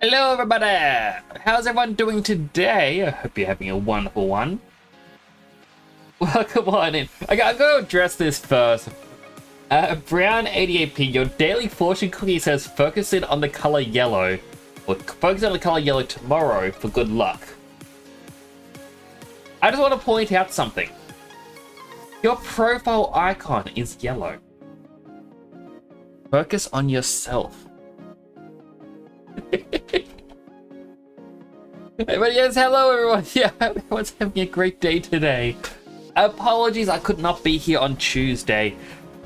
Hello everybody! How's everyone doing today? I hope you're having a wonderful one. Welcome on in. Okay, I'm going to address this first. Brown 88p, your daily fortune cookie says focus in on the color yellow. Or focus on the color yellow tomorrow for good luck. I just want to point out something. Your profile icon is yellow. Focus on yourself. But yes, hello everyone. Yeah, everyone's having a great day today. Apologies, I could not be here on Tuesday.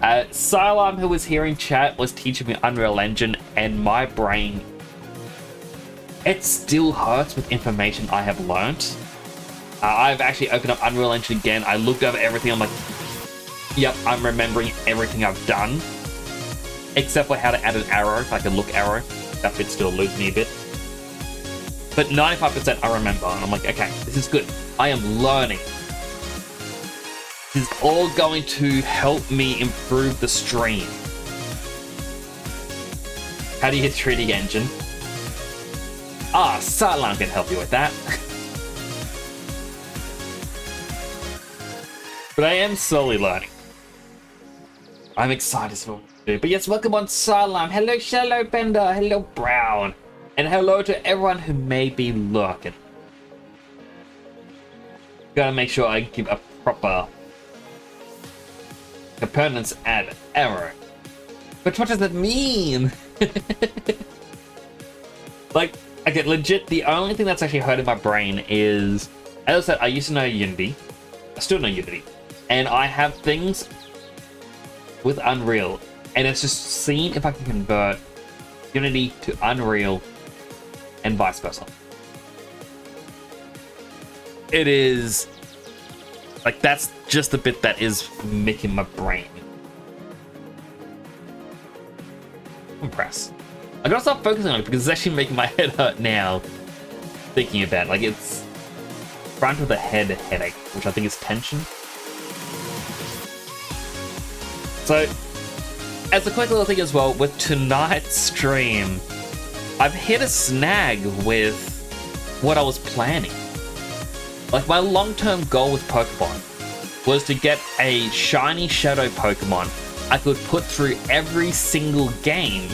Silam, who was here in chat, was teaching me Unreal Engine, and my brain, it still hurts with information I have learnt. I've actually opened up Unreal Engine again. I looked over everything. I'm like, yep, I'm remembering everything I've done, except for how to add an arrow, like a look arrow. That bit still eludes me a bit. But 95% I remember, and I'm like, okay, this is good. I am learning. This is all going to help me improve the stream. How do you hit 3D engine? Salam can help you with that. But I am slowly learning. I'm excited for what to do. But yes, welcome on Salam. Hello, Shallow Bender. Hello, Brown. And hello to everyone who may be lurking. Gotta make sure I give a proper components add error. But what does that mean? Like, okay, legit, the only thing that's actually hurting my brain is, as I said, I used to know Unity. I still know Unity. And I have things with Unreal. And it's just seeing if I can convert Unity to Unreal and vice versa. It is like, that's just the bit that is making my brain compress. I gotta stop focusing on it because it's actually making my head hurt now thinking about it. Like, it's front of the head headache, which I think is tension. So, as a quick little thing as well, with tonight's stream, I've hit a snag with what I was planning. Like, my long-term goal with Pokemon was to get a shiny Shadow Pokemon I could put through every single game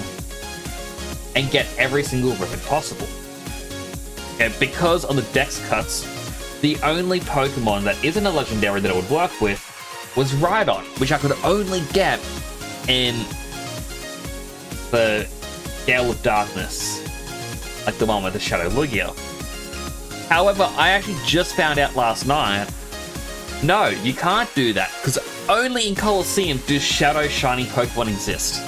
and get every single ribbon possible. And because on the Dex cuts, the only Pokemon that isn't a legendary that I would work with was Rhydon, which I could only get in the Gale of Darkness, like the one with the Shadow Lugia. However, I actually just found out last night, no, you can't do that, because only in Colosseum do Shadow Shiny Pokemon exist.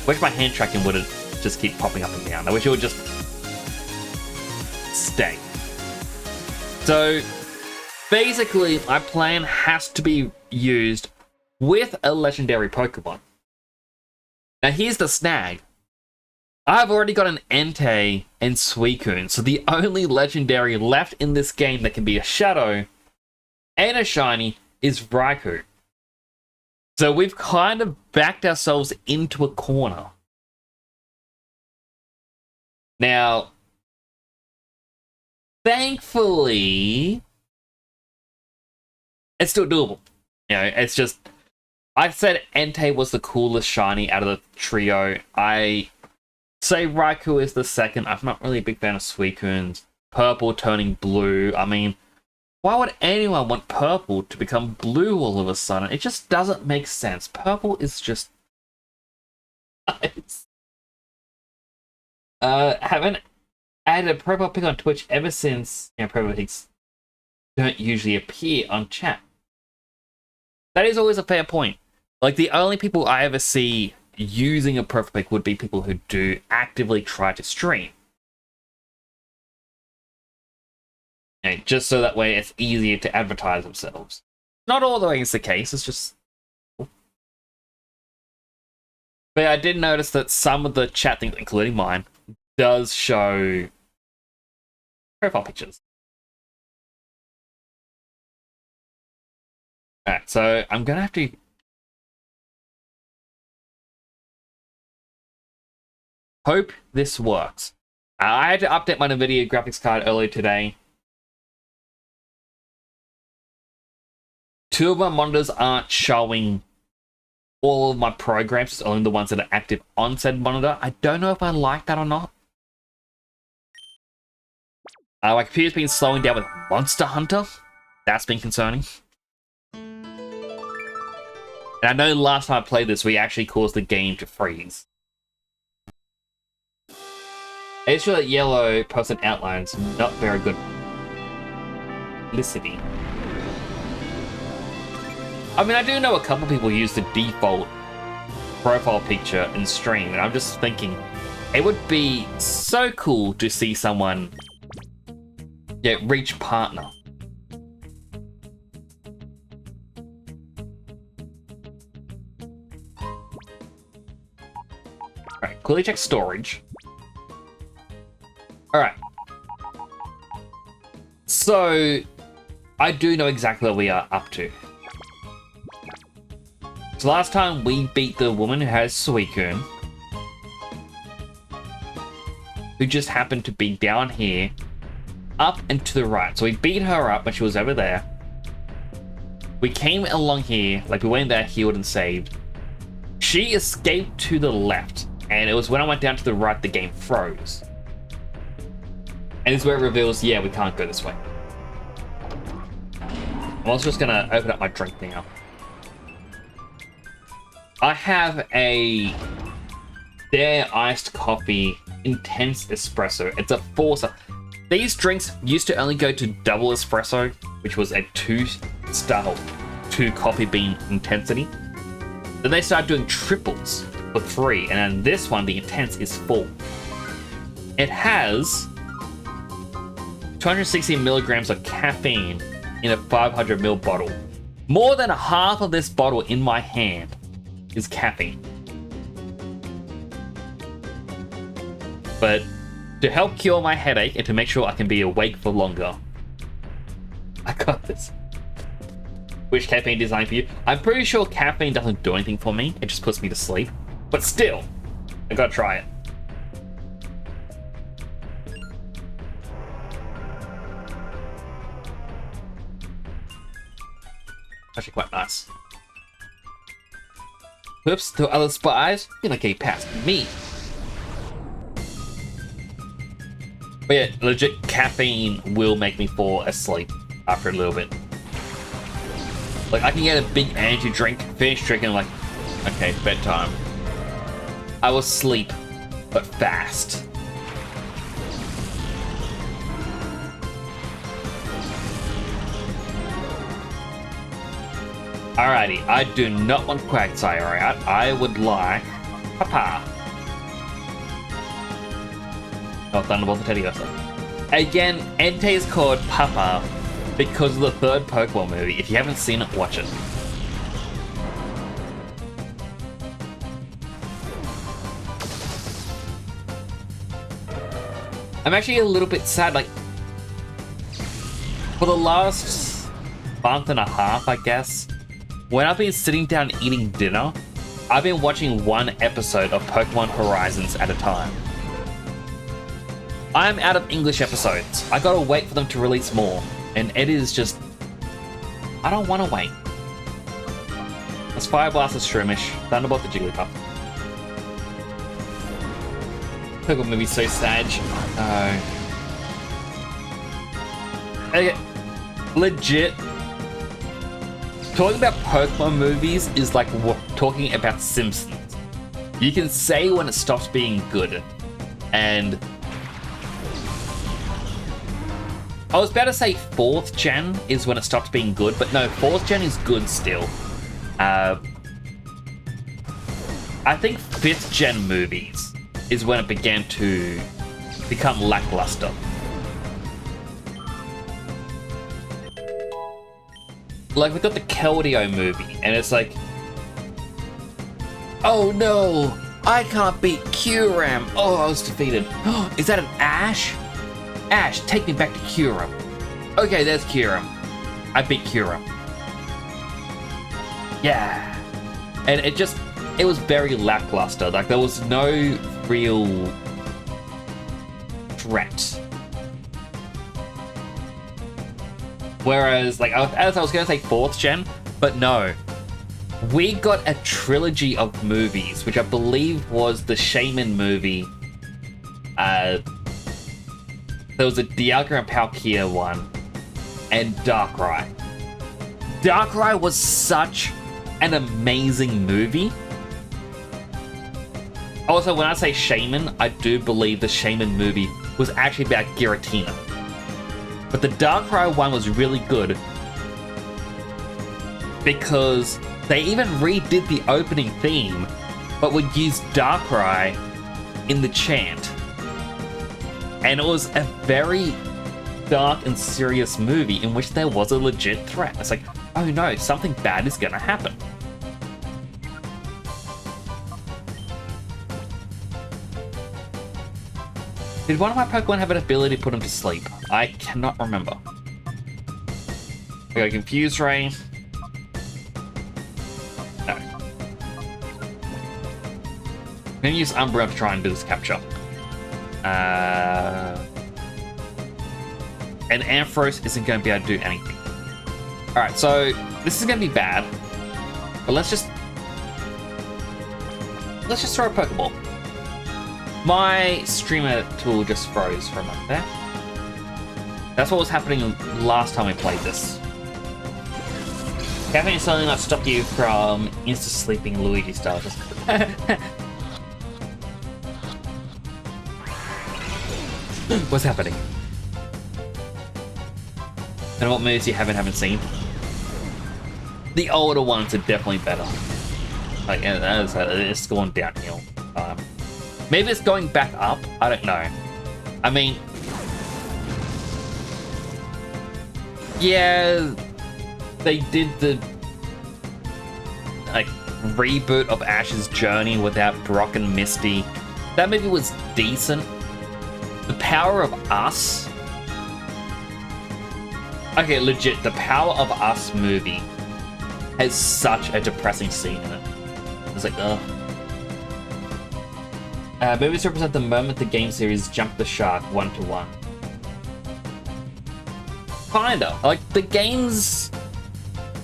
Wish my hand tracking wouldn't just keep popping up and down. I wish it would just stay. So, basically, my plan has to be used with a legendary Pokemon. Now, here's the snag. I've already got an Entei and Suicune, so the only legendary left in this game that can be a Shadow and a Shiny is Raikou. So we've kind of backed ourselves into a corner. Now, thankfully, it's still doable. You know, it's just, I said Entei was the coolest Shiny out of the trio. I say Raikou is the second. I'm not really a big fan of Suicune's. Purple turning blue. I mean, why would anyone want purple to become blue all of a sudden? It just doesn't make sense. Purple is just nice. Haven't added a profile pic on Twitch ever since, you know, profile pics don't usually appear on chat. That is always a fair point. Like, the only people I ever see using a profile pic would be people who do actively try to stream. Okay, just so that way it's easier to advertise themselves. Not always the case, it's just... But I did notice that some of the chat things, including mine, does show profile pictures. Alright, so I'm gonna have to Hope this works. I had to update my NVIDIA graphics card earlier today. 2 of my monitors aren't showing all of my programs, it's only the ones that are active on said monitor. I don't know if I like that or not. My computer's been slowing down with Monster Hunter. That's been concerning. And I know last time I played this, we actually caused the game to freeze. It's sure that yellow person outlines not very good publicity. I mean, I do know a couple people use the default profile picture in stream, and I'm just thinking, it would be so cool to see someone reach partner. Alright, quickly check storage. Alright. So, I do know exactly what we are up to. So last time we beat the woman who has Suicune, who just happened to be down here, up and to the right. So we beat her up when she was over there. We came along here, like we went there, healed and saved. She escaped to the left, and it was when I went down to the right the game froze. And this is where it reveals, yeah, we can't go this way. I'm also just gonna open up my drink now. I have a Dare Iced Coffee Intense Espresso. It's a 4-star. These drinks used to only go to double espresso, which was a 2-star 2 coffee bean intensity. Then they started doing triples for 3, and then this one, the intense, is 4. It has 260 milligrams of caffeine in a 500 ml bottle. More than half of this bottle in my hand is caffeine. But to help cure my headache and to make sure I can be awake for longer, I got this. Which caffeine design for you? I'm pretty sure caffeine doesn't do anything for me. It just puts me to sleep. But still, I gotta try it. Actually quite nice. Whoops, to other spies, you're gonna get past me. But yeah, legit caffeine will make me fall asleep after a little bit. Like, I can get a big energy drink, finish drinking, like, okay, bedtime. I will sleep, but fast. Alrighty, I do not want Quagsire out. I would like Papa. Oh, Thunderbolt the Teddiursa. Again, Entei is called Papa because of the 3rd Pokemon movie. If you haven't seen it, watch it. I'm actually a little bit sad, like, for the last month and a half, I guess, when I've been sitting down eating dinner, I've been watching one episode of Pokemon Horizons at a time. I'm out of English episodes. I gotta wait for them to release more, and it is just... I don't want to wait. Let's Fire Blast the Shroomish, Thunderbolt the Jigglypuff. Pokemon movie's so sad. Okay. Legit. Talking about Pokemon movies is like talking about Simpsons. You can say when it stops being good. And I was about to say 4th gen is when it stops being good, but no, 4th gen is good still. I think 5th gen movies is when it began to become lackluster. Like, we got the Keldeo movie, and it's like, oh no, I can't beat Kyurem. Oh, I was defeated. Is that an Ash? Ash, take me back to Kyurem. Okay, there's Kyurem. I beat Kyurem. Yeah. And it was very lackluster. Like, there was no real threat. Whereas, like, as I was going to say 4th gen, but no. We got a trilogy of movies, which I believe was the Shaman movie. There was a Dialga and Palkia one, and Darkrai. Darkrai was such an amazing movie. Also, when I say Shaman, I do believe the Shaman movie was actually about Giratina. But the Darkrai one was really good because they even redid the opening theme, but would use Darkrai in the chant. And it was a very dark and serious movie in which there was a legit threat. It's like, oh no, something bad is gonna happen. Did one of my Pokemon have an ability to put him to sleep? I cannot remember. We got Confuse Ray. No. I'm gonna use Umbreon to try and do this capture. And Ampharos isn't going to be able to do anything. Alright, so this is going to be bad. But let's just throw a Pokeball. My streamer tool just froze for a moment there. That's what was happening last time we played this. Caffeine is certainly not stop you from insta-sleeping Luigi style. What's happening? And what moves you haven't seen? The older ones are definitely better. Like, it's going downhill. Maybe it's going back up. I don't know. I mean, yeah, they did the like reboot of Ash's Journey without Brock and Misty. That movie was decent. The Power of Us. Okay, legit, the Power of Us movie has such a depressing scene in it. It's like, ugh. Movies represent the moment the game series jumped the shark 1-to-1. Kinda. Like, the games...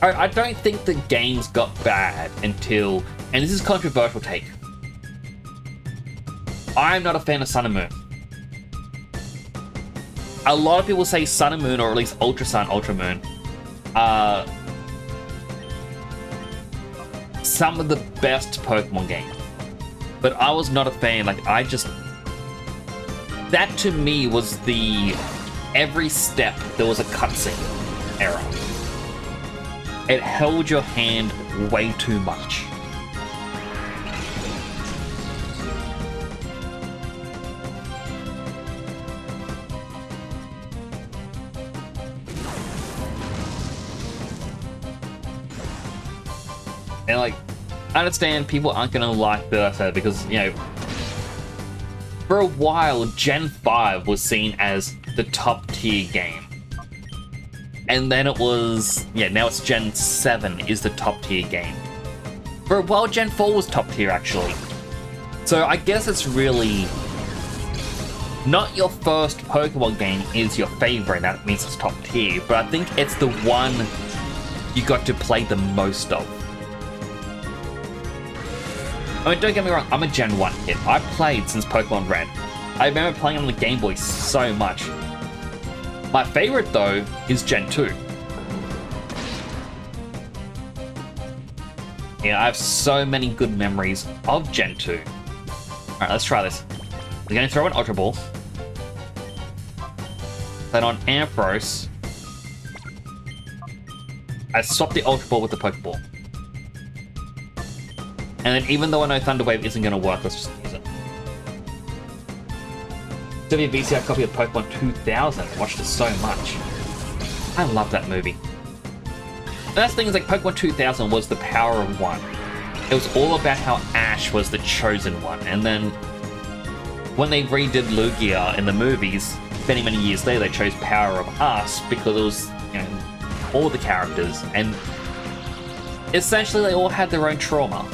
I don't think the games got bad until... And this is a controversial take. I'm not a fan of Sun and Moon. A lot of people say Sun and Moon, or at least Ultra Sun, Ultra Moon, are some of the best Pokemon games. But I was not a fan. Like, that to me was the... Every step, there was a cutscene error. It held your hand way too much. And, like, I understand people aren't going to like Bertha because, you know, for a while, Gen 5 was seen as the top tier game. And then it was, yeah, now it's Gen 7 is the top tier game. For a while, Gen 4 was top tier, actually. So I guess it's really not your first Pokemon game is your favorite, that means it's top tier, but I think it's the one you got to play the most of. I mean, don't get me wrong, I'm a Gen 1 kid. I've played since Pokemon Red. I remember playing on the Game Boy so much. My favorite, though, is Gen 2. Yeah, I have so many good memories of Gen 2. Alright, let's try this. We're going to throw an Ultra Ball. Then on Ampharos, I swap the Ultra Ball with the Pokeball. And then even though I know Thunder Wave isn't going to work, let's just use it. WVCR copy of Pokemon 2000. I watched it so much. I love that movie. And that's the thing is, like, Pokemon 2000 was the power of one. It was all about how Ash was the chosen one. And then when they redid Lugia in the movies, many, many years later, they chose Power of Us because it was, you know, all the characters. And essentially, they all had their own trauma.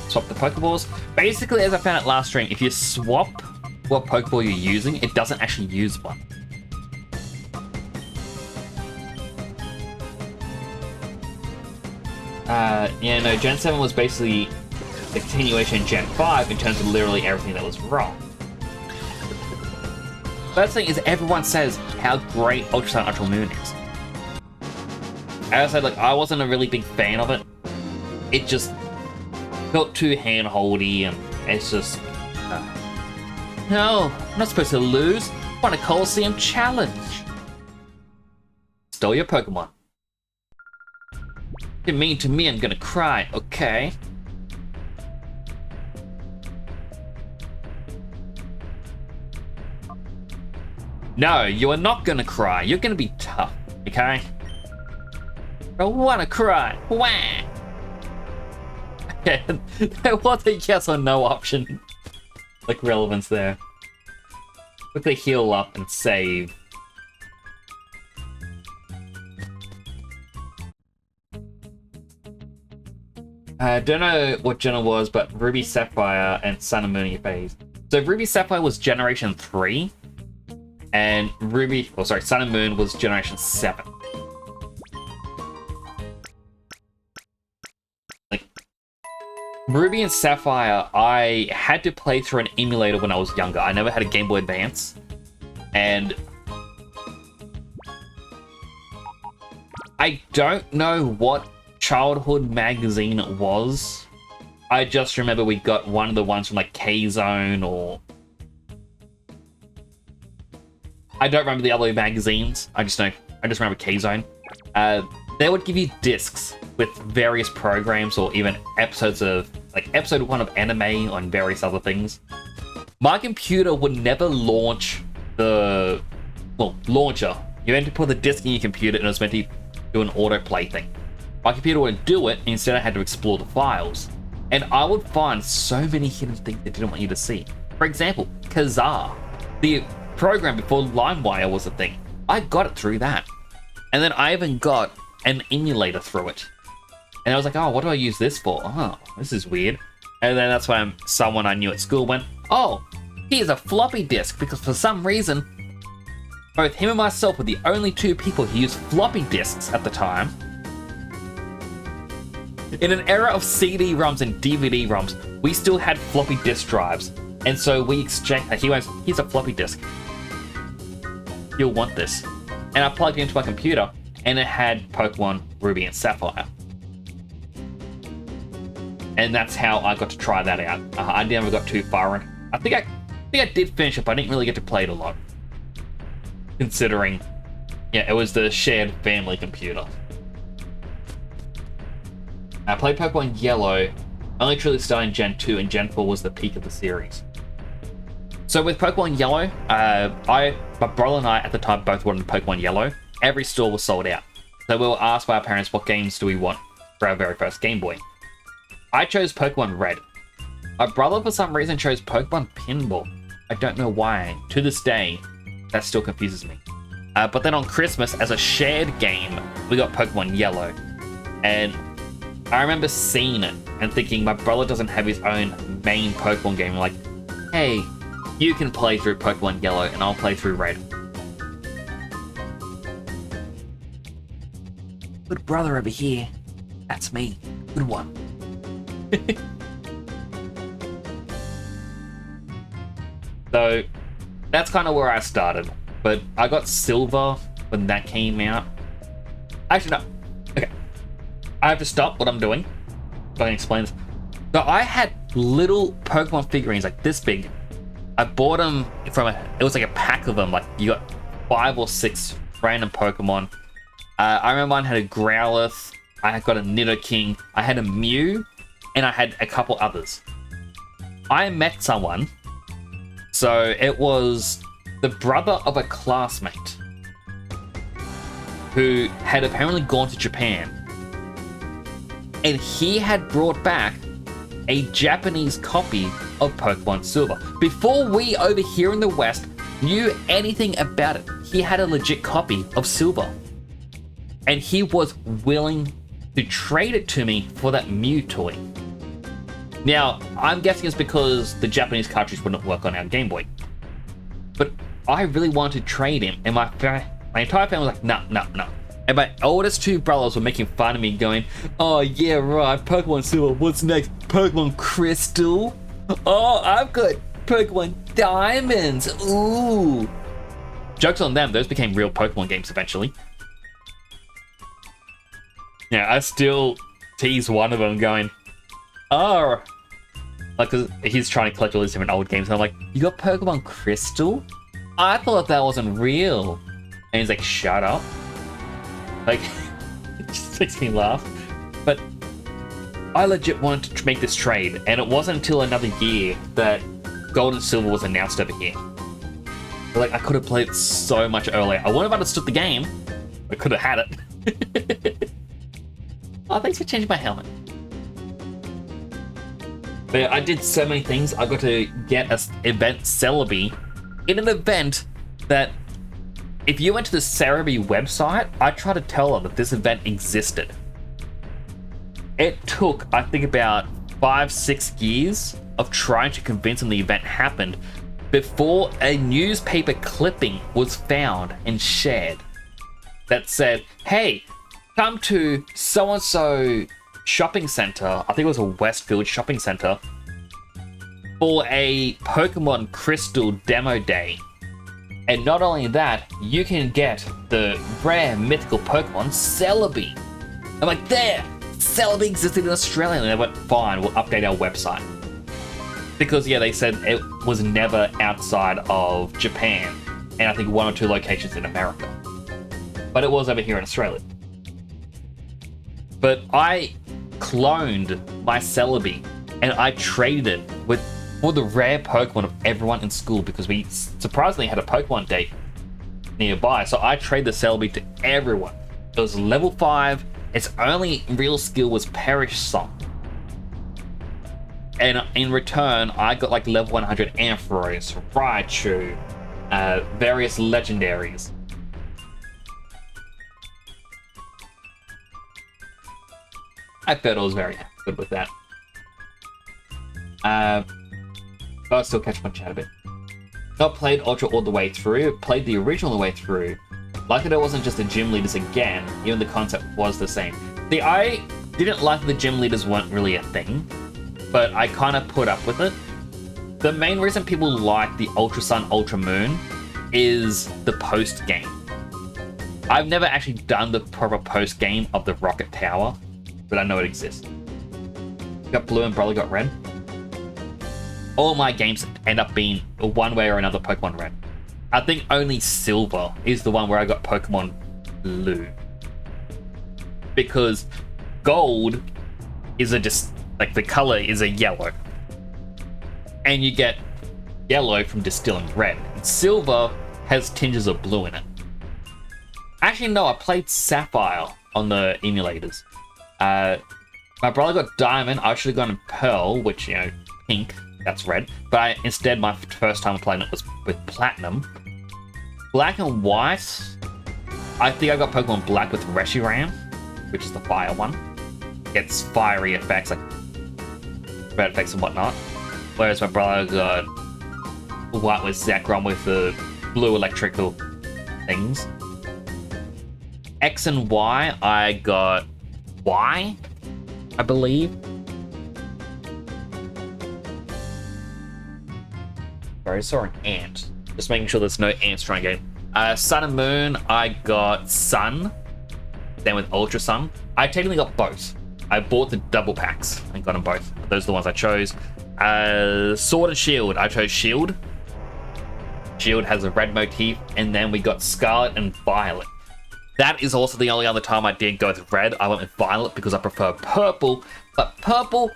swap the Pokeballs. Basically, as I found out last stream, if you swap what Pokeball you're using, it doesn't actually use one. Yeah, no, Gen 7 was basically the continuation of Gen 5 in terms of literally everything that was wrong. First thing is, everyone says how great Ultra Sun Ultra Moon is. As I said, like, I wasn't a really big fan of it. It just felt too hand-holdy, and it's just... No, I'm not supposed to lose. I want a Colosseum challenge. Stole your Pokemon. You're mean to me, I'm gonna cry, okay? No, you are not gonna cry. You're gonna be tough, okay? I wanna cry. Wah! Okay, there was a yes or no option. Like, relevance there. Quickly heal up and save. I don't know what gen it was, but Ruby Sapphire and Sun and Moon phase. So Ruby Sapphire was Generation 3, and Sun and Moon was Generation 7. Like, Ruby and Sapphire, I had to play through an emulator when I was younger. I never had a Game Boy Advance, and I don't know what childhood magazine it was. I just remember we got one of the ones from like K-Zone, or I don't remember the other magazines. I just remember K-Zone. They would give you discs with various programs or even episodes of, like, episode 1 of anime on various other things. My computer would never launch the, launcher. You had to put the disc in your computer and it was meant to do an autoplay thing. My computer wouldn't do it, instead I had to explore the files. And I would find so many hidden things they didn't want you to see. For example, Kazaa, the program before LimeWire was a thing. I got it through that. And then I even got an emulator through it. And I was like, oh, what do I use this for? Oh, this is weird. And then that's when someone I knew at school went, oh, here's a floppy disk, because for some reason, both him and myself were the only two people who used floppy disks at the time. In an era of CD-ROMs and DVD-ROMs, we still had floppy disk drives. And so we exchanged, he went, here's a floppy disk. You'll want this. And I plugged it into my computer, and it had Pokemon Ruby and Sapphire. And that's how I got to try that out. I never got too far in. I think I did finish it, but I didn't really get to play it a lot. Considering, yeah, it was the shared family computer. I played Pokemon Yellow, only truly starting Gen 2, and Gen 4 was the peak of the series. So with Pokemon Yellow, my brother and I at the time both wanted Pokemon Yellow. Every store was sold out. So we were asked by our parents, what games do we want for our very first Game Boy? I chose Pokemon Red. My brother, for some reason, chose Pokemon Pinball. I don't know why. To this day, that still confuses me. But then on Christmas, as a shared game, we got Pokemon Yellow. And I remember seeing it and thinking, my brother doesn't have his own main Pokemon game. I'm like, hey, you can play through Pokemon Yellow and I'll play through Red. Good brother over here. That's me. Good one. So, that's kind of where I started. But I got Silver when that came out. Actually, no. Okay. I have to stop what I'm doing so I can explain this. So I had little Pokemon figurines like this big. I bought them from it was like a pack of them. Like, you got 5 or 6 random Pokemon. I remember mine had a Growlithe, I had got a Nidoking, I had a Mew, and I had a couple others. I met someone, so it was the brother of a classmate who had apparently gone to Japan, and he had brought back a Japanese copy of Pokemon Silver. Before we over here in the West knew anything about it, he had a legit copy of Silver. And he was willing to trade it to me for that Mew toy. Now, I'm guessing it's because the Japanese cartridge wouldn't work on our Game Boy. But I really wanted to trade him, and my entire family was like, no. And my oldest two brothers were making fun of me, going, oh yeah, right, Pokemon Silver, what's next? Pokemon Crystal? Oh, I've got Pokemon Diamonds, ooh. Joke's on them, those became real Pokemon games eventually. Yeah, I still tease one of them going, oh, like, cause he's trying to collect all these different old games, and I'm like, you got Pokemon Crystal? I thought that wasn't real. And he's like, shut up. Like, it just makes me laugh. But I legit wanted to make this trade, and it wasn't until another year that Gold and Silver was announced over here. Like, I could have played it so much earlier. I wouldn't have understood the game. I could have had it. Oh, thanks for changing my helmet. But yeah, I did so many things. I got to get an event Celebi in an event that, if you went to the Celebi website, I tried to tell them that this event existed. It took, I think, about 5-6 years of trying to convince them the event happened before a newspaper clipping was found and shared that said, hey, come to so-and-so shopping center, I think it was a Westfield shopping center, for a Pokemon Crystal demo day. And not only that, you can get the rare mythical Pokemon Celebi. I'm like, there! Celebi existed in Australia. And they went, fine, we'll update our website. Because, yeah, they said it was never outside of Japan. And I think 1 or 2 locations in America. But it was over here in Australia. But I cloned my Celebi, and I traded it for the rare Pokemon of everyone in school, because we surprisingly had a Pokemon date nearby. So I traded the Celebi to everyone. It was level 5. Its only real skill was Perish Song. And in return, I got like level 100 Ampharos, Raikou, various legendaries. I bet I was very good with that. But I'll still catch my chat a bit. Not played Ultra all the way through, played the original all the way through. Like it wasn't just the gym leaders again, even the concept was the same. See, I didn't like the gym leaders weren't really a thing, but I kind of put up with it. The main reason people like the Ultra Sun, Ultra Moon is the post game. I've never actually done the proper post game of the Rocket Tower, but I know it exists. Got blue and Broly got red. All my games end up being one way or another Pokemon Red. I think only Silver is the one where I got Pokemon Blue. Because Gold is like the color is a yellow. And you get yellow from distilling red. And Silver has tinges of blue in it. Actually, no, I played Sapphire on the emulators. My brother got Diamond. I should have gone Pearl, which, you know, pink. That's red. But instead, my first time playing it was with Platinum. Black and White, I think I got Pokemon Black with Reshiram, which is the fire one. Gets fiery effects, like red effects and whatnot. Whereas my brother got White with Zekrom with the blue electrical things. X and Y, I got Y, I believe. Sorry, I saw an ant. Just making sure there's no ants trying to get. Sun and Moon, I got Sun. Then with Ultra Sun. I technically got both. I bought the double packs and got them both. Those are the ones I chose. Sword and Shield, I chose Shield. Shield has a red motif. And then we got Scarlet and Violet. That is also the only other time I did go with red. I went with Violet because I prefer purple. But purple,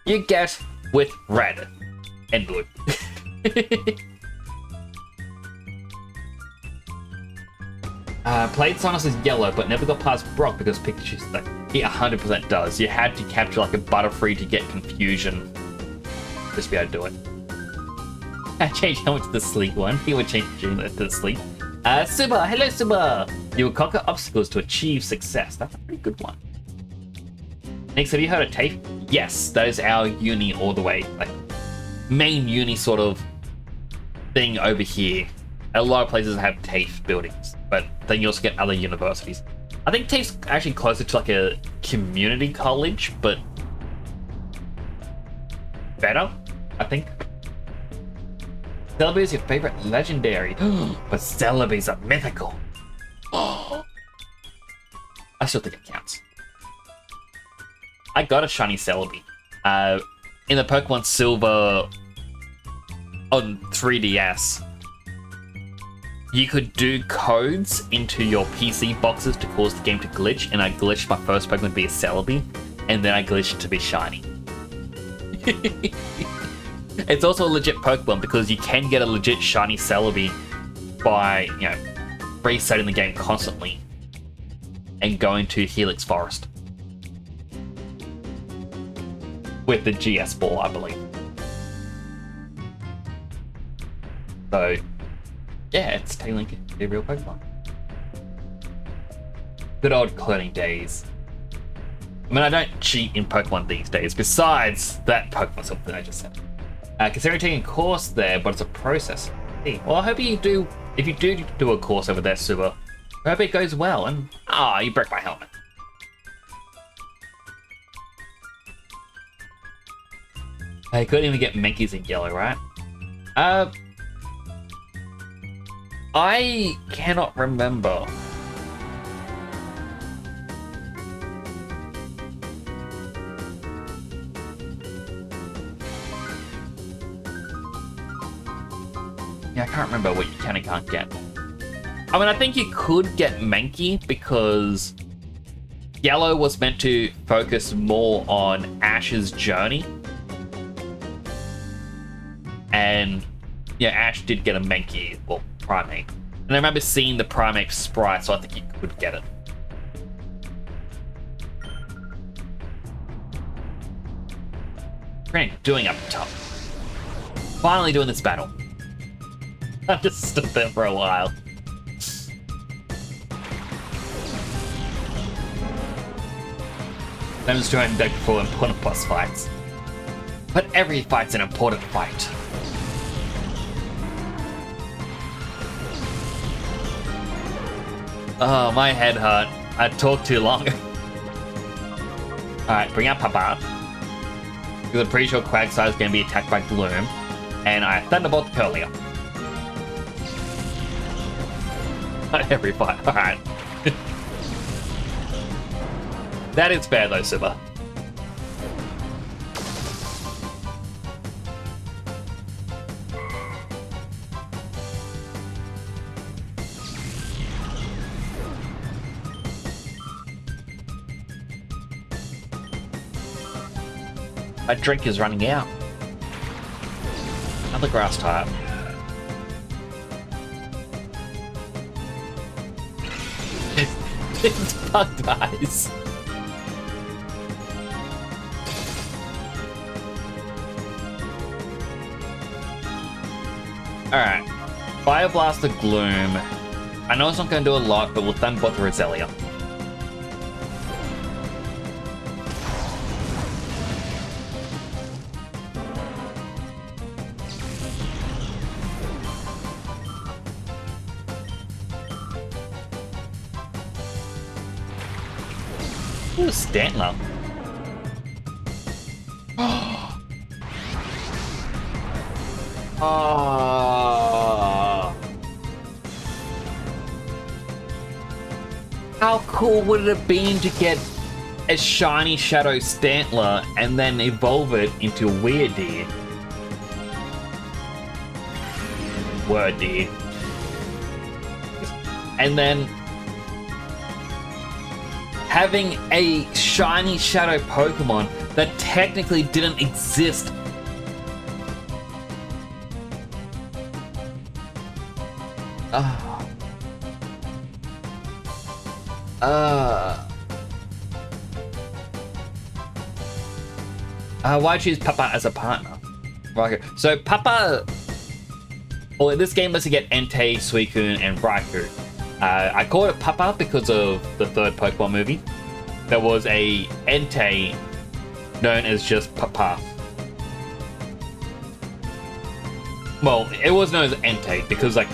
you get with red and blue. Played Sinus as yellow, but never got past Brock because Pikachu's like, he 100% does. You had to capture like a Butterfree to get confusion. Just be able to do it. I changed helmet to the sleek one. He would change to the sleek. Suba, hello Suba! You will conquer obstacles to achieve success. That's a pretty good one. Next, have you heard of Yes, that is our uni all the way. Like, main uni sort of thing over here. A lot of places have TAFE buildings, but then you also get other universities. I think TAFE's actually closer to like a community college, but better, I think. Celebi is your favorite legendary, but Celebis are mythical. I still think it counts. I got a shiny Celebi in the Pokemon Silver on 3DS. You could do codes into your PC boxes to cause the game to glitch, and I glitched my first Pokemon to be a Celebi, and then I glitched it to be shiny. It's also a legit Pokemon because you can get a legit shiny Celebi by, you know, resetting the game constantly and going to Helix Forest with the GS ball, I believe. So, yeah, it's Tailink, a real Pokemon. Good old cloning days. I mean, I don't cheat in Pokemon these days, besides that Pokemon something I just said. Considering taking a course there, but it's a process. Well, I hope you do, if you do a course over there, Suba, I hope it goes well, and you broke my helmet. I couldn't even get Menkies in yellow, right? I cannot remember. Yeah, I can't remember what you can and can't get. I mean, I think you could get Mankey because Yellow was meant to focus more on Ash's journey. And yeah, Ash did get a Mankey, well, Primate. And I remember seeing the Primate sprite, so I think you could get it. What are you doing up top? Finally doing this battle. I just stood there for a while. I'm just trying to deck for important boss fights. But every fight's an important fight. Oh, my head hurt. I talked too long. Alright, bring out Papa. Because I'm pretty sure Quagsire is going to be attacked by Gloom. And I Thunderbolt Curlier. Every fight, alright. That is fair though, Suba. My drink is running out. Another grass type. It's bugged eyes. Alright. Fire Blast the Gloom. I know it's not going to do a lot, but we'll Thunderbolt the Roselia. Ooh, Stantler. How cool would it have been to get a shiny Shadow Stantler and then evolve it into Weirdeer? Wordeer. And then having a shiny Shadow Pokemon that technically didn't exist. Why choose Papa as a partner? Raikou. So Papa, well, in this game, lets you get Entei, Suicune, and Raikou. I called it Papa because of the third Pokemon movie. There was a Entei known as just Papa. Well, it was known as Entei because like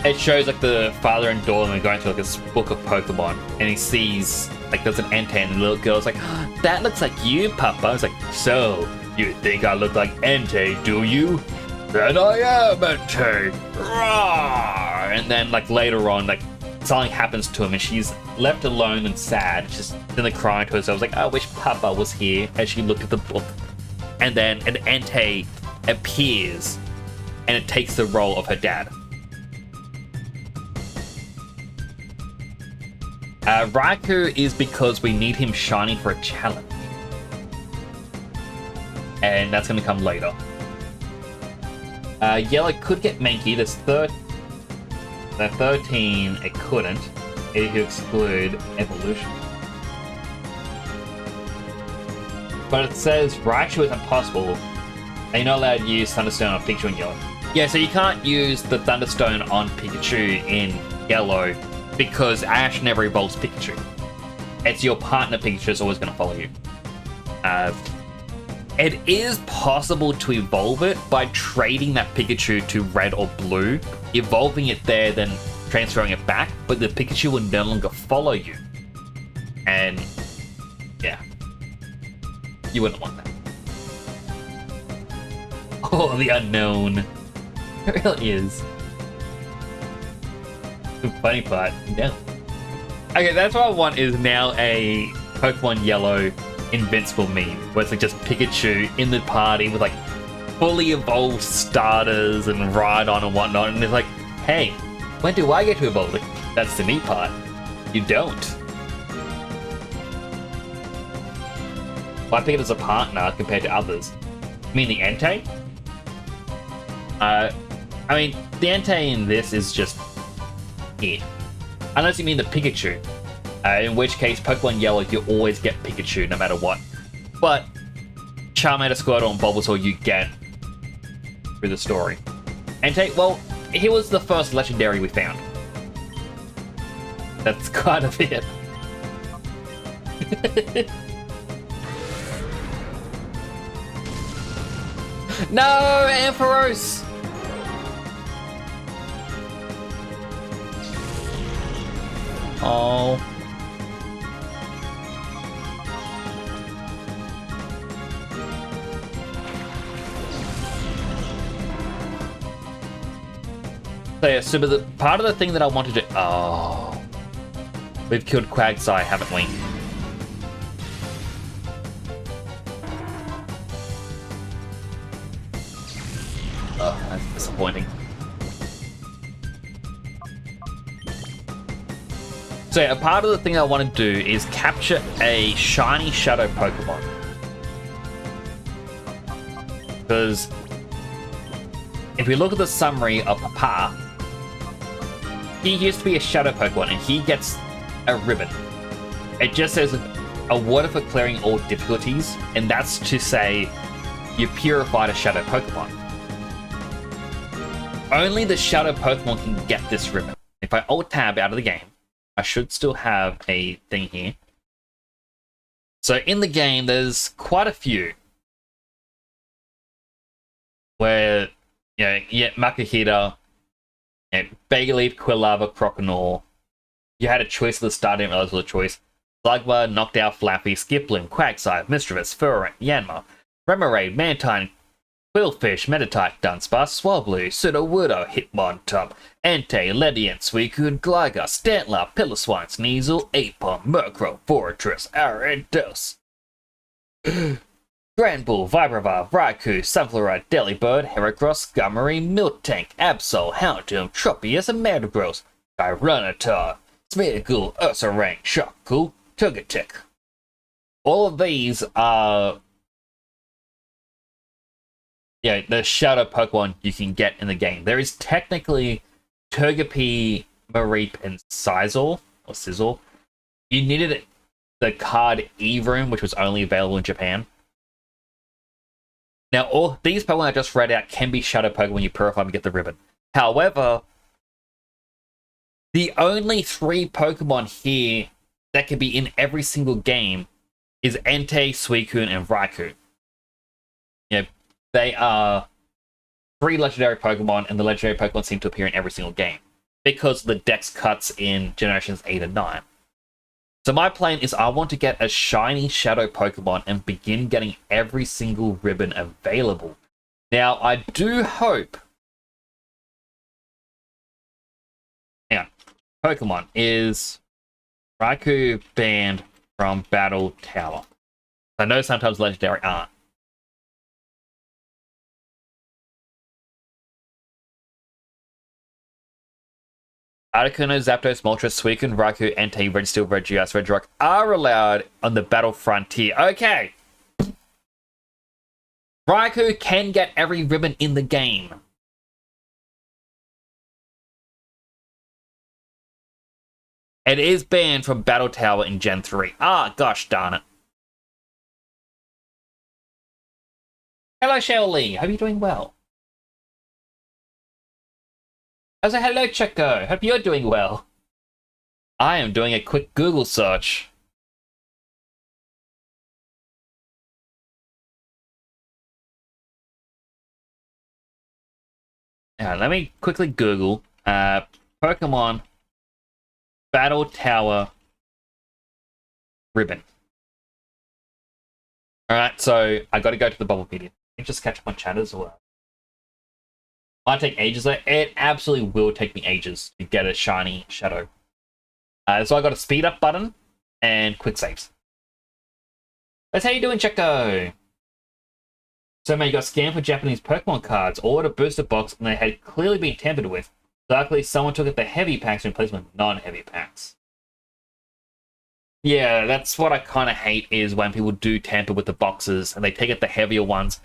it shows like the father and daughter and they're going through like this book of Pokemon, and he sees like there's an Entei, and the little girl's like, oh, "That looks like you, Papa." It's like, "So you think I look like Entei, do you? Then I am Entei." Rawr! And then like later on, like something happens to him, and she's left alone and sad, just in the crying to herself, like, "I wish Papa was here." As she looked at the book, and then an Entei appears, and it takes the role of her dad. Raikou is because we need him shiny for a challenge, and that's going to come later. Yellow could get Mankey. There's 13. It couldn't, if you exclude evolution. But it says Raikou is impossible. And you're not allowed to use Thunderstone on Pikachu in Yellow. Yeah, so you can't use the Thunderstone on Pikachu in Yellow because Ash never evolves Pikachu. It's your partner Pikachu that's always going to follow you. It is possible to evolve it by trading that Pikachu to red or blue, evolving it there, then transferring it back, but the Pikachu will no longer follow you. And yeah, you wouldn't want that. Oh, the unknown. It really is. The funny part, no. Okay, that's what I want, is now a Pokemon Yellow Invincible meme, where it's like just Pikachu in the party with like fully evolved starters and Rhydon and whatnot, and it's like, hey, when do I get to evolve? Like, that's the neat part. You don't. Why pick it as a partner compared to others? You mean the Entei? I mean, the Entei in this is just here. Unless you mean the Pikachu. In which case, Pokemon Yellow, you always get Pikachu no matter what. But Charmander, Squirtle, and Bulbasaur you get through the story. Entei, well, he was the first legendary we found. That's kind of it. No, Ampharos! Oh. So yeah, so the part of the thing that I wanted to... Oh. We've killed Quagsire, haven't we? Oh, that's disappointing. So yeah, a part of the thing I want to do is capture a shiny Shadow Pokemon. Because if we look at the summary of Papa, he used to be a Shadow Pokemon and he gets a ribbon. It just says awarded for clearing all difficulties, and that's to say you purified a Shadow Pokemon. Only the Shadow Pokemon can get this ribbon. If I Alt-Tab out of the game, I should still have a thing here. So in the game, there's quite a few where, you know, Makuhita, you know, Bagleaf, Quilava, Croconaw. You had a choice at the start, didn't realize it was a choice. Slugma, knocked out Flappy, Skiploom, Quagsire, Mischievous, Furret, Yanma, Remoraid, Mantine, Quillfish, Meditite, Dunsparce, Swablu, Sudowoodo, Hitmontop, Entei, Ledian, Suicune, Gligar, Stantler, Piloswine, Sneasel, Apom, Murkrow, Fortress, Aridos, Granbull, Vibravar, Raikou, Sunfloride, Delibird, Heracross, Skarmory, Miltank, Absol, Houndoom, Tropius, and Metagross, Tyranitar, Smeargle, Ursaring, Shockcool, Togetic. All of these are... yeah, the Shadow Pokemon you can get in the game. There is technically Togepi, Mareep, and Sizzle, or Sizzle. You needed the card E-Room, which was only available in Japan. Now, all these Pokemon I just read out can be Shadow Pokemon when you purify them and get the ribbon. However, the only 3 Pokemon here that can be in every single game is Entei, Suicune, and Raikou. You know, they are 3 legendary Pokemon, and the legendary Pokemon seem to appear in every single game because the dex cuts in generations 8 and 9. So my plan is I want to get a shiny Shadow Pokemon and begin getting every single ribbon available. Now, I do hope... Hang on. Pokemon is Raikou banned from Battle Tower. I know sometimes legendary aren't. Articuno, Zapdos, Moltres, Suicune, Raikou, Entei, Registeel, Regias, Regirock are allowed on the Battle Frontier. Okay. Raikou can get every ribbon in the game. It is banned from Battle Tower in Gen 3. Ah, gosh darn it. Hello, Shelly. Hope you're doing well. Also, hello, Choco. Hope you're doing well. I am doing a quick Google search. Now, let me quickly Google Pokemon Battle Tower ribbon. Alright, so I gotta go to the Bubblepedia. Let me just catch up on chat as well. Might take ages though. It absolutely will take me ages to get a shiny Shadow. So I got a speed up button and quick saves. That's how you doing, Checo. So man, you got scammed for Japanese Pokemon cards, ordered a booster box, and they had clearly been tampered with. Luckily, someone took the heavy packs in replacement with non-heavy packs. Yeah, that's what I kind of hate, is when people do tamper with the boxes and they take it the heavier ones.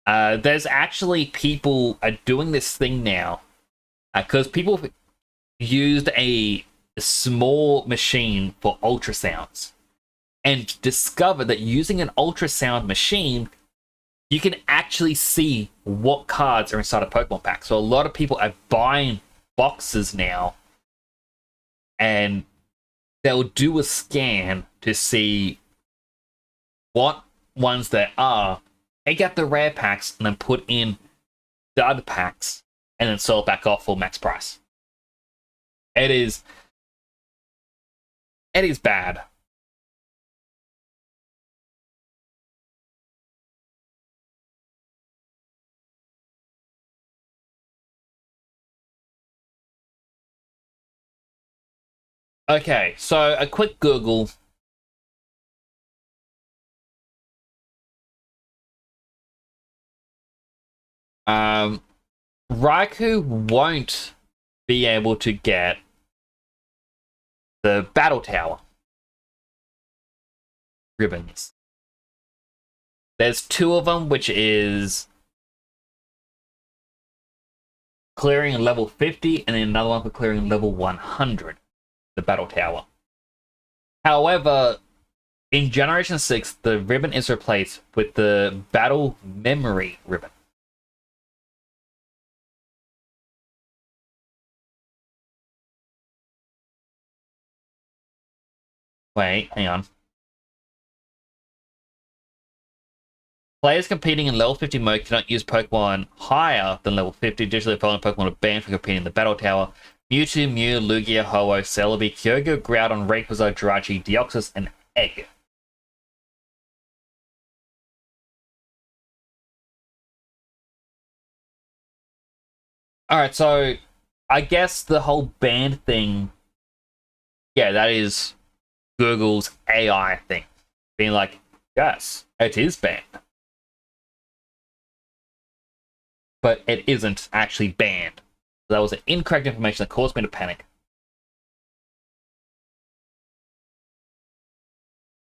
There's actually people are doing this thing now because people used a small machine for ultrasounds and discovered that using an ultrasound machine, you can actually see what cards are inside a Pokemon pack. So a lot of people are buying boxes now and they'll do a scan to see what ones there are, and get the rare packs and then put in the other packs and then sell it back off for max price. It is bad. Okay, so a quick Google. Raikou won't be able to get the Battle Tower ribbons. There's 2 of them, which is clearing level 50, and then another one for clearing level 100, the Battle Tower. However, in Generation 6, the ribbon is replaced with the Battle Memory ribbon. Wait, hang on. Players competing in level 50 mode cannot use Pokemon higher than level 50. Additionally, the following Pokemon are banned from competing in the Battle Tower: Mewtwo, Mew, Lugia, Ho-Oh, Celebi, Kyogre, Groudon, Rayquaza, Jirachi, Deoxys, and Egg. Alright, so I guess the whole banned thing, yeah, that is Google's AI thing. Being like, yes, it is banned. But it isn't actually banned. That was an incorrect information that caused me to panic.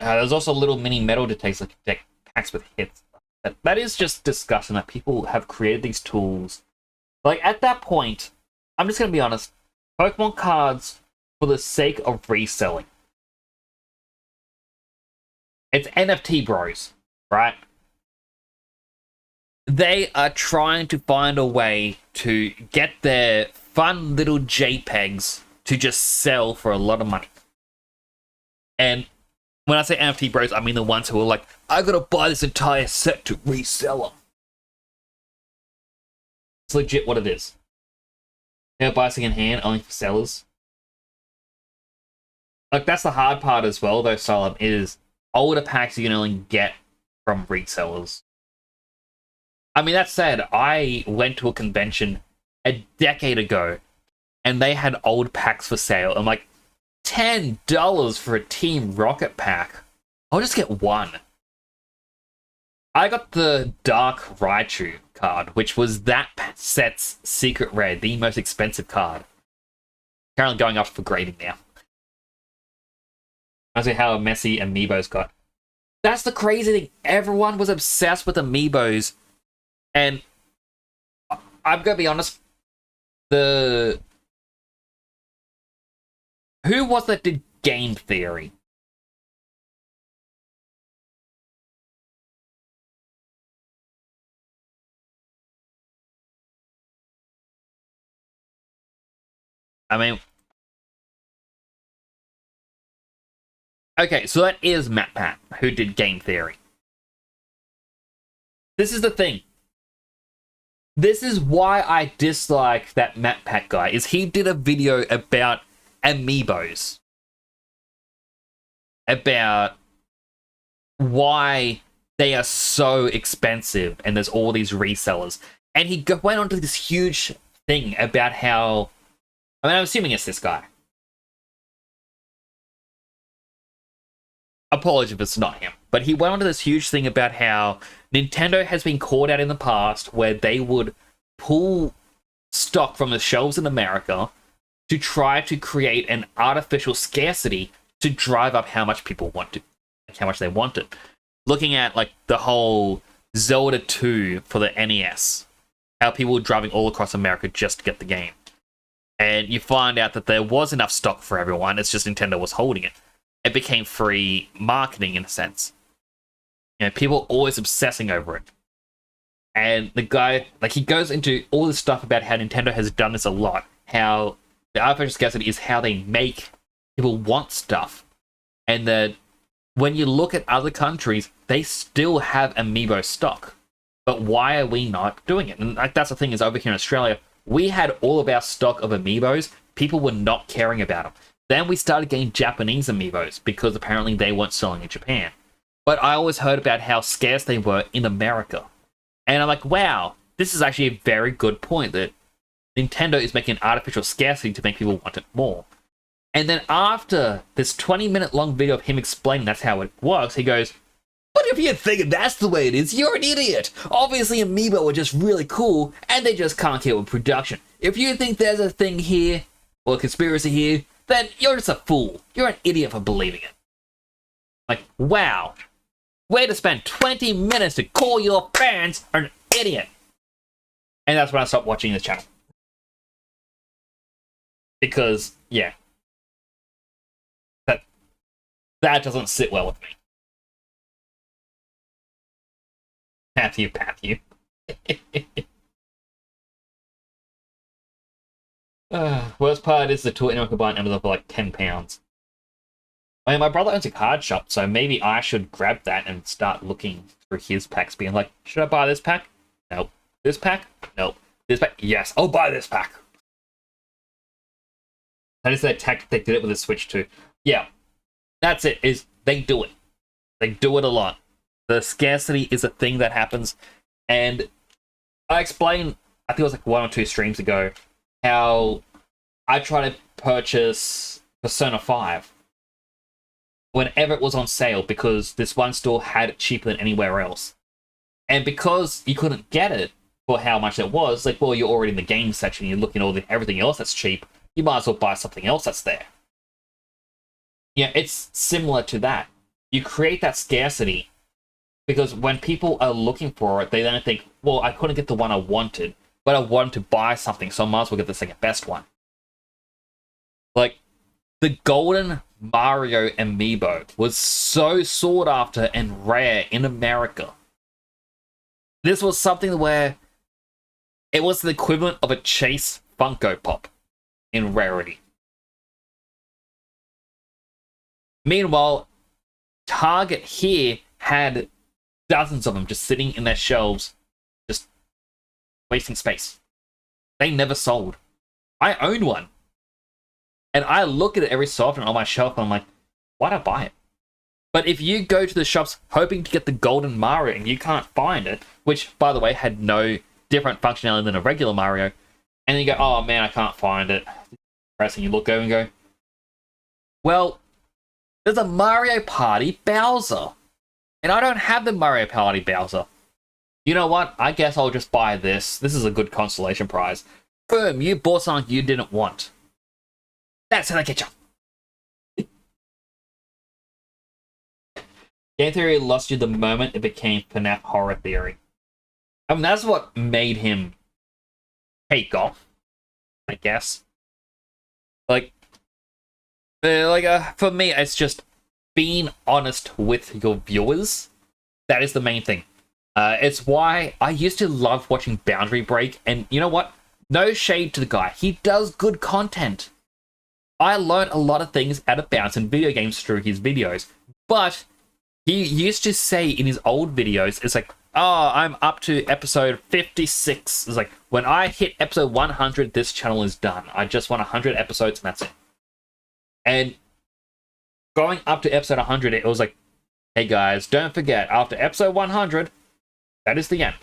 There's also little mini metal detectors that detect packs with hits. That is just disgusting that people have created these tools. Like, at that point, I'm just going to be honest, Pokemon cards for the sake of reselling. It's NFT bros, right? They are trying to find a way to get their fun little JPEGs to just sell for a lot of money. And When I say NFT bros, I mean the ones who are like, I gotta buy this entire set to resell them. It's legit what it is. Yeah, buy second hand only for sellers. Like, that's the hard part as well, though, Solemn, is older packs you can only get from resellers. I mean, that said, I went to a convention a decade ago, and they had old packs for sale. I'm like, $10 for a Team Rocket pack? I'll just get one. I got the Dark Raikou card, which was that set's secret rare, the most expensive card. Currently going up for grading now. I see how messy Amiibos got. That's the crazy thing. Everyone was obsessed with Amiibos. And I'm going to be honest. Who was that did game theory? I mean, okay, so that is MatPat, who did game theory. This is the thing. This is why I dislike that MatPat guy, is he did a video about Amiibos. About why they are so expensive and there's all these resellers. And he went on to this huge thing about how... I mean, I'm assuming it's this guy. Apologies if it's not him. But he went on to this huge thing about how Nintendo has been caught out in the past where they would pull stock from the shelves in America to try to create an artificial scarcity to drive up how much people want it, how much they want it. Looking at like the whole Zelda 2 for the NES, how people were driving all across America just to get the game. And you find out that there was enough stock for everyone, it's just Nintendo was holding it. It became free marketing in a sense. You know, people always obsessing over it. And the guy, like, he goes into all this stuff about how Nintendo has done this a lot. How the artificial scarcity is how they make people want stuff. And that when you look at other countries, they still have Amiibo stock. But why are we not doing it? And like, that's the thing, is over here in Australia, we had all of our stock of Amiibos. People were not caring about them. Then we started getting Japanese Amiibos because apparently they weren't selling in Japan. But I always heard about how scarce they were in America. And I'm like, wow, this is actually a very good point that Nintendo is making an artificial scarcity to make people want it more. And then after this 20-minute long video of him explaining that's how it works, he goes, but if you think that's the way it is, you're an idiot. Obviously Amiibo are just really cool and they just can't keep with production. If you think there's a thing here, or a conspiracy here, then you're just a fool. You're an idiot for believing it. Like, wow. Way to spend 20 minutes to call your fans an idiot. And that's when I stopped watching this channel. Because, yeah. That doesn't sit well with me. Matthew. Worst part is the tool anyone could buy on Amazon for like £10. I mean, my brother owns a card shop, so maybe I should grab that and start looking through his packs, being like, should I buy this pack? Nope. This pack? Nope. This pack? Yes, I'll buy this pack. That is their tactic. They did it with the Switch too. Yeah. That's it, is they do it. They do it a lot. The scarcity is a thing that happens. And I explained, I think it was like 1 or 2 streams ago, how I tried to purchase Persona 5 whenever it was on sale because this one store had it cheaper than anywhere else. And because you couldn't get it for how much it was, like, well, you're already in the game section, you're looking at everything else that's cheap, you might as well buy something else that's there. Yeah, it's similar to that. You create that scarcity because when people are looking for it, they then think, well, I couldn't get the one I wanted, but I wanted to buy something, so I might as well get the second best one. Like, the golden Mario amiibo was so sought after and rare in America. This was something where it was the equivalent of a Chase Funko Pop in rarity. Meanwhile, Target here had dozens of them just sitting in their shelves, just wasting space. They never sold. I own one. And I look at it every so often on my shelf and I'm like, why'd I buy it? But if you go to the shops hoping to get the golden Mario and you can't find it, which, by the way, had no different functionality than a regular Mario, and you go, oh man, I can't find it. And you look over and go, well, there's a Mario Party Bowser. And I don't have the Mario Party Bowser. You know what? I guess I'll just buy this. This is a good consolation prize. Boom, you bought something you didn't want. That's how they get you. Game Theory lost you the moment it became FNAF Horror Theory. I mean, that's what made him take off, I guess. For me, it's just being honest with your viewers. That is the main thing. It's why I used to love watching Boundary Break, and you know what? No shade to the guy. He does good content. I learned a lot of things out of bounce and video games through his videos, but he used to say in his old videos, it's like, oh, I'm up to episode 56. It's like, when I hit episode 100, this channel is done. I just want 100 episodes and that's it. And going up to episode 100, it was like, hey guys, don't forget, after episode 100, that is the end.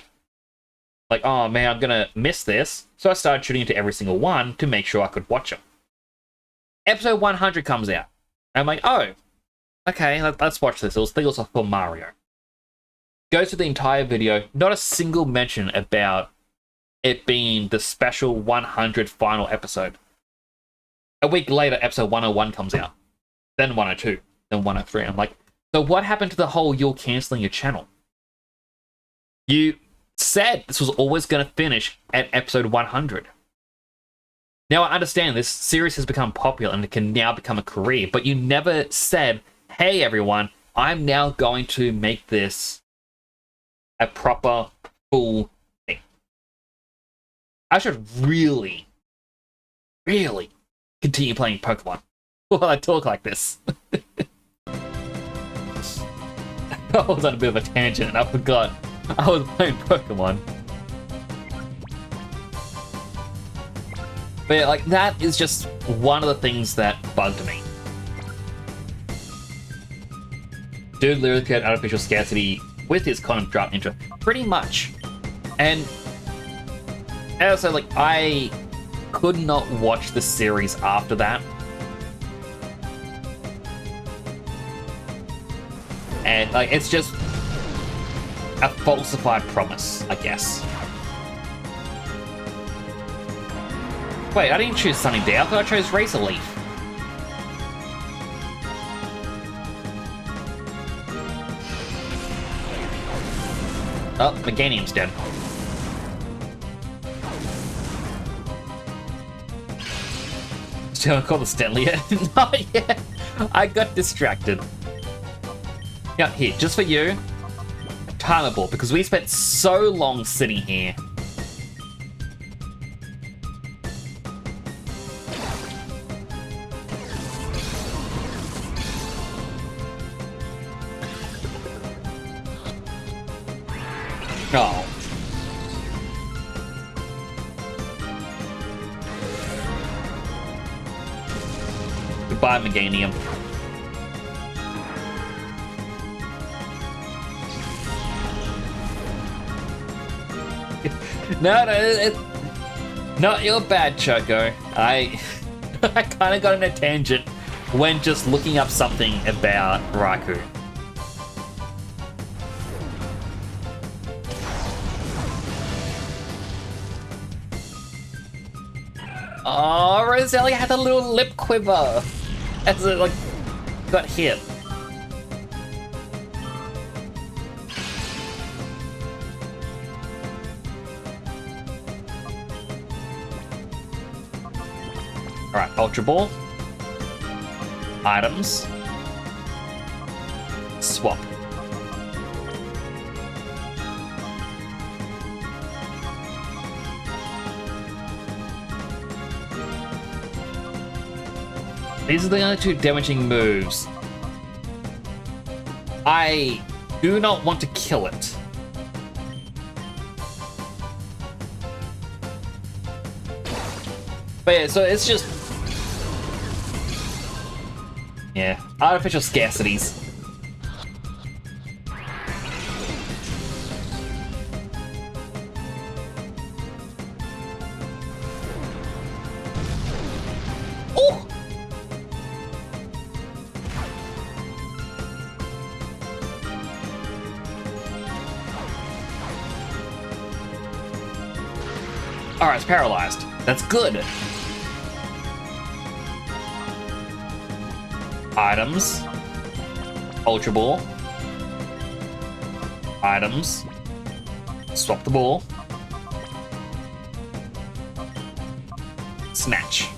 Like, oh man, I'm gonna miss this. So I started shooting into every single one to make sure I could watch them. Episode 100 comes out. I'm like, oh, okay, let's watch this. It was for Mario. Goes through the entire video, not a single mention about it being the special 100 final episode. A week later, episode 101 comes out. Then 102, then 103. I'm like, so what happened to the whole you're cancelling your channel? You said this was always going to finish at episode 100. Now, I understand this series has become popular and it can now become a career, but you never said, hey everyone, I'm now going to make this a proper, full thing. I should really continue playing Pokemon while I talk like this. I was on a bit of a tangent and I forgot I was playing Pokemon. But yeah, like, that is just one of the things that bugged me. Dude literally created artificial scarcity with his content drop intro. Pretty much. And also, like, I could not watch the series after that. And, like, it's just a falsified promise, I guess. Wait, I didn't choose Sunny Day. I thought I chose Razor Leaf. Oh, Meganium's dead. Still haven't called the Stanley yet? Not yet. I got distracted. Yeah, here, just for you, a timer ball, because we spent so long sitting here. Oh. Goodbye, Meganium. No, it's not your bad, Choco. I kind of got on a tangent when just looking up something about Raikou. Oh, Roselia had a little lip quiver as it, like, got hit. Alright, Ultra Ball. Items. Swap. These are the only two damaging moves. I do not want to kill it. But yeah, so it's just... yeah, artificial scarcities. Oh! Alright, it's paralyzed. That's good. Items. Ultra Ball. Items. Swap the ball. Snatch.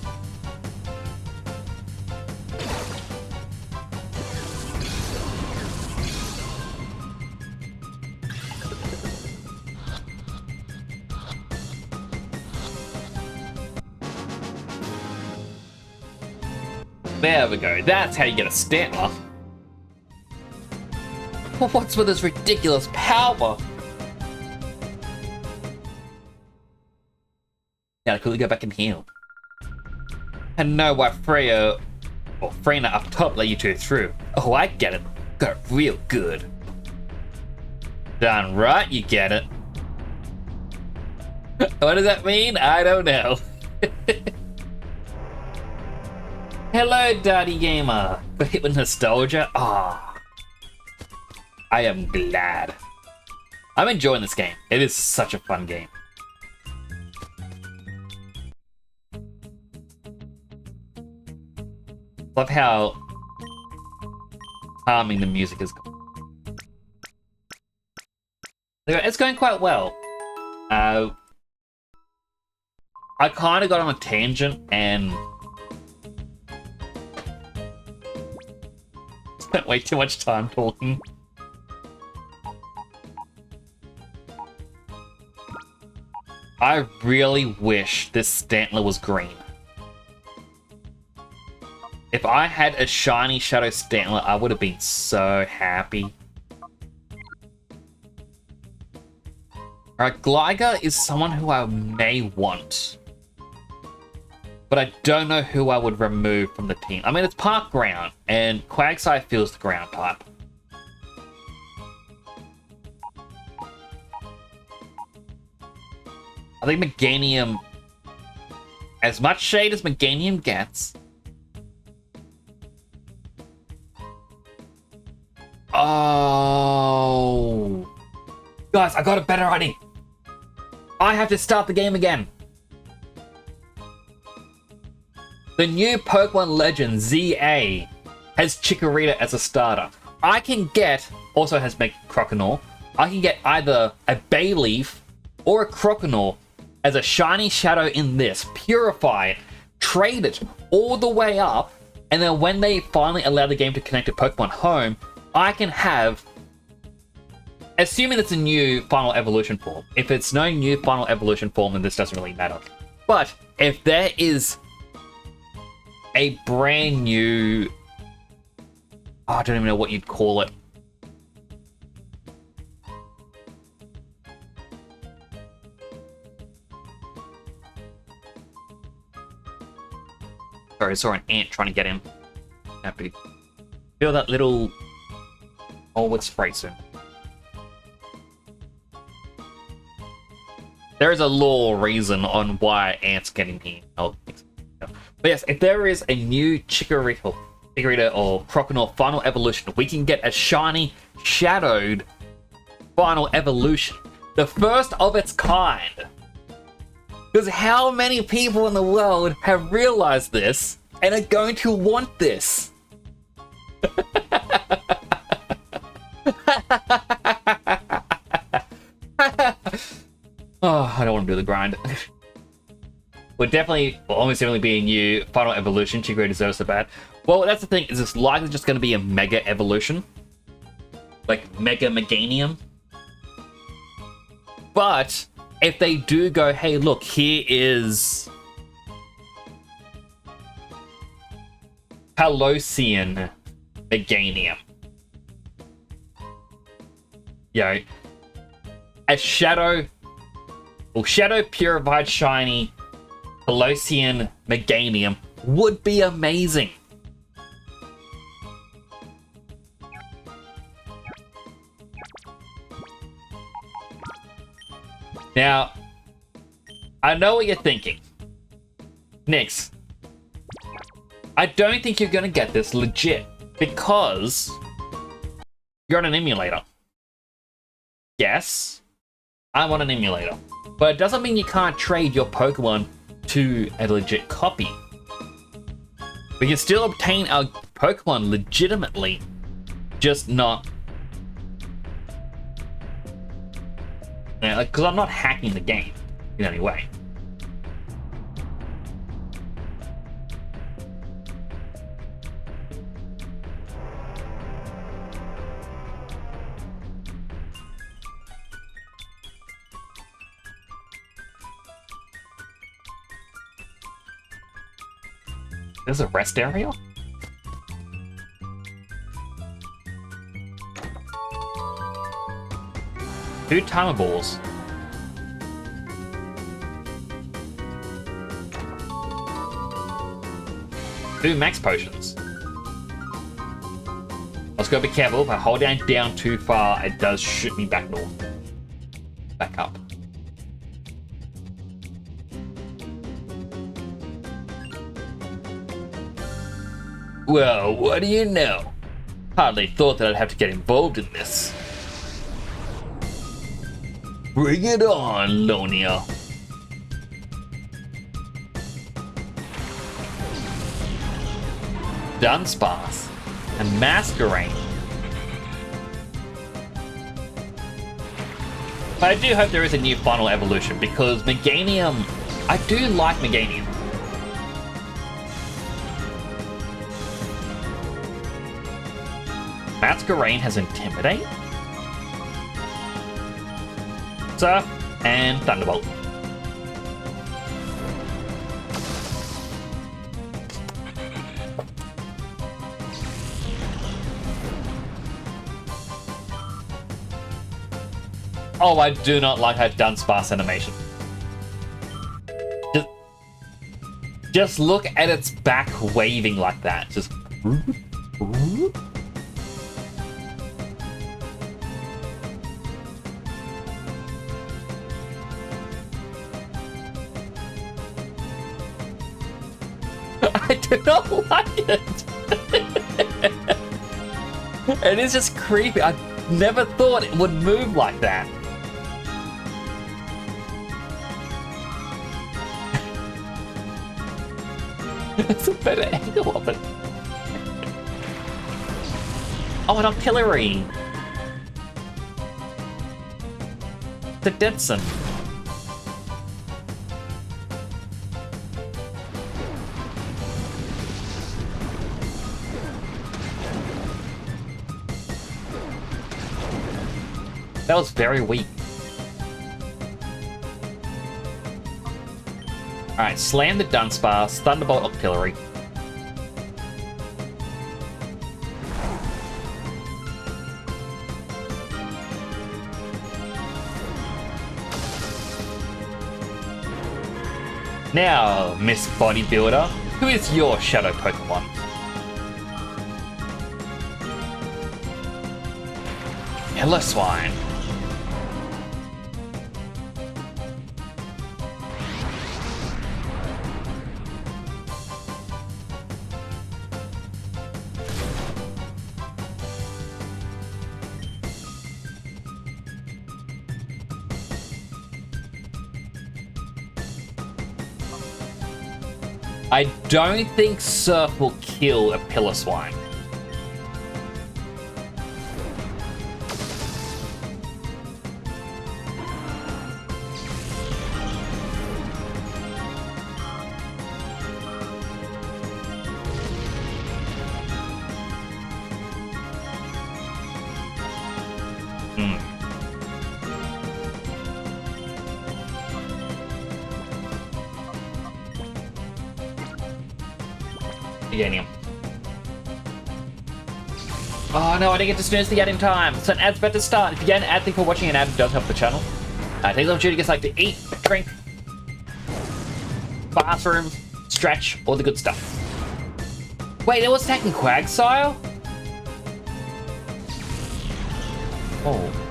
There we go. That's how you get a Stantler. What's with this ridiculous power? Now, could we go back and heal? And know why Freya, or Freyna up top let you two through. Oh, I get it. Got it real good. Done right, you get it. What does that mean? I don't know. Hello, Daddy Gamer. But hit with nostalgia? Ah. I am glad. I'm enjoying this game. It is such a fun game. Love how calming the music is. It's going quite well. I kind of got on a tangent and spent way too much time talking. I really wish this Stantler was green. If I had a shiny Shadow Stantler, I would have been so happy. Alright, Gligar is someone who I may want. But I don't know who I would remove from the team. I mean, it's Park Ground, and Quagsire feels the ground type. I think Meganium... as much shade as Meganium gets... oh... guys, I got a better idea. I have to start the game again. The new Pokemon Legend ZA has Chikorita as a starter. I can get, also has Croconaw, I can get either a Bayleaf or a Croconaw as a shiny shadow in this, purify it, trade it all the way up, and then when they finally allow the game to connect to Pokemon Home, I can have, assuming it's a new final evolution form. If it's no new final evolution form, then this doesn't really matter. But if there is a brand new... oh, I don't even know what you'd call it. Sorry, I saw an ant trying to get him. Feel that little... oh, it's spray soon. There is a lore reason on why ants get in here. Oh, but yes, if there is a new Chikorita or Croconaw final evolution, we can get a shiny, shadowed final evolution. The first of its kind. Because how many people in the world have realized this and are going to want this? Oh, I don't want to do the grind. Would definitely, will almost definitely be a new final evolution. Chikorita deserves so bad. Well, that's the thing, is it's likely just going to be a mega evolution. Like Mega Meganium. But if they do go, hey, look, here is Colosseum Meganium. you know, a Shadow Purified Shiny Colosseum Meganium would be amazing. Now, I know what you're thinking. Nix, I don't think you're going to get this legit because you're on an emulator. Yes, I'm on an emulator, but it doesn't mean you can't trade your Pokemon to a legit copy. We can still obtain our Pokemon legitimately, just not... because I'm not hacking the game in any way. There's a rest area? Two timer balls. Two max potions. Let's go be careful. If I hold down too far, it does shoot me back north. Back up. Well, what do you know? Hardly thought that I'd have to get involved in this. Bring it on, Lonia. Dunsparce and Masquerain. But I do hope there is a new final evolution because Meganium, I do like Meganium. Masquerain has Intimidate, Surf, and Thunderbolt. Oh, I do not like her Dunsparce animation. Just look at its back waving like that. Just... I do not like it. It is just creepy. I never thought it would move like that. It's a better angle of it. Oh, an artillery. The Detson. That was very weak. Alright, slam the Dunsparce, Thunderbolt Artillery. Now, Miss Bodybuilder, who is your Shadow Pokemon? Piloswine. I don't think Surf will kill a Piloswine. Meganium. Oh no, I didn't get to snooze the ad in time. So an ad's about to start. If you get an ad, thank you for watching. An ad does help the channel. Take the opportunity to get like to eat, drink, bathroom, stretch, all the good stuff. Wait, it was attacking Quagsire? Oh.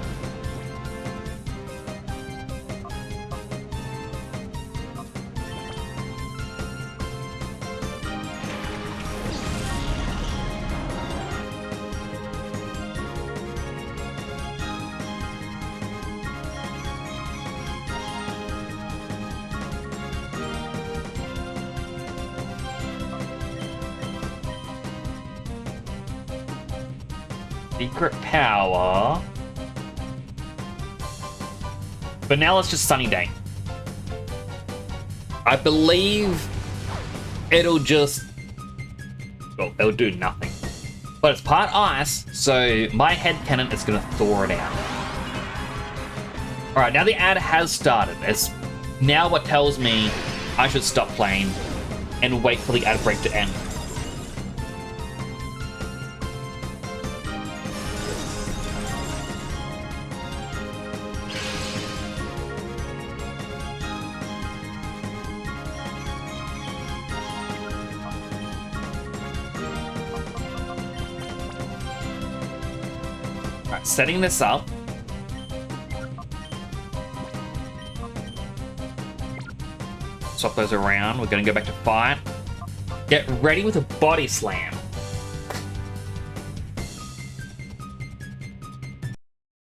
Secret power. But now it's just Sunny Day. I believe it'll just... well, it'll do nothing. But it's part ice, so my headcanon is going to thaw it out. Alright, now the ad has started. It's now what tells me I should stop playing and wait for the ad break to end. Alright, setting this up. Swap those around. We're gonna go back to fight. Get ready with a body slam.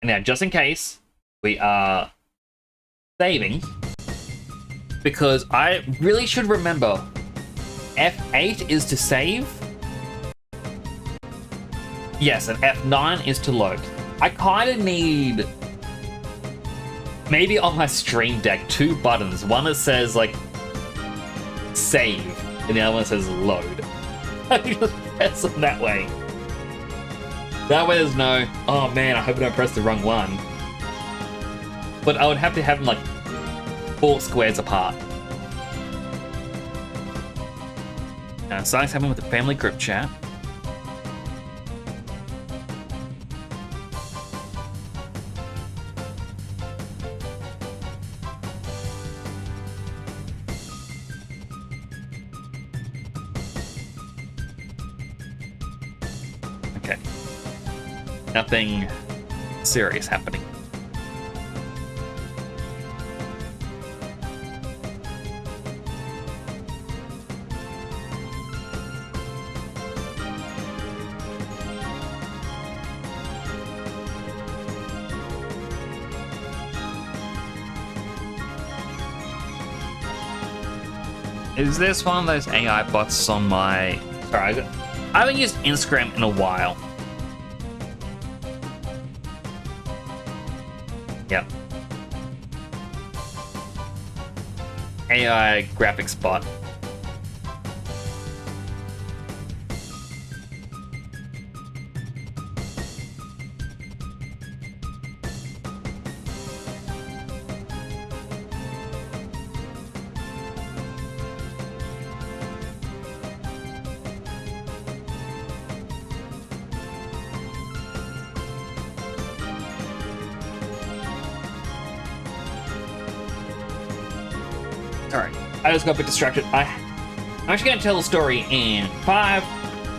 Now, just in case, we are saving, because I really should remember F8 is to save. Yes, and F9 is to load. I kind of need, maybe on my stream deck, 2 buttons. One that says, like, save, and the other one says load. I just press them that way. That way there's no, oh man, I hope I don't press the wrong one. But I would have to have them, like, 4 squares apart. Something's happening with the family group chat. Okay. Nothing serious happening. Is this one of those AI bots on my... Sorry, I haven't used Instagram in a while. Yep. AI graphics bot. Alright, I just got a bit distracted. I'm actually going to tell the story in 5,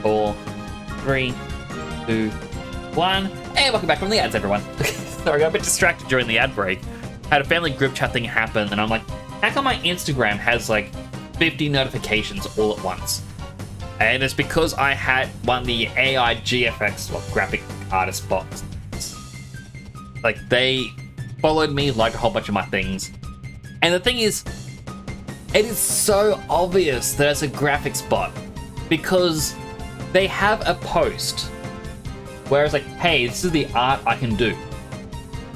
4, 3, 2, 1. Hey, welcome back from the ads, everyone. Sorry, I got a bit distracted during the ad break. Had a family group chat thing happen, and I'm like, how come my Instagram has like 50 notifications all at once? And it's because I had one of the AI GFX, or graphic artist bots. Like, they followed me, liked a whole bunch of my things. And the thing is, it is so obvious that it's a graphics bot because they have a post where it's like, hey, this is the art I can do.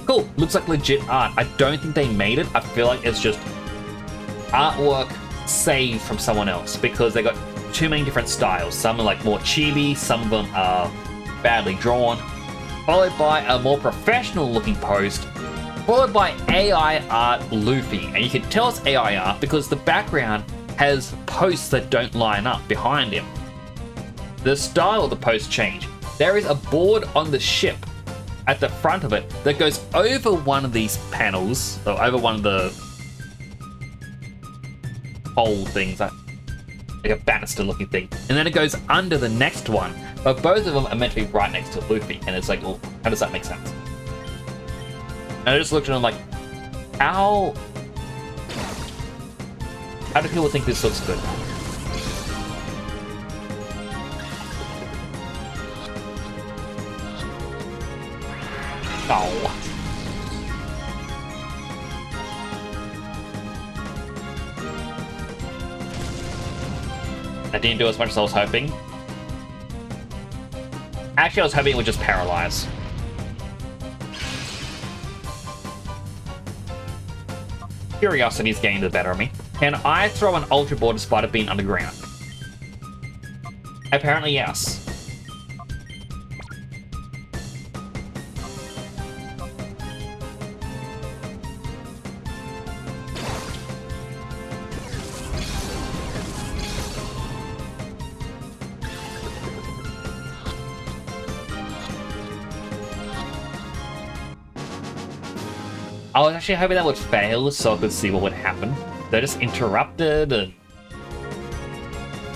Cool, looks like legit art. I don't think they made it. I feel like it's just artwork saved from someone else because they got too many different styles. Some are like more chibi, some of them are badly drawn, followed by a more professional looking post, followed by AI art Luffy. And you can tell it's AI art because the background has posts that don't line up behind him. The style of the post changed. there is a board on the ship at the front of it that goes over one of these panels, or over one of the pole things, like a banister looking thing, and then it goes under the next one, but both of them are meant to be right next to Luffy, and it's like, well, how does that make sense? And I just looked at him like, how do people think this looks good? Oh. That didn't do as much as I was hoping. Actually, I was hoping it would just paralyze. Curiosity's getting the better of me. Can I throw an Ultra Ball despite it being underground? Apparently, yes. I was actually hoping that would fail so I could see what would happen. They just interrupted, and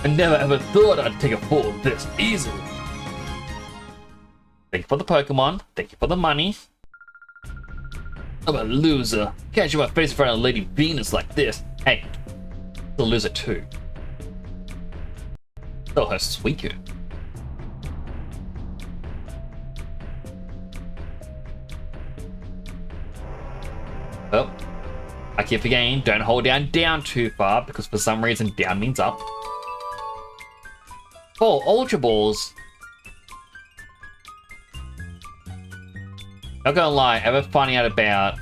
I never ever thought I'd take a fall this easily. Thank you for the Pokemon. Thank you for the money. I'm a loser. Can't show my face in front of Lady Venus like this. Hey, the loser too. So her Suicune. Oh, I keep forgetting, don't hold down too far, because for some reason down means up. Oh, Ultra Balls. Not gonna lie, ever finding out about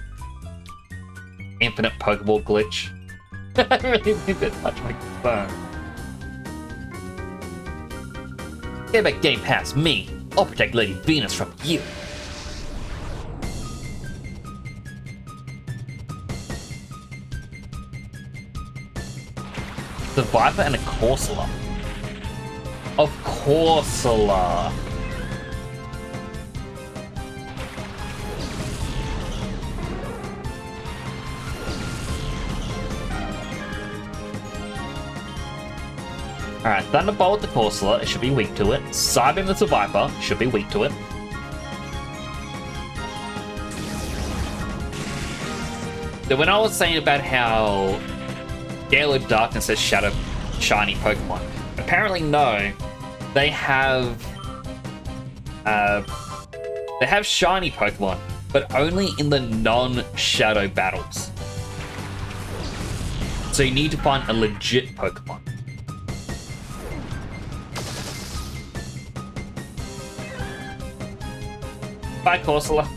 infinite Pokeball glitch? I really think that touched my phone. Get back getting past me. I'll protect Lady Venus from you. The Viper and a Corsola. Of Corsola. Alright, Thunderbolt with the Corsola, it should be weak to it. Psybeam with the Viper, should be weak to it. So when I was saying about how Gale of Darkness has Shadow Shiny Pokemon, apparently no, they have Shiny Pokemon, but only in the non-Shadow battles. So you need to find a legit Pokemon. Bye, Corsola.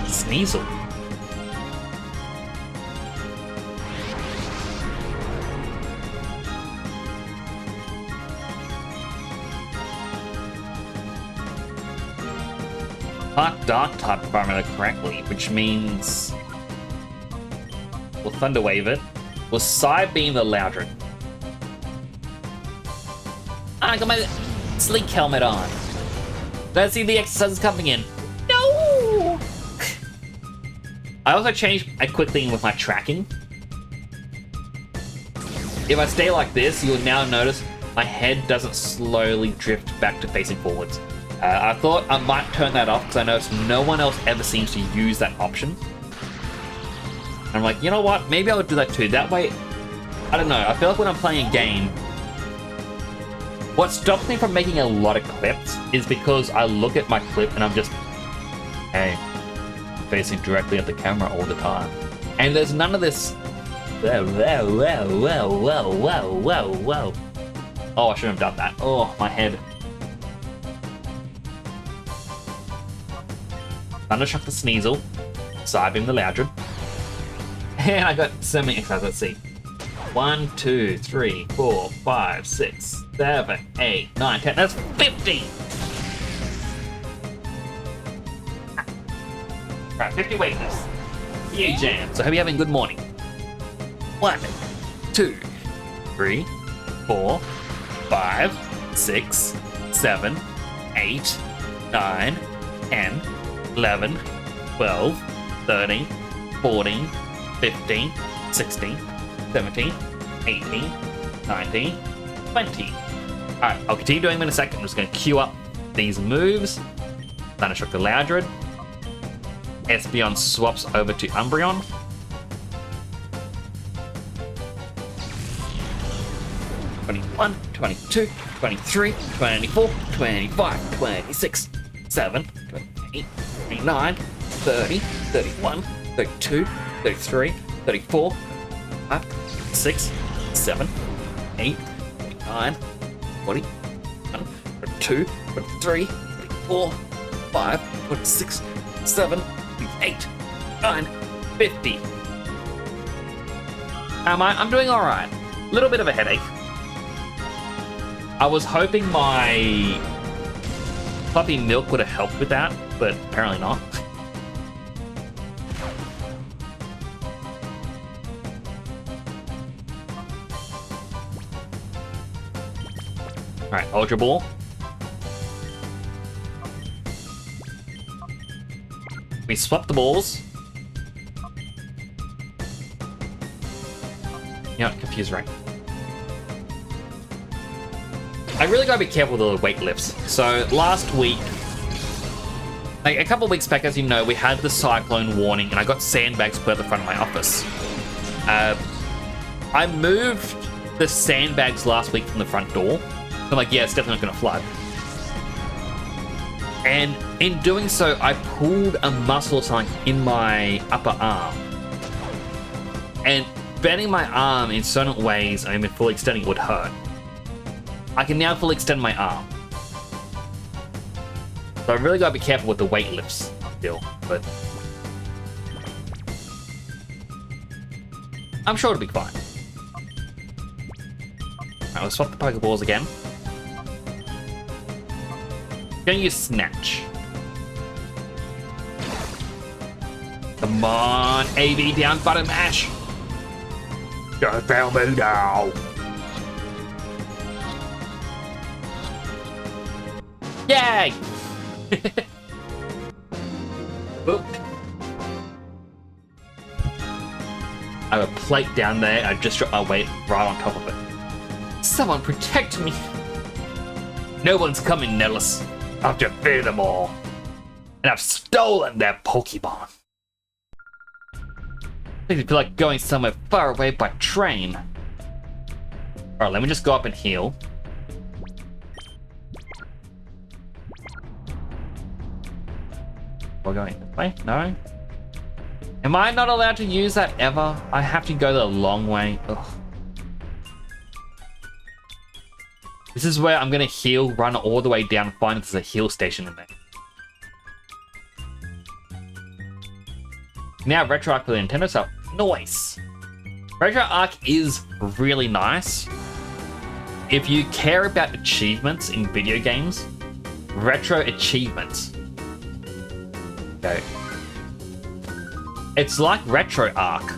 Sneasel. Hot Dark type, if I remember correctly, which means we'll Thunder Wave it. We'll Psybeam the Loudred. I got my sleek helmet on. Let's see the exercises coming in. No! I also changed a quick thing with my tracking. If I stay like this, you'll now notice my head doesn't slowly drift back to facing forwards. I thought I might turn that off because I noticed no one else ever seems to use that option. And I'm like, you know what? Maybe I would do that too. That way, I don't know. I feel like when I'm playing a game, what stops me from making a lot of clips is because I look at my clip and I'm just, hey, I'm facing directly at the camera all the time. And there's none of this, whoa, whoa, whoa, whoa, whoa, whoa, whoa. Oh, I shouldn't have done that. Oh, my head. Thundershock the Sneasel, Psybeam the Loudred, and I got so many exercises. Let's see. 1, 2, 3, 4, 5, 6, 7, 8, 9, 10. That's 50! Right, 50 weakness. You jam. So hope you're having a good morning. 1, 2, 3, 4, 5, 6, 7, 8, 9, 10, 11, 12, 13, 14, 15, 16, 17, 18, 19, 20. Alright, I'll continue doing them in a second. I'm just going to queue up these moves. Thundershock the Loudred. Espeon swaps over to Umbreon. '21, '22, '23, '24, '25, '26, '7, '28, '29, '30, '31, '32, '33, '34, '5, '6, '7, '8, '9, '40, '22, '23, '24, '5, '26, '7, '8, '9, '50. I'm doing alright. Little bit of a headache. I was hoping my puppy milk would have helped with that, but apparently not. Alright, Ultra Ball. We swap the balls. You know, confused right. I really gotta be careful with the weight lifts. So last week, like a couple of weeks back, as you know, we had the cyclone warning and I got sandbags put at the front of my office. I moved the sandbags last week from the front door. I'm like, yeah, it's definitely not gonna flood. And in doing so, I pulled a muscle or something in my upper arm. And bending my arm in certain ways, I mean, fully extending it would hurt. I can now fully extend my arm. So I really gotta be careful with the weight lifts still, but I'm sure it'll be fine. Alright, let's swap the Pokeballs again. Gonna use Snatch. Come on, AB down, button mash. Just tell me now. Yay! Oop. I have a plate down there. I just dropped my weight right on top of it. Someone protect me. No one's coming, Nellis. I've defeated them all. And I've stolen their Pokemon. Makes me feel like going somewhere far away by train. Alright, let me just go up and heal. We're going this way? No? Am I not allowed to use that ever? I have to go the long way. Ugh. This is where I'm gonna heal, run all the way down, find if there's a heal station in there. Now Retro Arc for the Nintendo Switch. Nice! Retro Arc is really nice. If you care about achievements in video games, Retro Achievements. Okay. It's like Retro Arc,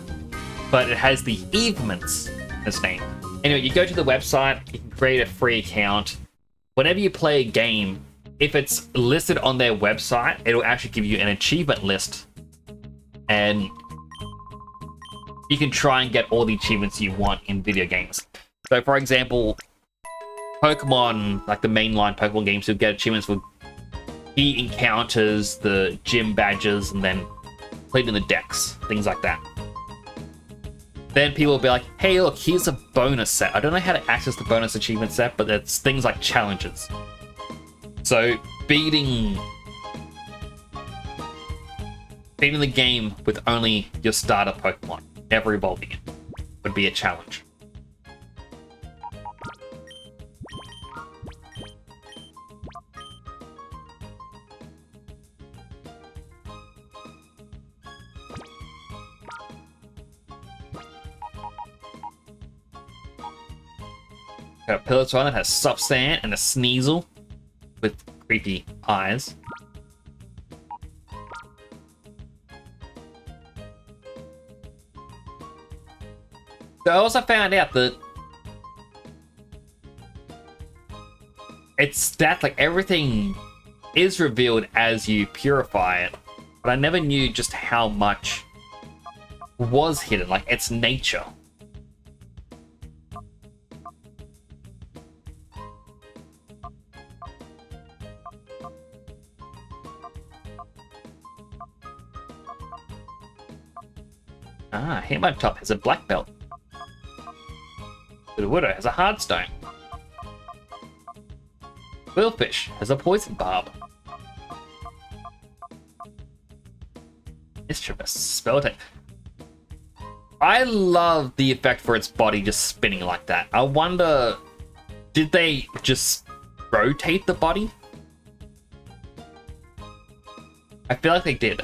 but it has the achievements in its name. Anyway, you go to the website, you can create a free account. Whenever you play a game, if it's listed on their website, it'll actually give you an achievement list. And you can try and get all the achievements you want in video games. So for example, Pokemon, like the mainline Pokemon games, you'll get achievements for key encounters, the gym badges, and then completing the decks, things like that. Then people will be like, hey look, here's a bonus set. I don't know how to access the bonus achievement set, but it's things like challenges. So beating the game with only your starter Pokemon, never evolving it, would be a challenge. Got a Pillaton that has soft sand and a Sneasel with creepy eyes. I also found out that it's that like everything is revealed as you purify it, but I never knew just how much was hidden, like its nature. Ah, Hammer Top has a black belt. The Widow has a hard stone. Whalefish has a poison barb. Mischievous spell attack. I love the effect for its body just spinning like that. I wonder, did they just rotate the body? I feel like they did.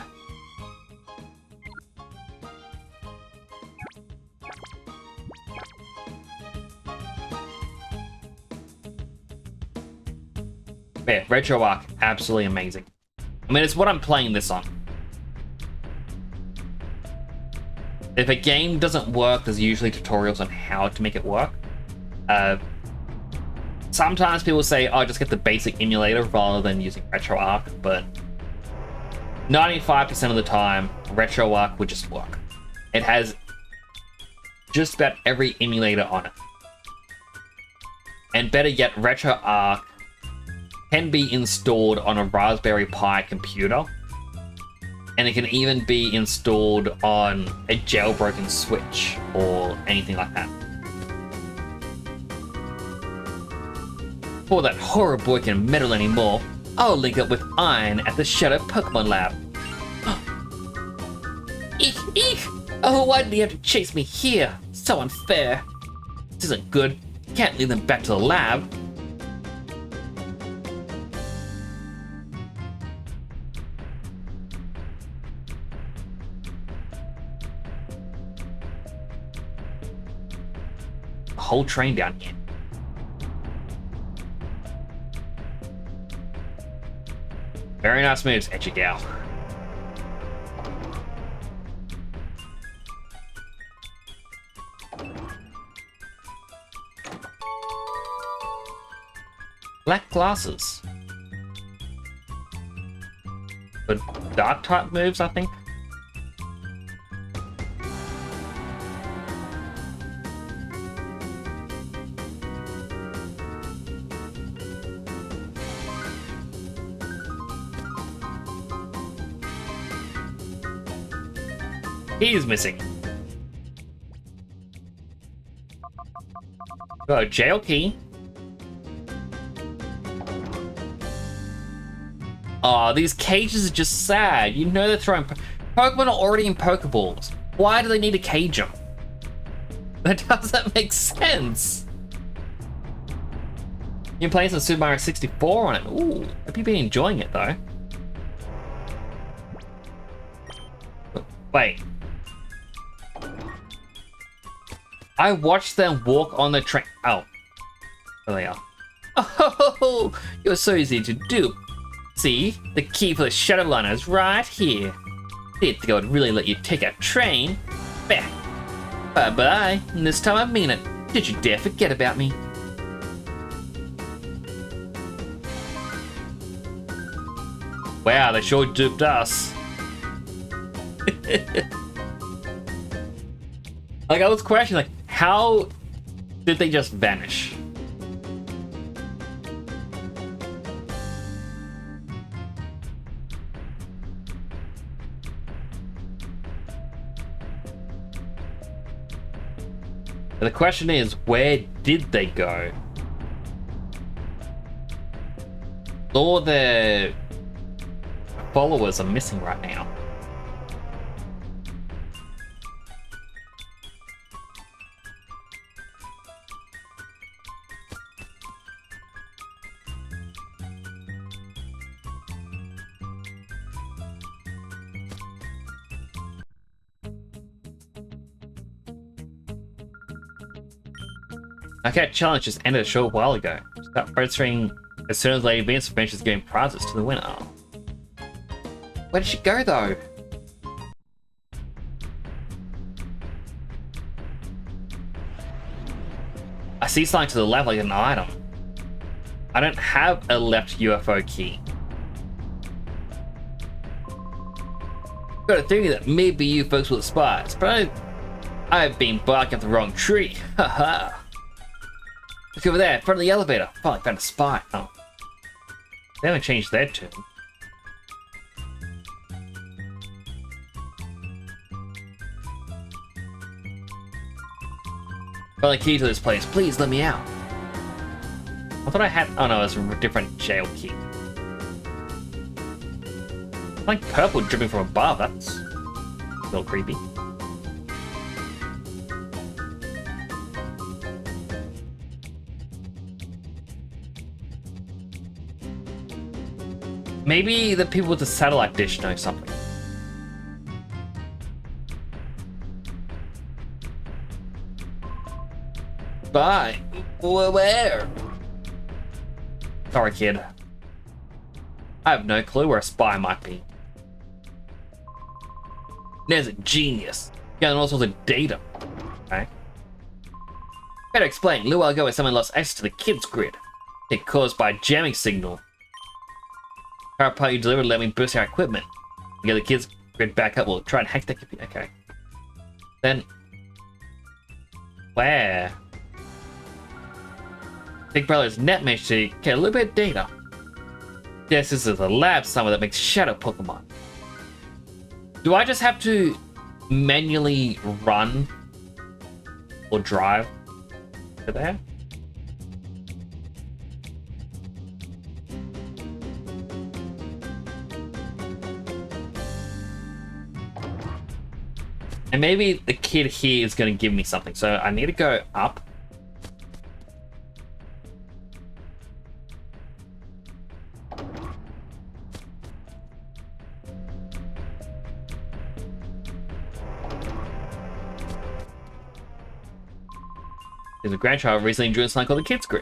Yeah, Retro Arc, absolutely amazing. I mean, it's what I'm playing this on. If a game doesn't work, there's usually tutorials on how to make it work. Sometimes people say, oh, just get the basic emulator rather than using Retro Arc, but 95% of the time, Retro Arc would just work. It has just about every emulator on it. And better yet, Retro Arc can be installed on a Raspberry Pi computer, and it can even be installed on a jailbroken Switch or anything like that. Before that horror boy can meddle anymore, I'll link up with Iron at the Shadow Pokemon Lab. Eek, eek! Oh, why did he have to chase me here? So unfair. This isn't good. Can't leave them back to the lab. Whole train down here. Very nice moves, Echigal. Black glasses. But dark type moves, I think. He's missing. Got a jail key. Aw, these cages are just sad. You know they're throwing... Pokemon are already in Pokeballs. Why do they need to cage them? That doesn't make sense. You're playing some Super Mario 64 on it. Ooh, hope you've been enjoying it though. Wait. I watched them walk on the train. Oh. There they are. Oh, you're so easy to dupe. See, the key for the Shadow Liner is right here. Didn't think I would really let you take a train. Bah. Bye-bye. This time I mean it. Did you dare forget about me? Wow, they sure duped us. Like, I was questioning, like, how did they just vanish? The question is, where did they go? All their followers are missing right now. Okay, challenge just ended a short while ago. Start registering as soon as Lady Venus finishes giving prizes to the winner. Where did she go though? see something to the left like an item. I don't have a left UFO key. Got a theory that maybe you folks were the spies, but I've been barking up the wrong tree. Haha. Look over there, in front of the elevator. Finally found a spy. Oh. They haven't changed their tune. Got a key to this place. Please let me out. I thought I had. Oh no, it's a different jail key. Like purple dripping from above. That's a little creepy. Maybe the people with the satellite dish know something. Bye. Where? Sorry, kid. I have no clue where a spy might be. There's a genius. Getting all sorts of data. Okay. Better explain. A little while ago, someone lost access to the kids' grid. It caused by a jamming signal. Power part you delivered let me boost our equipment. We get the kids' grid back up. We'll try and hack the computer. Okay. Then. Where? Big Brother's net mesh to get a little bit of data. Yes, this is a lab somewhere that makes shadow Pokemon. Do I just have to manually run or drive to there? And maybe the kid here is going to give me something, so I need to go up. There's a grandchild recently drew something called the Kids Grid.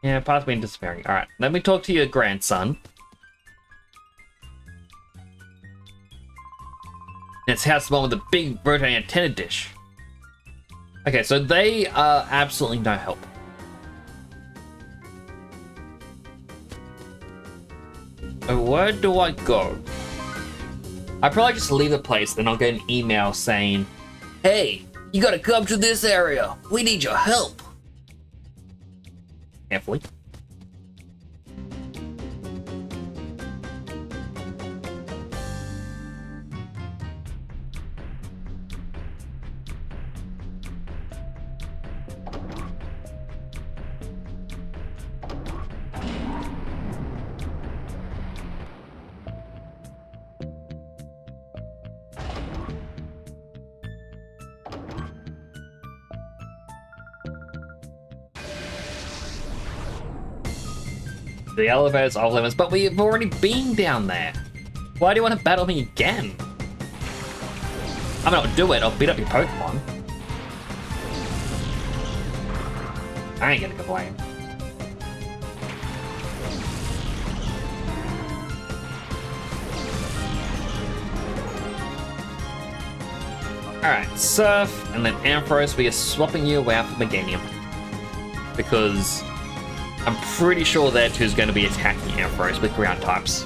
Yeah, part's been disappearing. Alright, let me talk to your grandson. It's house the one with the big rotating antenna dish. Okay, so they are absolutely no help. So where do I go? I probably just leave the place, then I'll get an email saying, hey, you gotta come to this area. We need your help. Carefully. The elevator's off limits, but we've already been down there. Why do you want to battle me again? I mean, I'll do it. I'll beat up your Pokemon. I ain't gonna complain. Alright, Surf, and then Ampharos, we are swapping you out for Meganium. Because I'm pretty sure that who's going to be attacking Ampharos with ground types.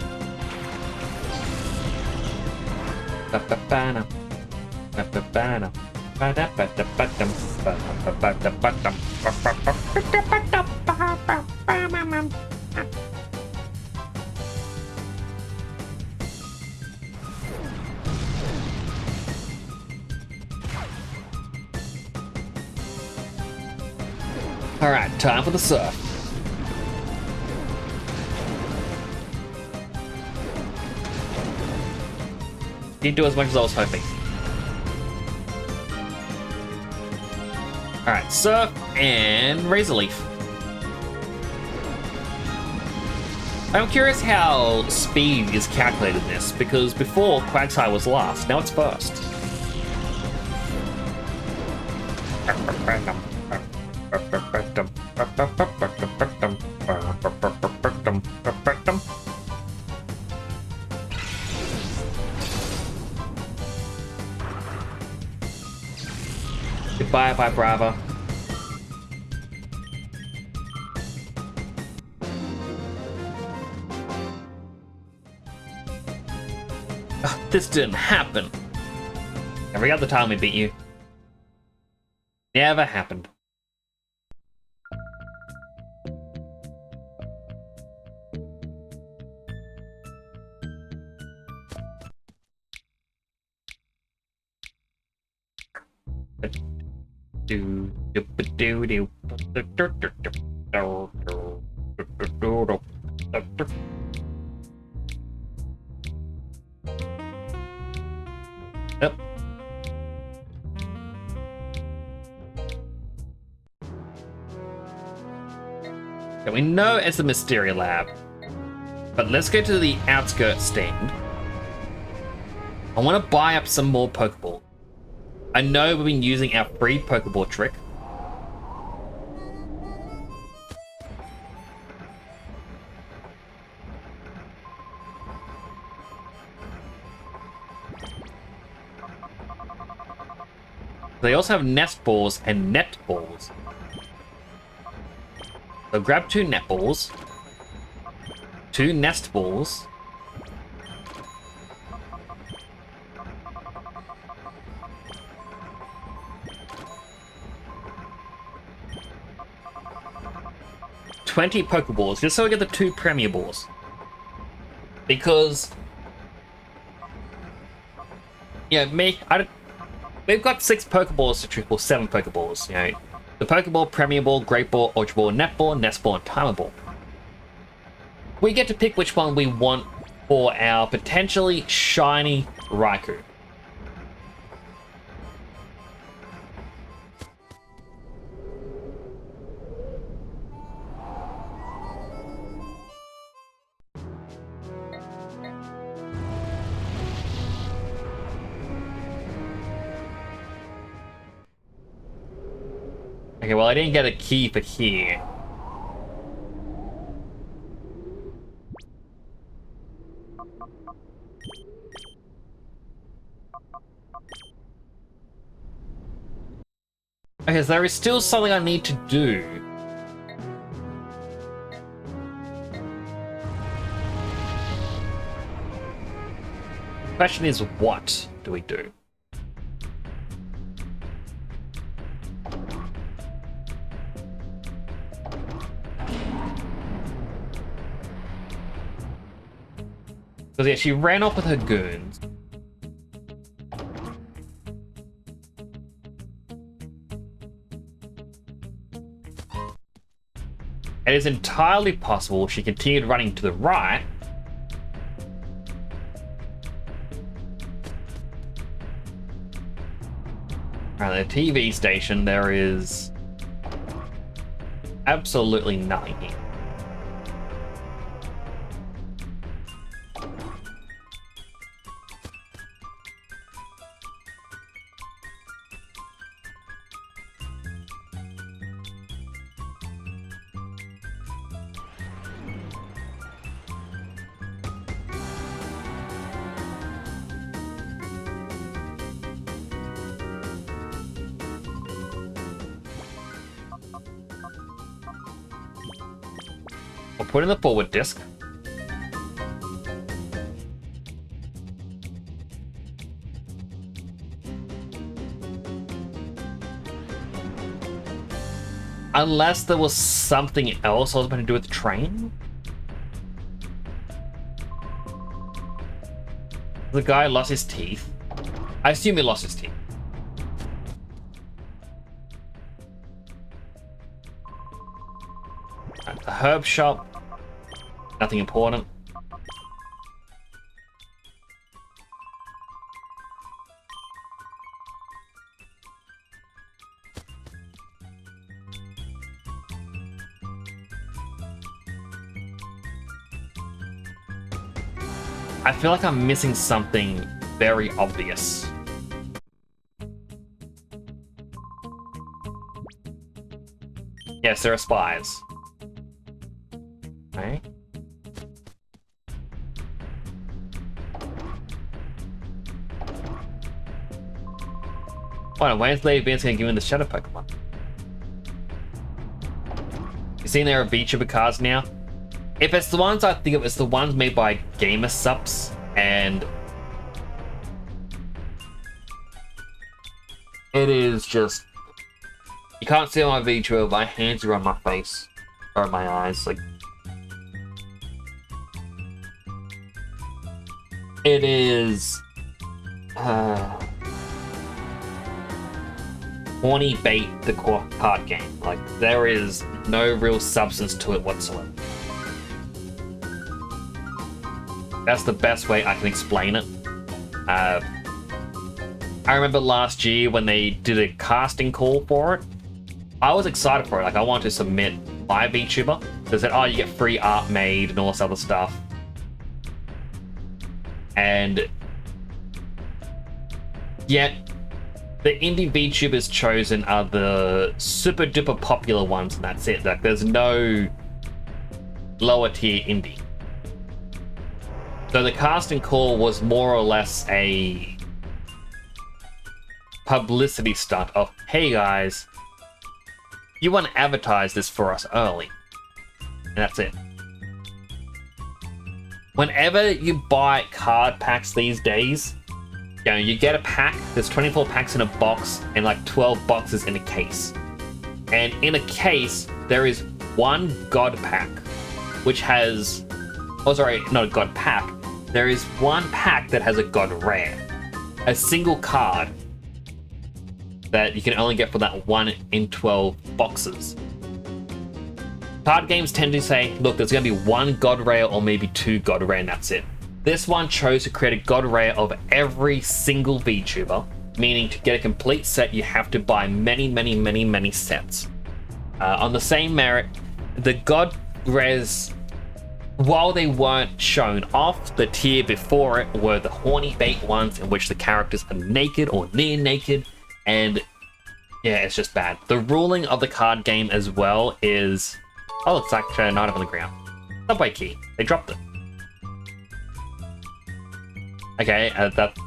Alright, time for the Surf. Didn't do as much as I was hoping. Alright, Surf and Razor Leaf. I'm curious how speed is calculated in this, because before Quagsire was last, now it's first. Goodbye, Brava. This didn't happen. Every other time we beat you. Never happened. Yep. Okay, we know it's the Mysteria Lab, but let's go to the outskirts stand. I want to buy up some more Pokeball. I know we've been using our free Pokeball trick. They also have nest balls and net balls. So grab 2 net balls, 2 nest balls, $20 Pokeballs, just so we get the 2 Premier Balls. Because, yeah, we've got 6 Pokeballs to triple 7 Pokeballs, you know. The Pokeball, Premier Ball, Great Ball, Ultra Ball, Net Ball, Nest Ball, and Timer Ball. We get to pick which one we want for our potentially shiny Raikou. Okay, well, I didn't get a key for here. Okay, so there is still something I need to do. The question is, what do we do? Because yeah, she ran off with her goons. It is entirely possible she continued running to the right. Around the TV station, there is absolutely nothing here. I'll put in the forward disc. Unless there was something else I was going to do with the train. The guy lost his teeth. I assume he lost his teeth. At the herb shop. Nothing important. I feel like I'm missing something very obvious. Yes, there are spies. Okay. Oh, when's Lady Vince gonna give me the Shadow Pokemon? You seen there are VTuber cards now? If it's the ones I think of, it's the ones made by Gamer Subs and It is just... You can't see on my video, my hands are on my face. Or on my eyes, like... It is... horny bait, the core card game. Like, there is no real substance to it whatsoever. That's the best way I can explain it. I remember last year when they did a casting call for it, I was excited for it. Like, I wanted to submit my VTuber. They said, oh, you get free art made and all this other stuff. And yet, the indie VTubers chosen are the super duper popular ones, and that's it. Like, there's no lower tier indie. So the casting call was more or less a publicity stunt of, hey guys, you want to advertise this for us early. And that's it. Whenever you buy card packs these days, you know, you get a pack, there's 24 packs in a box and like 12 boxes in a case. And in a case, there is one God pack, which has... Oh, sorry, not a God pack. There is one pack that has a God rare. A single card that you can only get for that 1 in 12 boxes. Card games tend to say, look, there's going to be one God rare or maybe 2 God rare and that's it. This one chose to create a God rare of every single VTuber, meaning to get a complete set, you have to buy many sets. On the same merit, the God rares, while they weren't shown off, the tier before it were the horny bait ones in which the characters are naked or near naked, and yeah, it's just bad. The ruling of the card game as well is... Oh, it's actually an item on the ground. Subway key. They dropped it. Okay,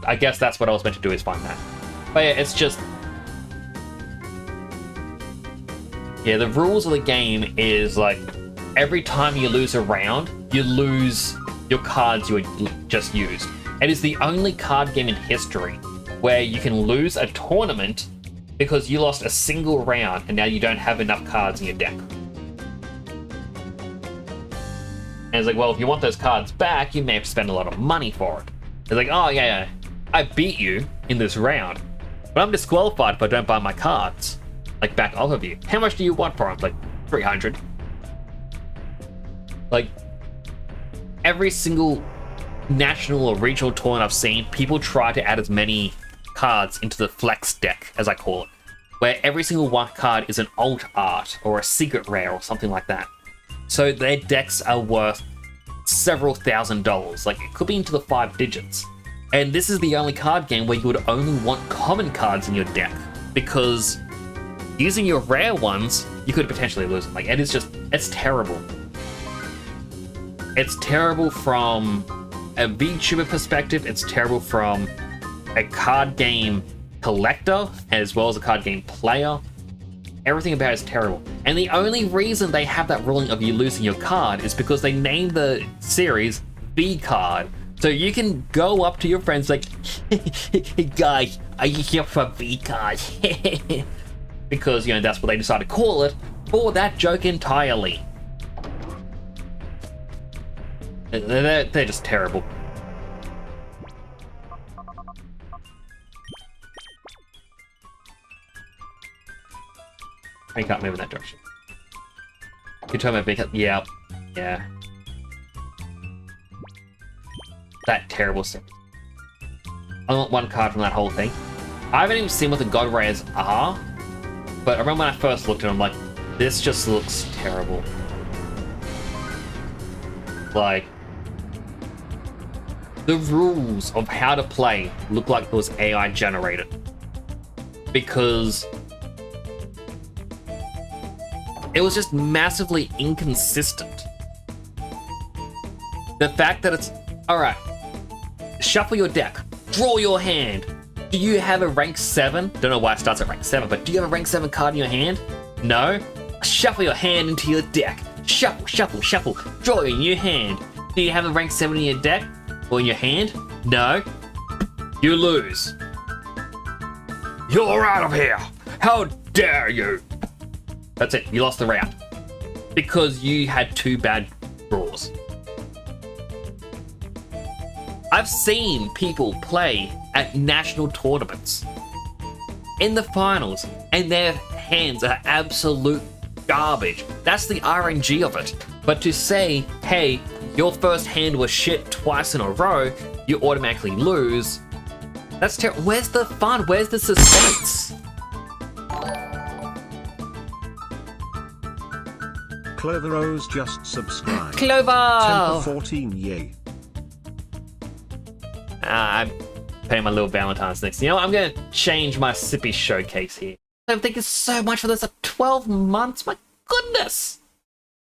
I guess that's what I was meant to do, is find that. But yeah, it's just... Yeah, the rules of the game is like, every time you lose a round, you lose your cards you just used. It is the only card game in history where you can lose a tournament because you lost a single round and now you don't have enough cards in your deck. And it's like, well, if you want those cards back, you may have to spend a lot of money for it. It's like, oh yeah, I beat you in this round, but I'm disqualified if I don't buy my cards, like, back off of you. How much do you want for them? Like, 300. Like, every single national or regional tournament I've seen, people try to add as many cards into the flex deck, as I call it, where every single one card is an alt art or a secret rare or something like that. So their decks are worth several $1,000s, like it could be into the 5 digits. And this is the only card game where you would only want common cards in your deck, because using your rare ones, you could potentially lose them. Like, it is just, it's terrible. It's terrible from a VTuber perspective, it's terrible from a card game collector, as well as a card game player. Everything about it is terrible. And the only reason they have that ruling of you losing your card is because they named the series V Card. So you can go up to your friends like, hey guys, are you here for V Card? Because, you know, that's what they decided to call it for that joke entirely. They're just terrible. I can't move in that direction. You told me big. Yeah. That terrible thing. I want one card from that whole thing. I haven't even seen what the God Rares are, but I remember when I first looked at them, I'm like, this just looks terrible. Like, the rules of how to play look like it was AI generated. Because it was just massively inconsistent. The fact that it's, alright, shuffle your deck, draw your hand. Do you have a rank 7? Don't know why it starts at rank 7, but do you have a rank 7 card in your hand? No? Shuffle your hand into your deck. Shuffle, shuffle, shuffle. Draw in your hand. Do you have a rank 7 in your deck? Or in your hand? No? You lose. You're out of here! How dare you! That's it, you lost the round. Because you had 2 bad draws. I've seen people play at national tournaments in the finals, and their hands are absolute garbage. That's the RNG of it. But to say, hey, your first hand was shit twice in a row, you automatically lose, that's terrible. Where's the fun? Where's the suspense? Clover Rose just subscribed. Clover! Temper 14, yay. I'm paying my little Valentine's next. You know what? I'm going to change my Sippy showcase here. I'm thinking so much for this. 12 months? My goodness!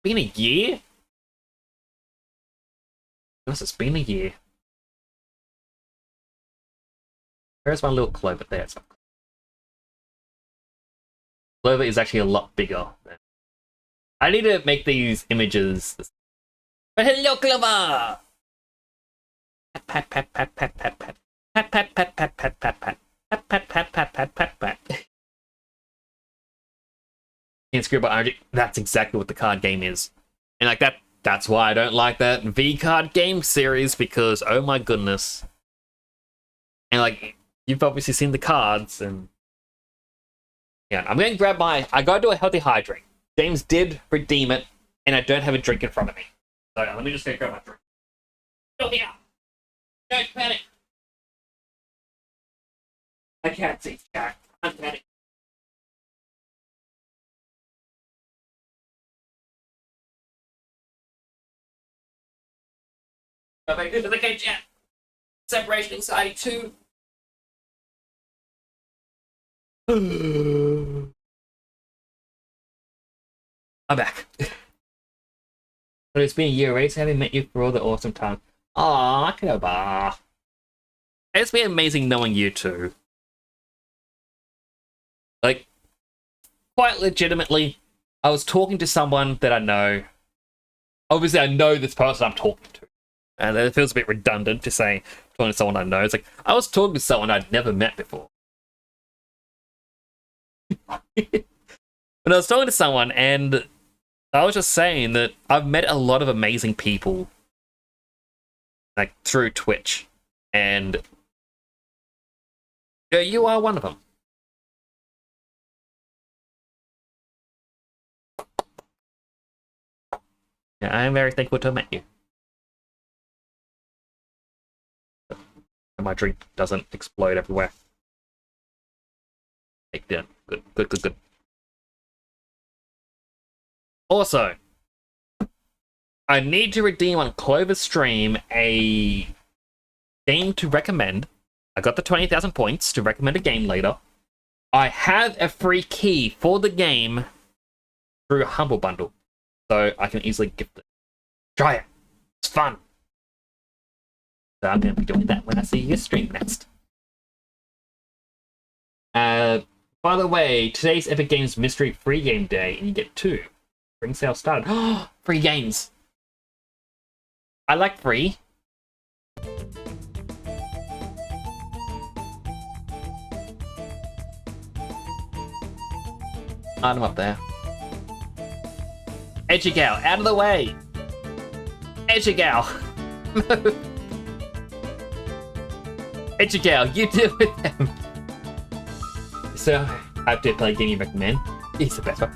Been a year? Goodness, it's been a year. Where's my little Clover? There. It's Clover is actually a lot bigger. I need to make these images. But hello, Clover! Pat, pat, pat, pat, pat, pat. Pat, pat, pat, pat, pat, pat, pat. Pat, pat, pat, pat, pat, pat, pat. Can't screw about RNG. That's exactly what the card game is. And like that's why I don't like that V card game series, because oh my goodness. And like, you've obviously seen the cards, and yeah, I'm gonna grab I gotta do a healthy hydrate. James did redeem it, and I don't have a drink in front of me. So let me just go grab my drink. Go here. Don't panic. I can't see chat. I'm panicking. Okay, good. Okay, chat. Separation anxiety 2. I'm back. But it's been a year, right? So having met you for all the awesome time. Aww, Clover. It's been amazing knowing you too. Like, quite legitimately, I was talking to someone that I know. Obviously, I know this person I'm talking to. And it feels a bit redundant to say talking to someone I know. It's like, I was talking to someone I'd never met before. But I was talking to someone, and I was just saying that I've met a lot of amazing people, like, through Twitch. And yeah, you are one of them. Yeah, I am very thankful to have met you. And my drink doesn't explode everywhere. Take it down. Good, good, good, good. Also, I need to redeem on Clover's stream a game to recommend. I got the 20,000 points to recommend a game later. I have a free key for the game through a Humble Bundle, so I can easily gift it. Try it. It's fun. So I'm going to be doing that when I see your stream next. By the way, today's Epic Games Mystery Free Game Day, and you get 2. Spring sale started. Free games. I like free. I'm up there. Edgegal, out of the way! Edgegal! Edgegal, you deal with them! So, I have to play a game you recommend. He's the best one.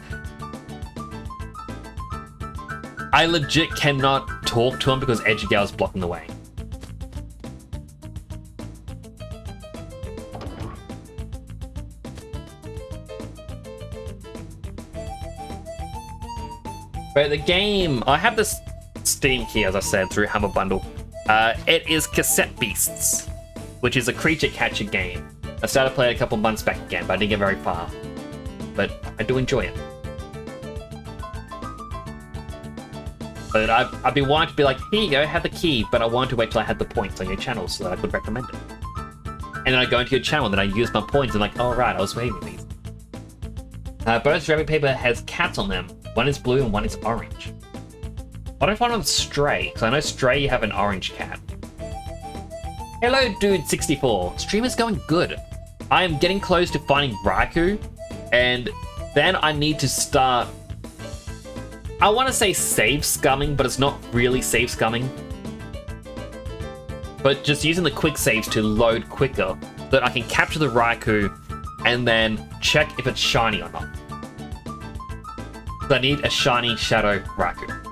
I legit cannot talk to him because Edgegal's blocking the way. But the game, I have this Steam key, as I said, through Humble Bundle. It is Cassette Beasts, which is a creature catcher game. I started playing a couple months back again, but I didn't get very far. But I do enjoy it. But I've been wanting to be like, here you go, have the key, but I wanted to wait till I had the points on your channel so that I could recommend it. And then I go into your channel, and then I use my points, and like, oh right, I was waiting these. Bonus wrapping paper has cats on them. One is blue and one is orange. What if one of them's Stray? Because I know Stray, you have an orange cat. Hello, Dude64. Stream is going good. I am getting close to finding Raikou, and then I need to start... I want to say save scumming, but it's not really save scumming. But just using the quick saves to load quicker, so that I can capture the Raikou and then check if it's shiny or not. So I need a shiny Shadow Raikou.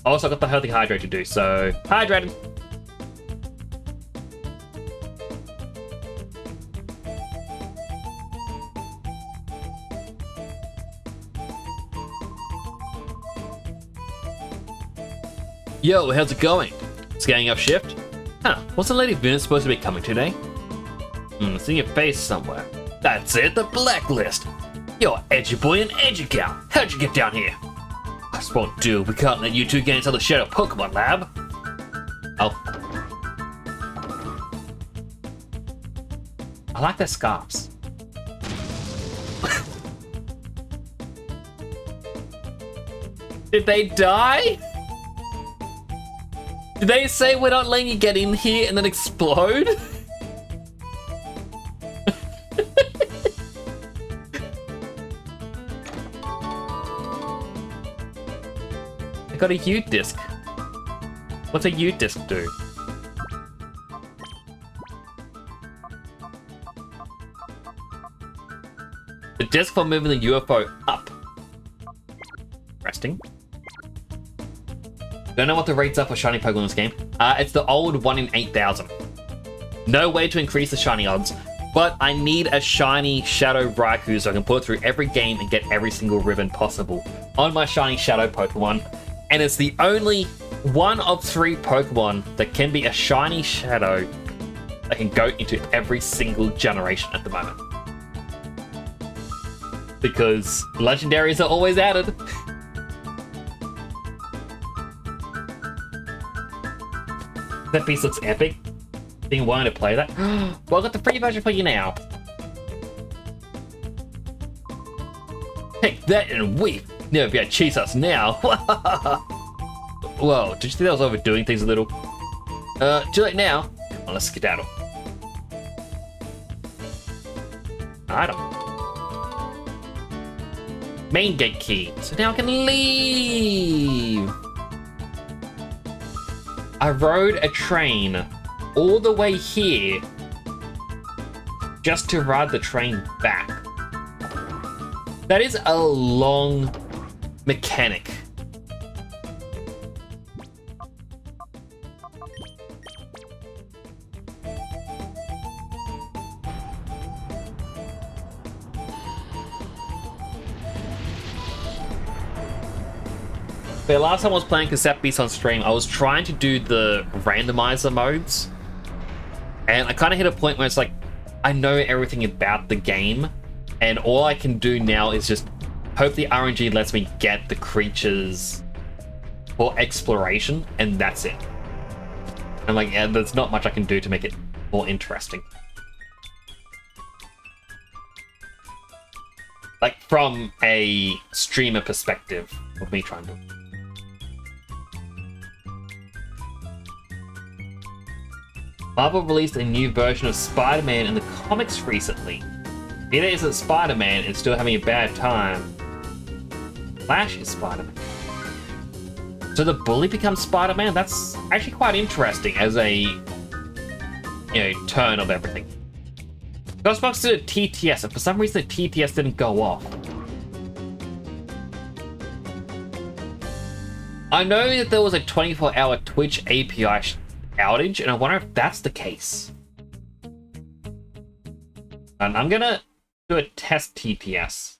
Also, I got the Healthy Hydrate to do, so hydrated. Yo, how's it going? Scanning up shift? Huh, wasn't Lady Venus supposed to be coming today? Seeing your face somewhere. That's it, the blacklist. You're edgy boy and edgy gal. How'd you get down here? This won't do. We can't let you two get into the Shadow Pokemon Lab. Oh. I like their scarves. Did they die? Did they say we're not letting you get in here and then explode? I got a U-disc. What's a U-disc do? The disc for moving the UFO up. Resting. Don't know what the rates are for shiny Pokemon in this game. It's the old 1 in 8,000. No way to increase the shiny odds, but I need a shiny Shadow Raikou so I can put it through every game and get every single ribbon possible on my shiny Shadow Pokemon. And it's the only one of 3 Pokemon that can be a shiny Shadow that can go into every single generation at the moment. Because legendaries are always added. That piece looks epic. Been wanting to play that. Well, I got the free version for you now. Take that and weep. Never be able to chase us now. Whoa, did you think I was overdoing things a little? Too late now. Come on, let's skedaddle. Item. Main gate key. So now I can leave. I rode a train all the way here just to ride the train back. That is a long mechanic. The last time I was playing Cassette Beast on stream, I was trying to do the randomizer modes. And I kind of hit a point where it's like, I know everything about the game. And all I can do now is just hope the RNG lets me get the creatures for exploration. And that's it. And like, yeah, there's not much I can do to make it more interesting. Like, from a streamer perspective of me trying to... Marvel released a new version of Spider-Man in the comics recently. Peter isn't Spider-Man and still having a bad time. Flash is Spider-Man. So the bully becomes Spider-Man? That's actually quite interesting as a, turn of everything. Ghostbox did a TTS, and for some reason the TTS didn't go off. I know that there was a 24-hour Twitch API outage, and I wonder if that's the case. And I'm gonna do a test TTS.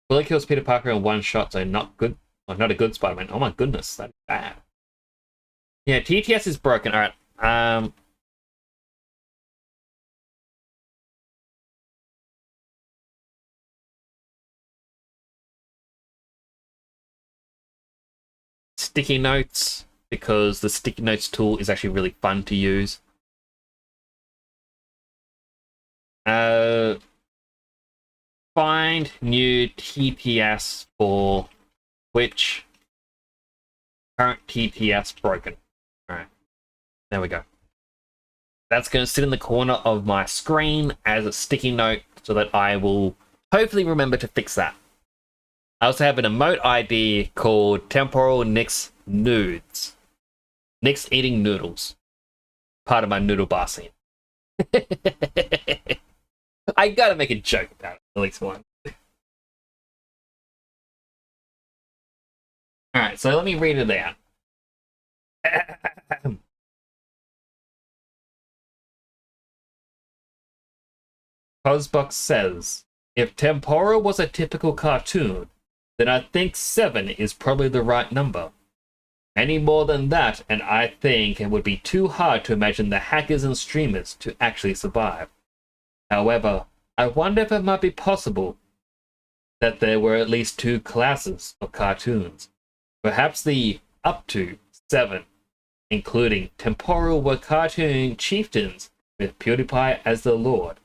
Bully kills Peter Parker in one shot, so not good. Well, not a good Spider-Man. Oh my goodness, that's bad. Yeah, TTS is broken. Alright. Sticky notes, because the sticky notes tool is actually really fun to use. find new TTS for which current TTS broken. Alright, there we go. That's going to sit in the corner of my screen as a sticky note so that I will hopefully remember to fix that. I also have an emote ID called Temporal Nix Nudes. Nix eating noodles. Part of my noodle bar scene. I gotta make a joke about it, at least one. Alright, so let me read it out. Cosbox says, if Tempora was a typical cartoon, then I think 7 is probably the right number. Any more than that, and I think it would be too hard to imagine the hackers and streamers to actually survive. However, I wonder if it might be possible that there were at least 2 classes of cartoons. Perhaps the up to 7, including temporal, were cartoon chieftains with PewDiePie as the lord,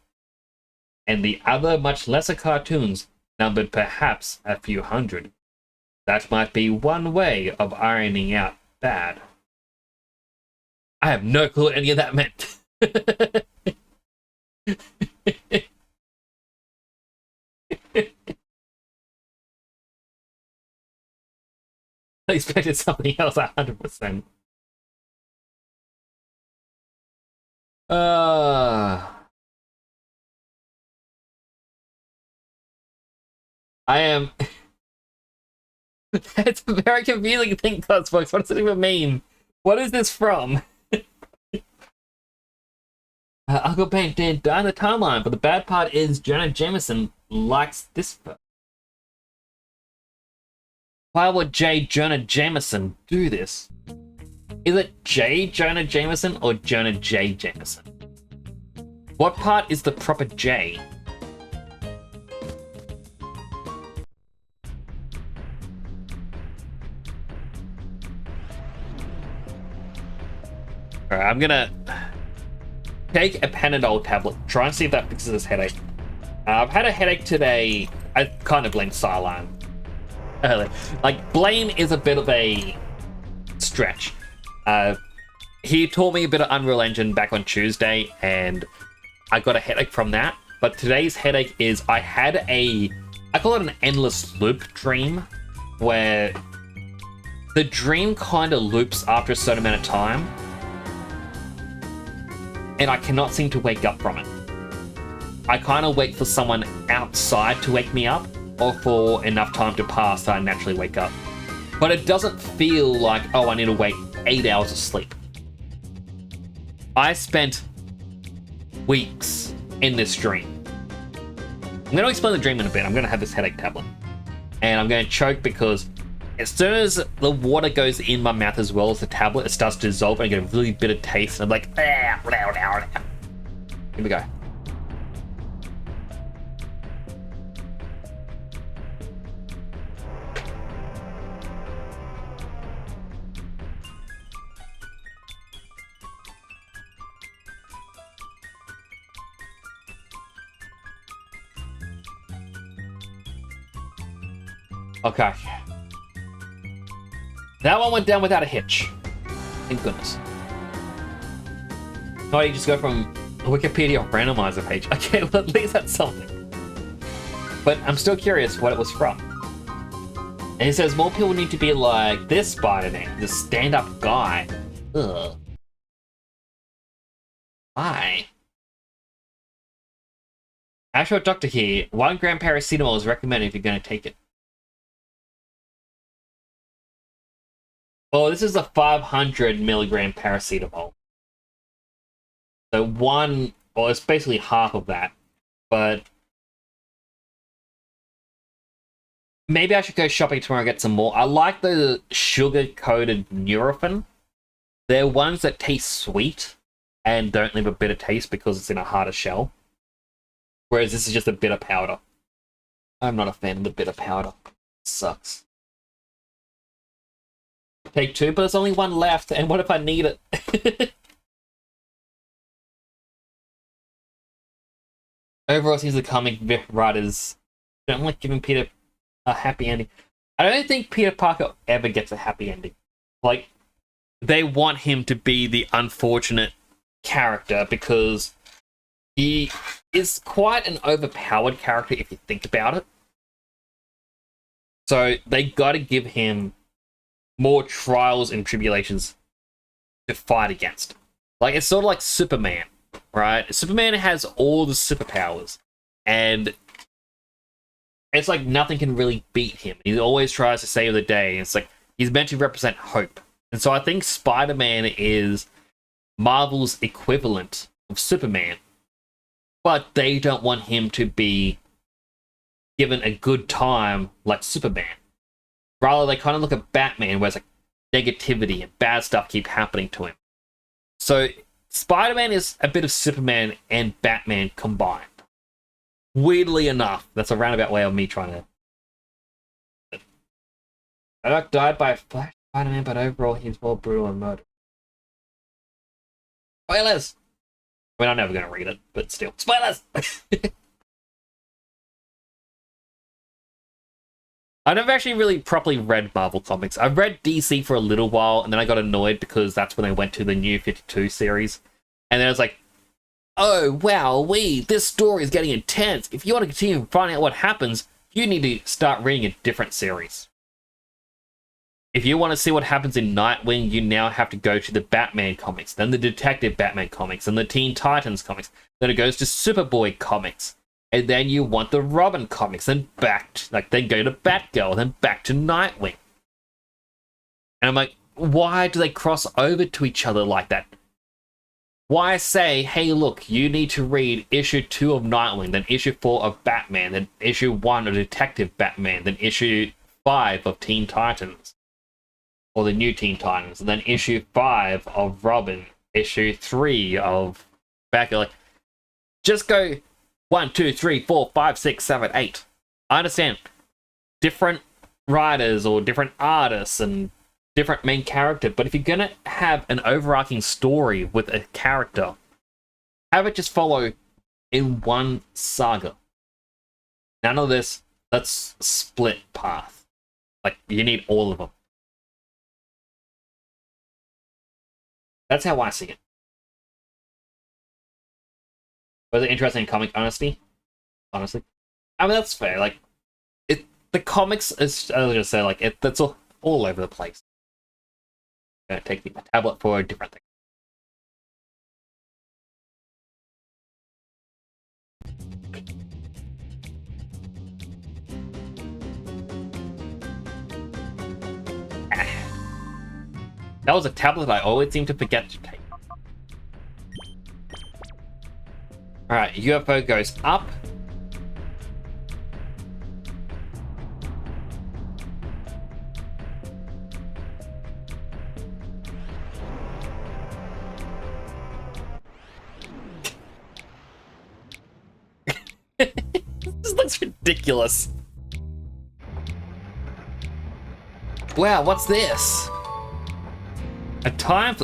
and the other much lesser cartoons numbered perhaps a few hundred. That might be one way of ironing out bad. I have no clue what any of that meant. I expected something else 100%. I am... It's a very confusing thing, Cosbox. What does it even mean? What is this from? Uncle Ben did die in the timeline, but the bad part is Jonah Jameson likes this. Why would J. Jonah Jameson do this? Is it J. Jonah Jameson or Jonah J. Jameson? What part is the proper J? Alright, I'm gonna take a Panadol tablet, try and see if that fixes this headache. I've had a headache today. I kind of blame Cylon. Like, blame is a bit of a stretch. He taught me a bit of Unreal Engine back on Tuesday, and I got a headache from that. But today's headache is I call it an endless loop dream, where the dream kind of loops after a certain amount of time, and I cannot seem to wake up from it. I kind of wait for someone outside to wake me up, or for enough time to pass that I naturally wake up. But it doesn't feel like, oh, I need to wait 8 hours of sleep. I spent weeks in this dream. I'm going to explain the dream in a bit. I'm going to have this headache tablet. And I'm going to choke because as soon as the water goes in my mouth as well as the tablet, it starts to dissolve and I get a really bitter taste. And I'm like, ah, blah, blah, blah. Here we go. Okay. That one went down without a hitch. Thank goodness. Oh, you just go from Wikipedia randomizer page. Okay, well, at least that's something. But I'm still curious what it was from. And it says more people need to be like this Spider-Man, this stand-up guy. Ugh. Why? Actual doctor here. 1 gram paracetamol is recommended if you're going to take it. Oh, this is a 500 milligram paracetamol. So one, well, it's basically half of that. But maybe I should go shopping tomorrow and get some more. I like the sugar-coated Nurofen. They're ones that taste sweet and don't leave a bitter taste because it's in a harder shell. Whereas this is just a bitter powder. I'm not a fan of the bitter powder. It sucks. Take 2, but there's only 1 left, and what if I need it? Overall, seems the comic writers don't like giving Peter a happy ending. I don't think Peter Parker ever gets a happy ending. Like, they want him to be the unfortunate character because he is quite an overpowered character if you think about it. So they gotta give him more trials and tribulations to fight against. Like, it's sort of like Superman, right? Superman has all the superpowers, and it's like nothing can really beat him. He always tries to save the day. It's like he's meant to represent hope. And so I think Spider-Man is Marvel's equivalent of Superman, but they don't want him to be given a good time like Superman. Rather, they kind of look at Batman, where it's like negativity and bad stuff keep happening to him. So Spider-Man is a bit of Superman and Batman combined. Weirdly enough, that's a roundabout way of me trying to... Irk died by a flash Spider-Man, but overall he's more brutal and murder. Spoilers! I mean, I'm never going to read it, but still. Spoilers! I've never actually really properly read Marvel Comics. I've read DC for a little while, and then I got annoyed because that's when they went to the New 52 series. And then I was like, oh, wow, this story is getting intense. If you want to continue finding out what happens, you need to start reading a different series. If you want to see what happens in Nightwing, you now have to go to the Batman comics, then the Detective Batman comics, and the Teen Titans comics. Then it goes to Superboy comics. And then you want the Robin comics, then then go to Batgirl, then back to Nightwing. And I'm like, why do they cross over to each other like that? Why say, hey, look, you need to read issue 2 of Nightwing, then issue 4 of Batman, then issue 1 of Detective Batman, then issue 5 of Teen Titans, or the new Teen Titans, and then issue 5 of Robin, issue 3 of Batgirl. Like, just go 1, 2, 3, 4, 5, 6, 7, 8. I understand different writers or different artists and different main character, but if you're gonna have an overarching story with a character, have it just follow in one saga. None of this, let's split path. Like, you need all of them. That's how I see it. Was it interesting comic honesty? Honestly, I mean, that's fair. Like, the comics is, I was gonna say, like, that's all over the place. I'm gonna take the tablet for a different thing. That was a tablet I always seem to forget to take. Alright, UFO goes up. This looks ridiculous. Wow, what's this? A time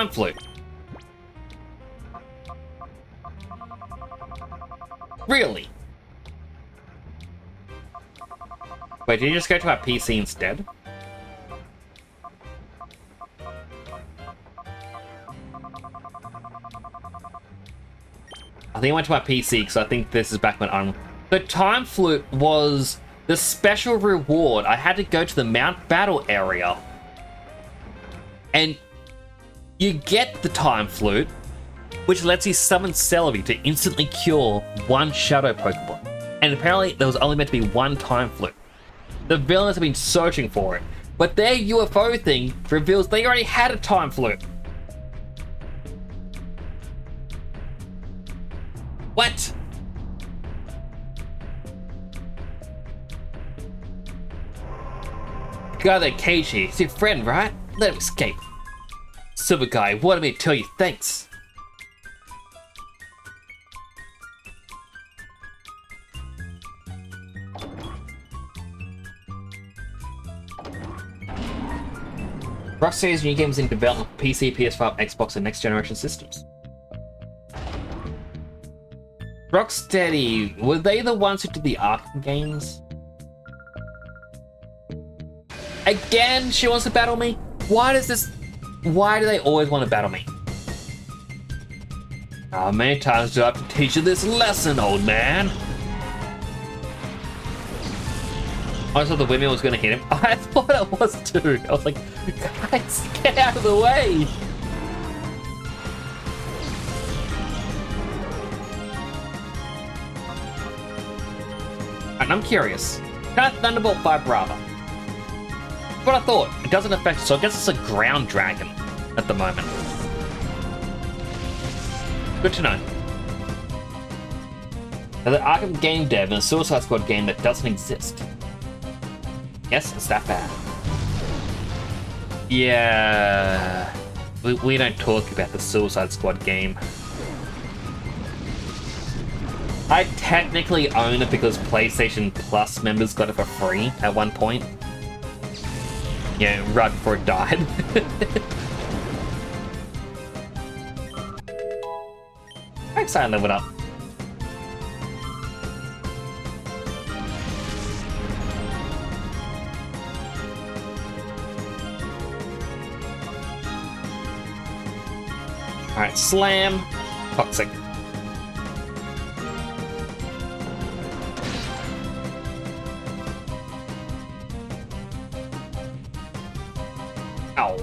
flute. Really? Wait, did you just go to our PC instead? I think I went to my PC because I think this is back when I'm... The time flute was the special reward. I had to go to the Mount Battle area. And you get the time flute, which lets you summon Celebi to instantly cure one Shadow Pokemon. And apparently there was only meant to be one time flute. The villains have been searching for it, but their UFO thing reveals they already had a time flute. What? Guy that cage here, he's your friend, right? Let him escape. Silver Guy wanted me to tell you thanks. Rocksteady's new games in development for PC, PS5, Xbox, and next generation systems. Rocksteady, were they the ones who did the Arkham games? Again, she wants to battle me? Why do they always want to battle me? How many times do I have to teach you this lesson, old man? I thought the women was going to hit him. I thought it was too. I was like, guys, get out of the way. And I'm curious. Can I Thunderbolt Vibrava? What I thought. It doesn't affect, so I guess it's a ground dragon at the moment. Good to know. Now, the Arkham game dev and a Suicide Squad game that doesn't exist. Yes, it's that bad. Yeah. We don't talk about the Suicide Squad game. I technically own it because PlayStation Plus members got it for free at one point. Yeah, right before it died. I'm excited to live it up. Alright, slam. Toxic. Ow.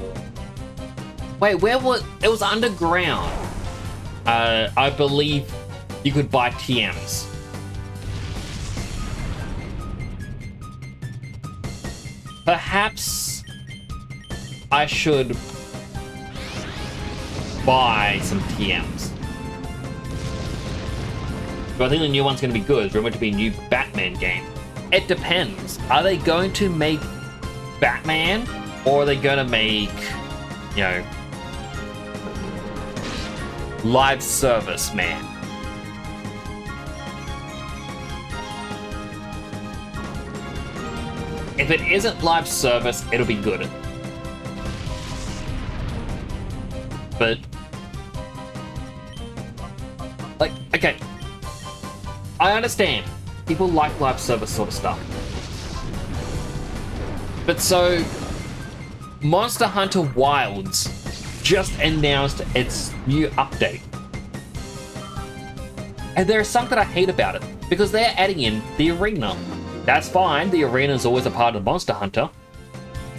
Wait, where was... It was underground. I believe you could buy TMs. Perhaps I should buy some TMs. But I think the new one's going to be good. It's rumored to be a new Batman game. It depends. Are they going to make Batman, or are they going to make, you know, live service man? If it isn't live service, it'll be good. But, like, okay, I understand people like live service sort of stuff, but so Monster Hunter Wilds just announced its new update, and there's something I hate about it because they're adding in the arena. That's fine, the arena is always a part of Monster Hunter,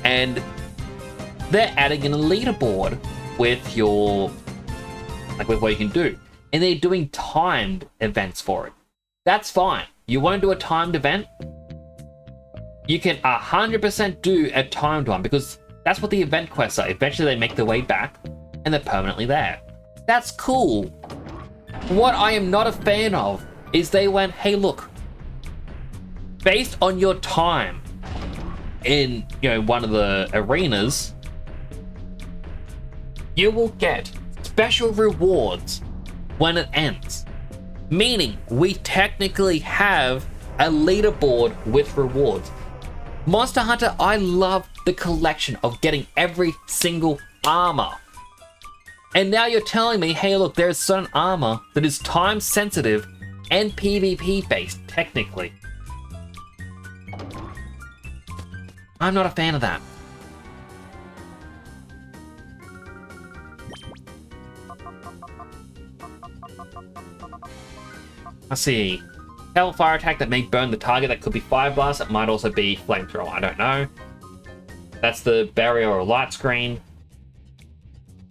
and they're adding in a leaderboard with your, like, with what you can do, and they're doing timed events for it. That's fine. You want to do a timed event? You can 100% do a timed one because that's what the event quests are. Eventually they make their way back and they're permanently there. That's cool. What I am not a fan of is they went, hey, look, based on your time in, you know, one of the arenas, you will get special rewards when it ends. Meaning, we technically have a leaderboard with rewards. Monster Hunter, I love the collection of getting every single armor. And now you're telling me, hey look, there's certain armor that is time sensitive and PvP based, technically. I'm not a fan of that. Let's see. Hellfire attack that may burn the target. That could be Fire Blast. It might also be Flamethrower. I don't know. That's the barrier or light screen.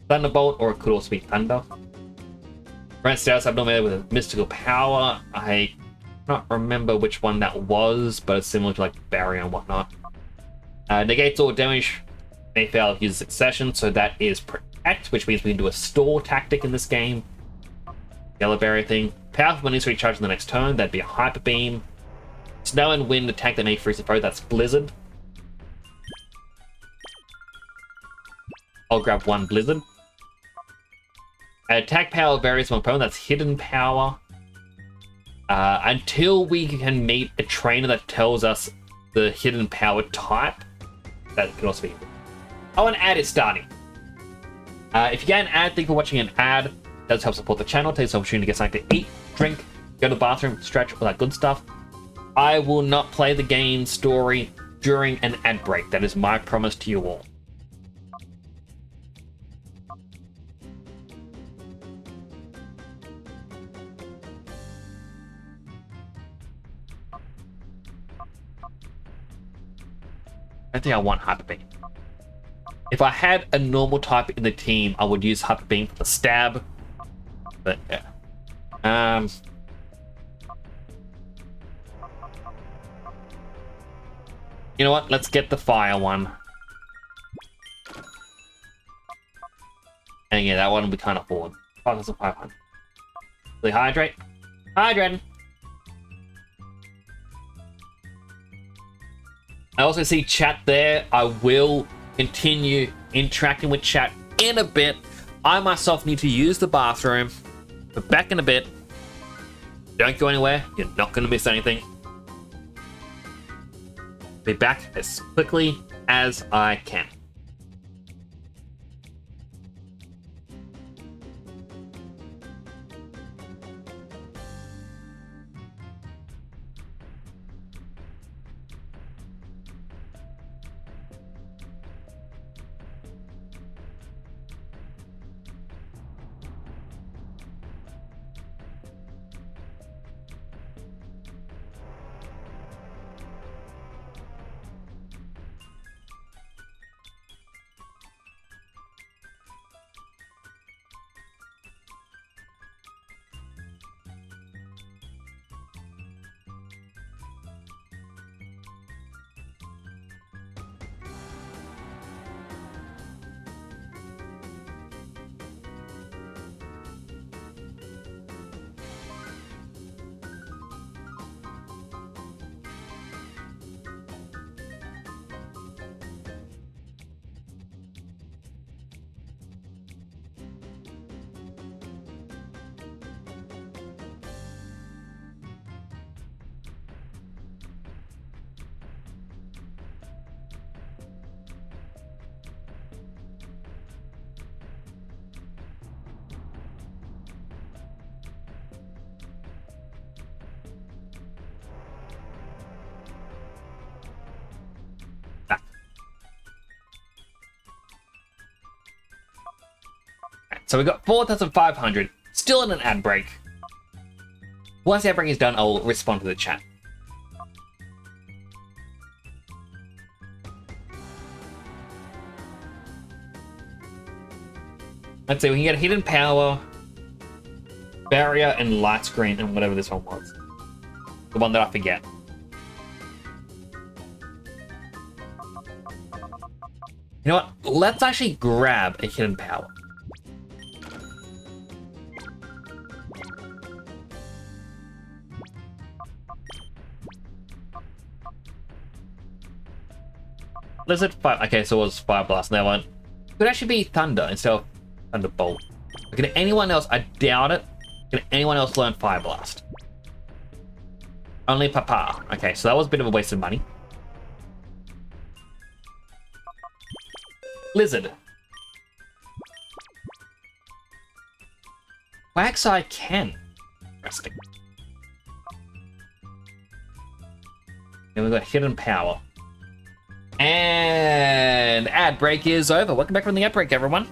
Thunderbolt, or it could also be Thunder. Grant status abnormality with a mystical power. I cannot remember which one that was, but it's similar to like barrier and whatnot. Negates all damage. May fail if uses succession, so that is Protect, which means we can do a store tactic in this game. Yellow Berry thing. Powerful when it's recharged in the next turn, that'd be a Hyper Beam. Snow and Wind attack that may freeze the foe, that's Blizzard. I'll grab one Blizzard. Attack power varies from opponent, that's Hidden Power. Until we can meet a trainer that tells us the Hidden Power type, that could also be. Oh, an ad is starting. If you get an ad, thank you for watching an ad. That does help support the channel. Take this opportunity to get something to eat, drink, go to the bathroom, stretch, all that good stuff. I will not play the game story during an ad break. That is my promise to you all. I don't think I want Hyper Beam. If I had a normal type in the team, I would use Hyper Beam for the stab. But yeah. You know what? Let's get the fire one. And yeah, that one we can't afford. 5,500. Really hydrate? Hydrating! I also see chat there. I will continue interacting with chat in a bit. I myself need to use the bathroom. But back in a bit. Don't go anywhere. You're not going to miss anything. Be back as quickly as I can. So we got 4,500, still in an ad break. Once the ad break is done, I'll respond to the chat. Let's see, we can get a hidden power, barrier, and light screen, and whatever this one was. The one that I forget. You know what? Let's actually grab a hidden power. Lizard fire. Okay, so it was Fire Blast. That one could actually be Thunder instead of Thunderbolt. Can anyone else? I doubt it. Can anyone else learn Fire Blast? Only Papa. Okay, so that was a bit of a waste of money. Lizard. Quagsire can. Interesting. Then we've got Hidden Power. And ad break is over. Welcome back from the ad break, everyone.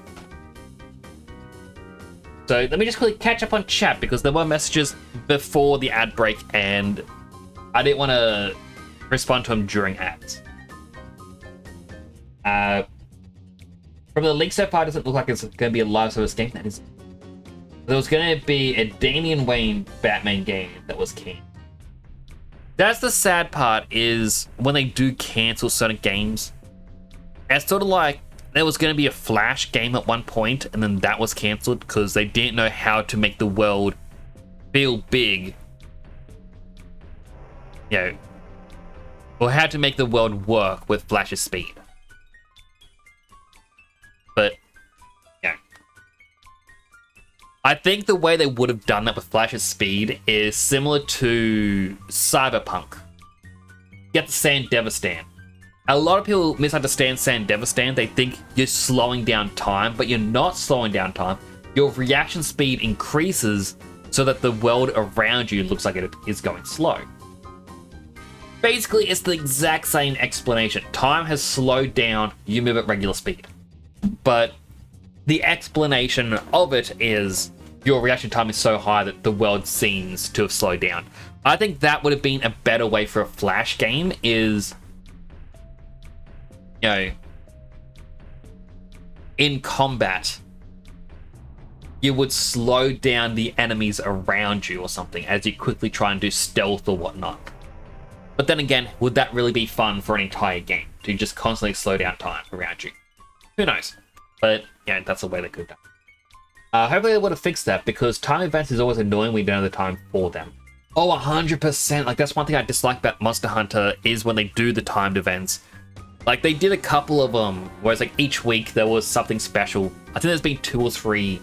So let me just quickly catch up on chat because there were messages before the ad break and I didn't want to respond to them during ads. From the leak so far, it doesn't look like it's going to be a live service game. That is, there was going to be a Damian Wayne Batman game that was key. That's the sad part, is when they do cancel certain games. It's sort of like there was going to be a Flash game at one point, and then that was cancelled because they didn't know how to make the world feel big. You know, or how to make the world work with Flash's speed. But, yeah. I think the way they would have done that with Flash's speed is similar to Cyberpunk. Get the Sand Devastan. A lot of people misunderstand Sand Devastan. They think you're slowing down time, but you're not slowing down time. Your reaction speed increases so that the world around you looks like it is going slow. Basically, it's the exact same explanation. Time has slowed down, you move at regular speed. But the explanation of it is your reaction time is so high that the world seems to have slowed down. I think that would have been a better way for a Flash game is, you know, in combat, you would slow down the enemies around you or something as you quickly try and do stealth or whatnot. But then again, would that really be fun for an entire game to just constantly slow down time around you? Who knows? But yeah, that's the way they could have done. Hopefully they would have fixed that, because time events is always annoying when you don't have the time for them. Oh, 100%. Like, that's one thing I dislike about Monster Hunter is when they do the timed events. Like, they did a couple of them, where it's like each week there was something special. I think there's been 2 or 3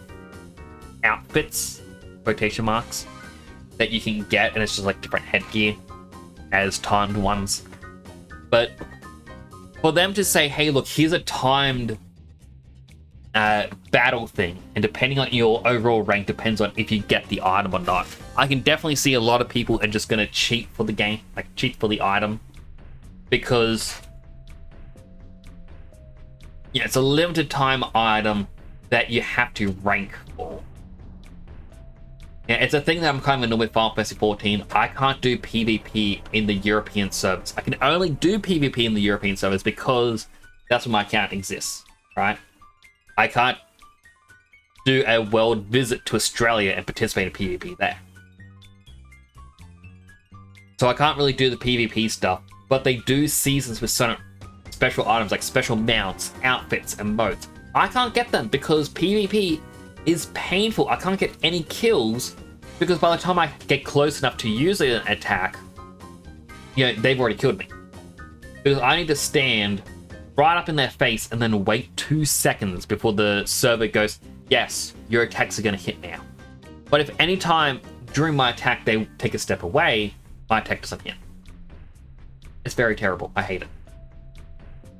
outfits, quotation marks, that you can get, and it's just like different headgear as timed ones. But for them to say, hey, look, here's a timed battle thing, and depending on your overall rank depends on if you get the item or not. I can definitely see a lot of people are just going to cheat for the game, like cheat for the item, because yeah, it's a limited time item that you have to rank for. Yeah, it's a thing that I'm kind of annoyed with Final Fantasy 14. I can't do PvP in the European servers. I can only do PvP in the European servers because that's where my account exists, right? I can't do a world visit to Australia and participate in PvP there. So I can't really do the PvP stuff, but they do seasons with certain special items like special mounts, outfits, and modes. I can't get them because PvP is painful. I can't get any kills because by the time I get close enough to use an attack, you know, they've already killed me. Because I need to stand right up in their face and then wait 2 seconds before the server goes, yes, your attacks are going to hit now. But if any time during my attack they take a step away, my attack doesn't hit. It's very terrible. I hate it.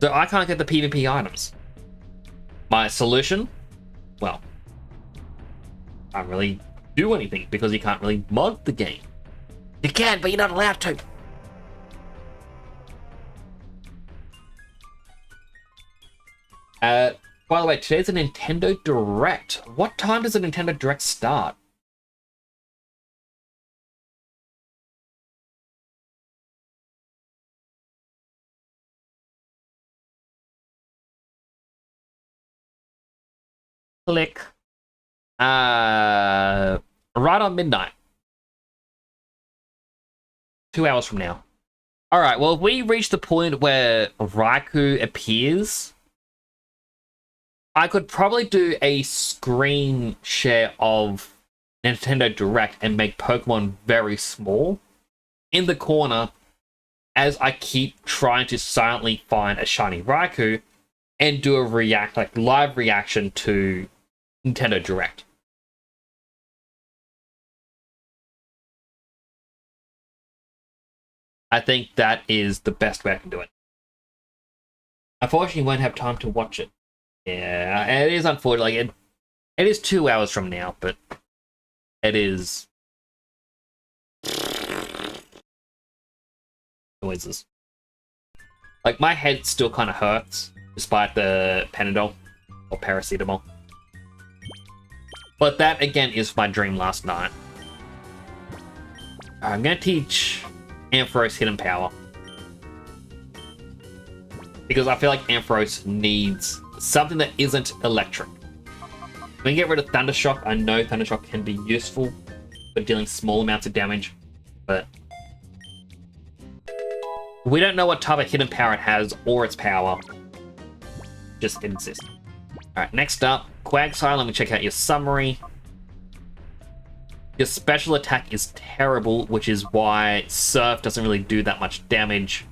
So I can't get the PvP items. My solution? Well, I can't really do anything because you can't really mod the game. You can, but you're not allowed to. By the way, today's a Nintendo Direct. What time does a Nintendo Direct start? Click. Right on midnight. 2 hours from now. Alright, well, if we reach the point where Raikou appears, I could probably do a screen share of Nintendo Direct and make Pokemon very small in the corner as I keep trying to silently find a shiny Raikou and do a live reaction to Nintendo Direct. I think that is the best way I can do it. Unfortunately, you won't have time to watch it. Yeah, it is unfortunate. Like it is 2 hours from now, but it is noises. Like my head still kind of hurts despite the Panadol or paracetamol. But that again is my dream last night. I'm gonna teach Ampharos Hidden Power, because I feel like Ampharos needs something that isn't electric. We can get rid of Thundershock. I know Thundershock can be useful for dealing small amounts of damage, but we don't know what type of hidden power it has or its power. Just it exists. Alright, next up, Quagsire. Let me check out your summary. Your special attack is terrible, which is why Surf doesn't really do that much damage.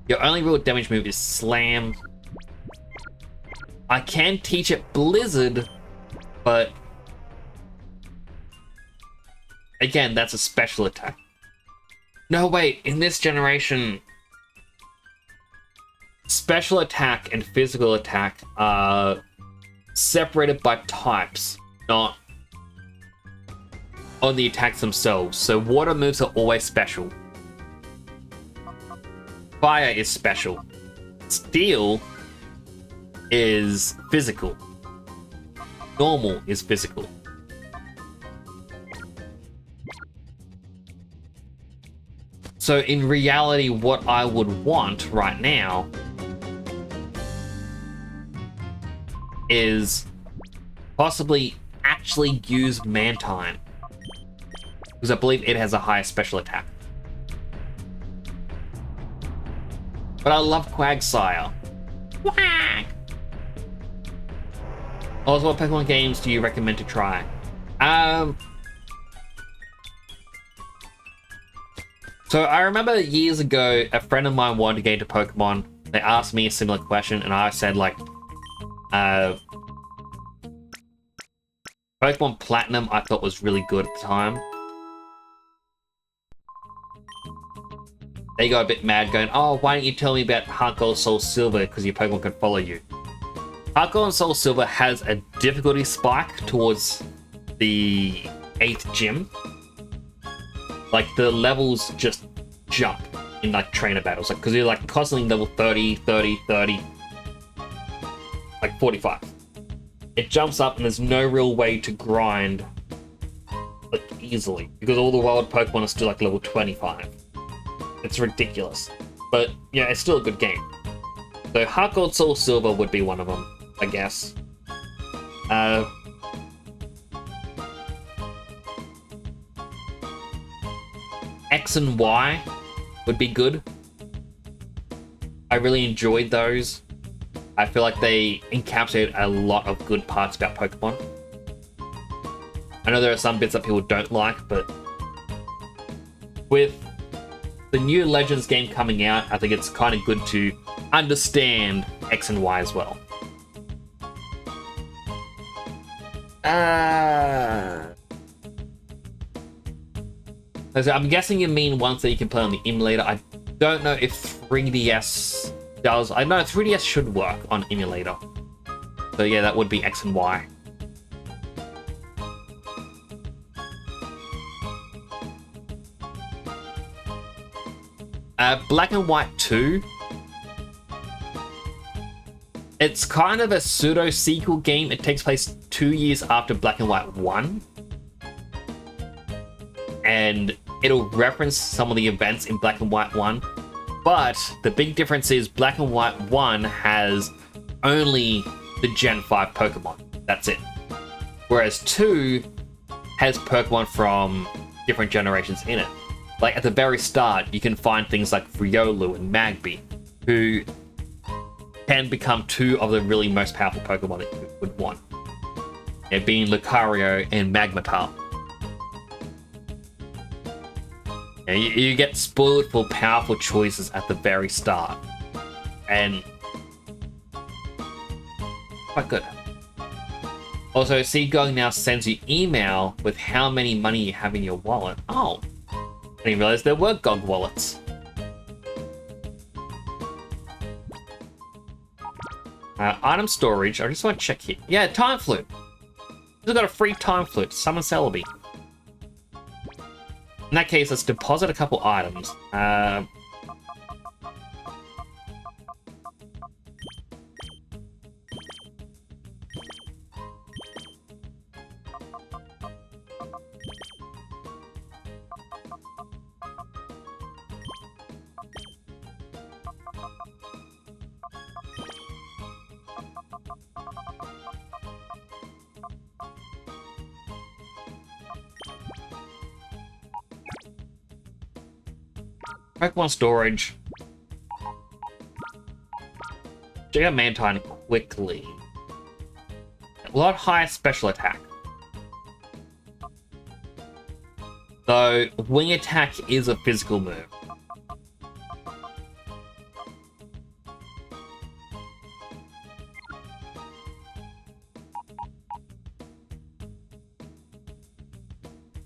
Your only real damage move is Slam. I can teach it Blizzard, but again, that's a special attack. No, wait, in this generation, special attack and physical attack are separated by types, not on the attacks themselves. So water moves are always special. Fire is special. Steel is physical. Normal is physical. So in reality, what I would want right now is possibly actually use Mantine, because I believe it has a higher special attack. But I love Quagsire. Quack! Also, what Pokemon games do you recommend to try? So I remember years ago, a friend of mine wanted to get into Pokemon. They asked me a similar question, and I said, like, Pokemon Platinum I thought was really good at the time. They got a bit mad going, oh, why don't you tell me about Heart Gold Soul Silver, because your Pokemon can follow you. Heart Gold and Soul Silver has a difficulty spike towards the 8th gym. Like, the levels just jump in, like, trainer battles. Like, because you're, like, constantly level 30, 30, 30. Like, 45. It jumps up, and there's no real way to grind, like, easily. Because all the wild Pokemon are still, like, level 25. It's ridiculous. But, yeah, it's still a good game. So, Heart Gold Soul Silver would be one of them, I guess. X and Y would be good. I really enjoyed those. I feel like they encapsulate a lot of good parts about Pokemon. I know there are some bits that people don't like, but with the new Legends game coming out, I think it's kind of good to understand X and Y as well. So I'm guessing you mean ones that you can play on the emulator. I don't know if 3DS does. I know 3DS should work on emulator. So yeah, that would be X and Y. Black and White 2. It's kind of a pseudo-sequel game. It takes place 2 years after Black and White 1. And it'll reference some of the events in Black and White 1. But the big difference is Black and White 1 has only the Gen 5 Pokemon. That's it. Whereas 2 has Pokemon from different generations in it. Like at the very start, you can find things like Riolu and Magby, who can become two of the really most powerful Pokemon that you would want. It being Lucario and Magmar. Yeah, you get spoiled for powerful choices at the very start. And quite good. Also, Seagoing now sends you email with how many money you have in your wallet. Oh, I didn't realize there were GOG wallets. Item storage, I just want to check here. Yeah, Time Flute. We've got a free Time Flute, Summon Celebi. In that case, let's deposit a couple items. Pokemon storage. Check out Mantine quickly. A lot higher special attack. Though wing attack is a physical move.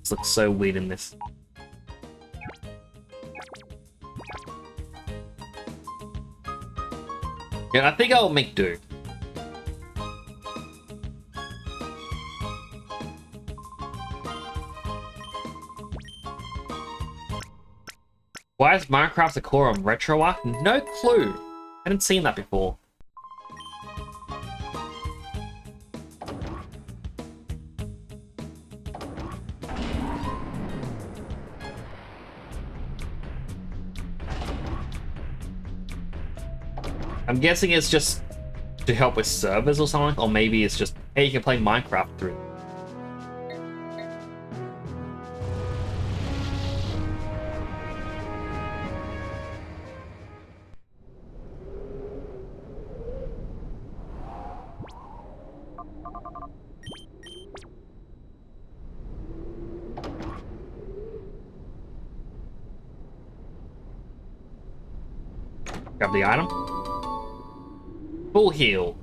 This looks so weird in this. Yeah, I think I'll make do. Why is Minecraft a core on RetroArch? No clue. I hadn't seen that before. I'm guessing it's just to help with servers or something, or maybe it's just, hey, you can play Minecraft through. Grab the item. Full heal.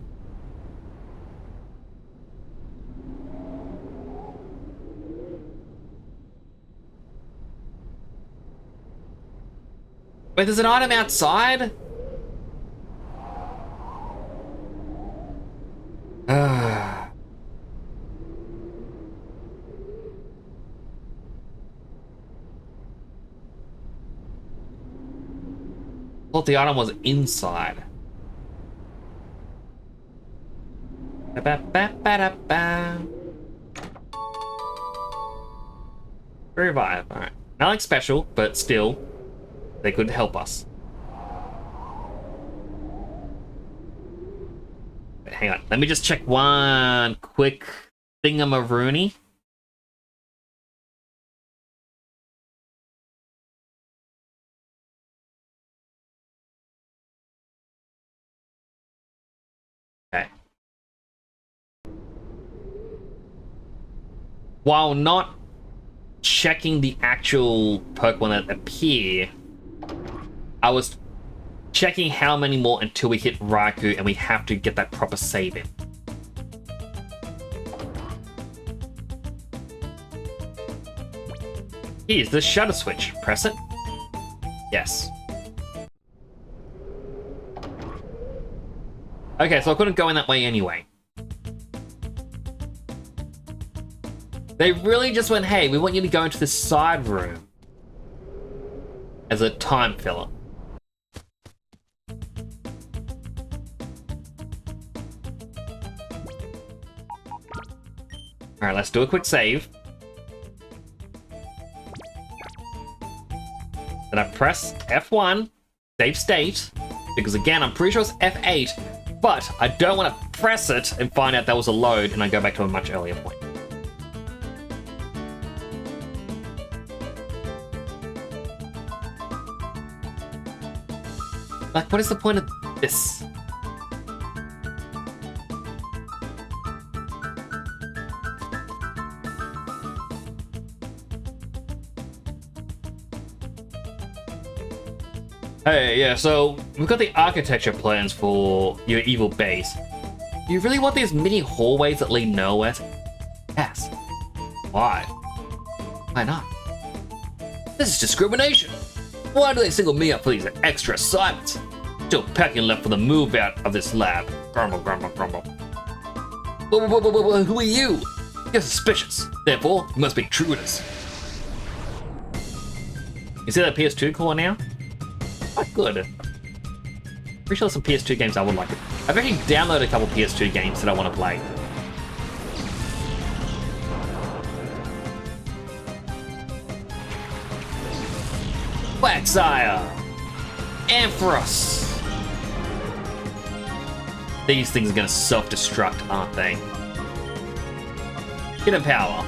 Wait, there's an item outside? Thought the item was inside. Revive, alright. Nothing special, but still, they could help us. Wait, hang on, let me just check one quick thingamaroony. Okay. While not checking the actual Pokemon that appear, I was checking how many more until we hit Raikou and we have to get that proper save in. Here's the shutter switch. Press it. Yes. Okay, so I couldn't go in that way anyway. They really just went, hey, we want you to go into this side room as a time filler. Alright, let's do a quick save. Then I press F1, save state, because again, I'm pretty sure it's F8, but I don't want to press it and find out that was a load and I go back to a much earlier point. Like, what is the point of this? Hey, yeah, so we've got the architecture plans for your evil base. Do you really want these mini hallways that lead nowhere? Yes. Why? Why not? This is discrimination. Why do they single me out for these extra assignments? Still packing left for the move out of this lab. Grumble, grumble, grumble. Who are you? You're suspicious. Therefore, you must be intruders. You see that PS2 core now? Quite good. Pretty sure there's some PS2 games I would like. I've actually downloaded a couple PS2 games that I want to play. Quagsire! Ampharos! These things are gonna self-destruct, aren't they? Hidden power.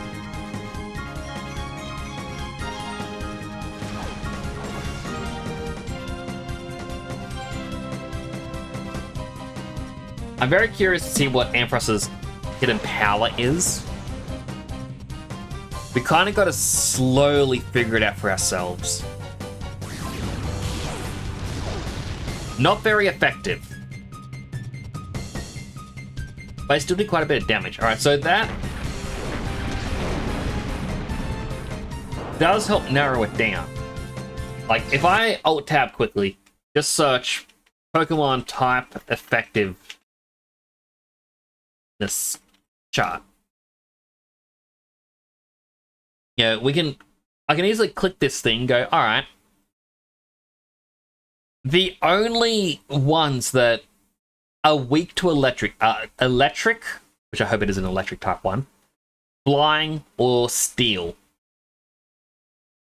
I'm very curious to see what Ampharos's hidden power is. We kind of got to slowly figure it out for ourselves. Not very effective. But I still did quite a bit of damage. Alright, so that does help narrow it down. Like, if I alt-tab quickly, just search Pokemon type effectiveness chart. Yeah, I can easily click this thing, go, alright, The only ones that are weak to electric are electric, which I hope it is an electric type one, flying, or steel.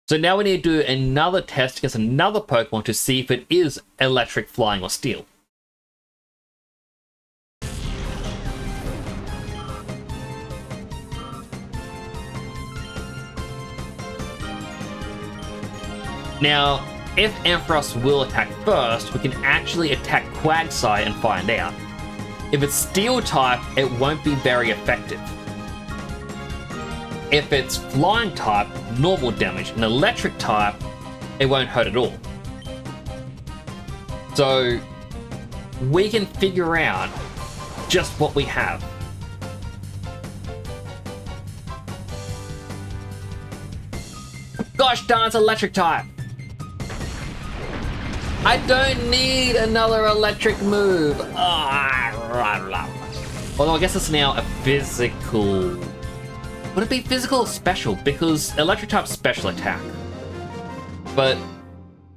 So now we need to do another test against another Pokemon to see if it is electric, flying, or steel. Now, if Ampharos will attack first, we can actually attack Quagsire and find out. If it's steel type, it won't be very effective. If it's flying type, normal damage, and electric type, it won't hurt at all. So we can figure out just what we have. Gosh darn, it's electric type! I don't need another electric move. Although I guess it's now a physical. Would it be physical or special? Because electric type special attack. But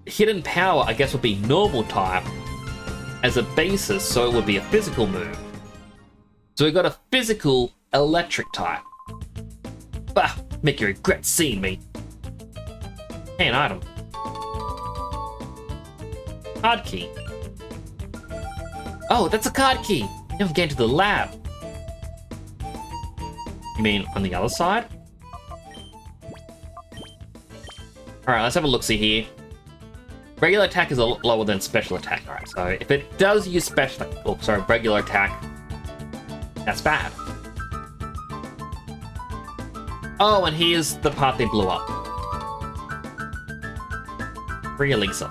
hidden power, I guess, would be normal type as a basis, so it would be a physical move. So we got a physical electric type. Bah, make you regret seeing me. Hey, an item. Card key. Oh, that's a card key. Now I'm getting to the lab. You mean on the other side? Alright, let's have a look-see here. Regular attack is a lot lower than special attack. Alright, so if it does use special... Oh, sorry, regular attack. That's bad. Oh, and here's the part they blew up. Free Elixir.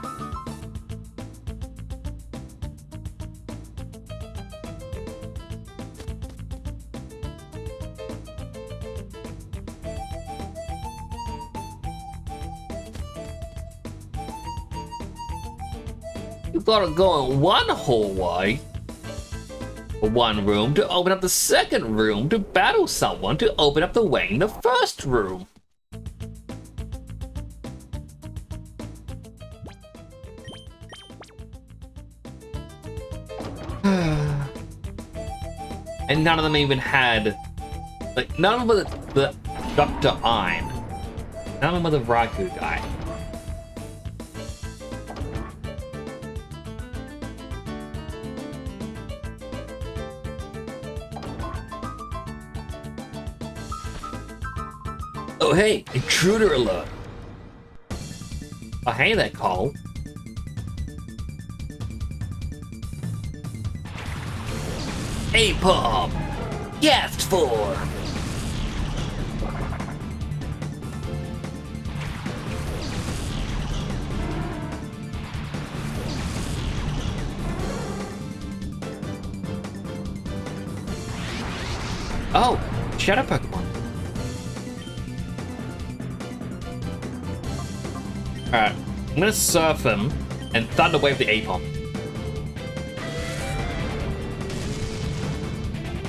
You gotta go in one hallway, or one room, to open up the second room, to battle someone, to open up the way in the first room. And none of them even had, like, none of them were the Dr. Ein. None of them were the Raikou guy. Oh hey, intruder alert! Oh hey there, Cole. A-Pom! Gasped for! Oh, Shadow Pokemon. Alright, I'm gonna surf him and Thunder Wave the A-Pom.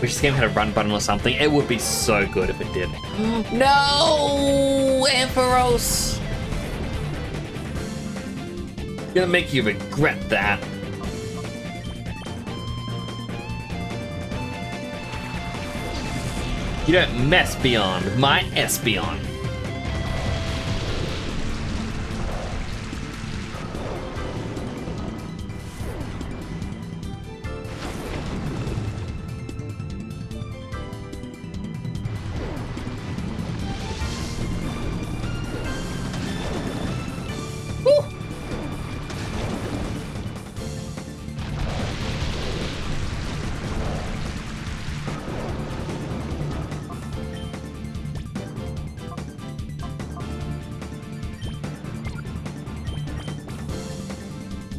Wish this game had a run button or something. It would be so good if it did. No! Ampharos! Gonna make you regret that. You don't mess beyond my Espeon.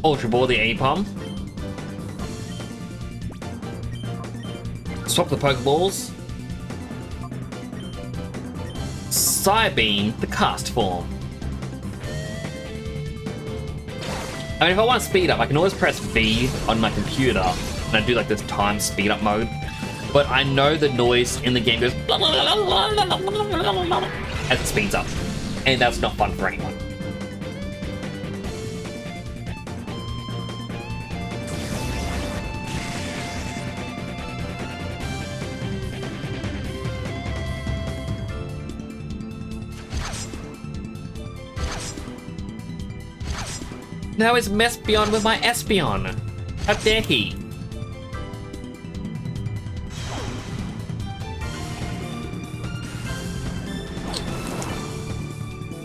Ultra Ball the A-Pom. Swap the Pokeballs. Psybeam the cast form. I mean, if I want to speed up, I can always press V on my computer and I do like this time speed up mode. But I know the noise in the game goes as it speeds up. And that's not fun for anyone. Now is Mespion with my Espion. How dare he?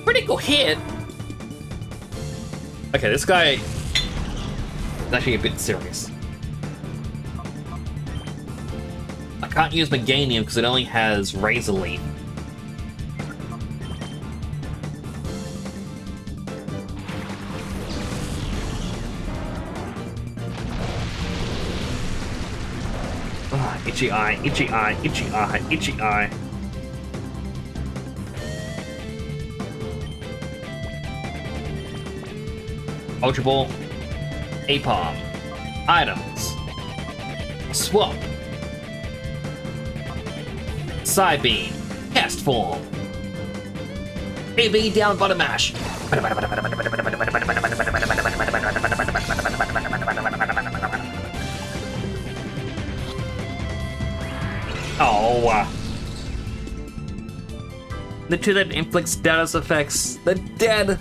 Critical hit? Okay, this guy is actually a bit serious. I can't use Meganium because it only has Razor Leaf. Itchy eye, itchy eye, itchy eye, itchy eye. Ultra Ball, Apom, items, swap, Psybeam, cast form, AB down button mash. Oh. The two that inflict status effects. They're dead.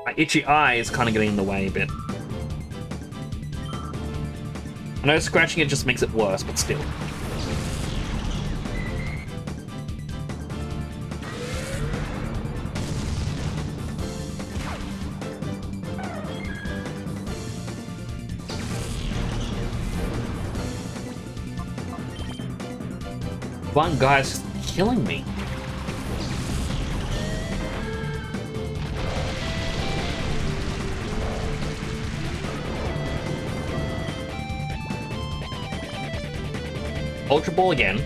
My itchy eye is kind of getting in the way a bit. I know scratching it just makes it worse, but still. One guy's just killing me. Ultra Ball again.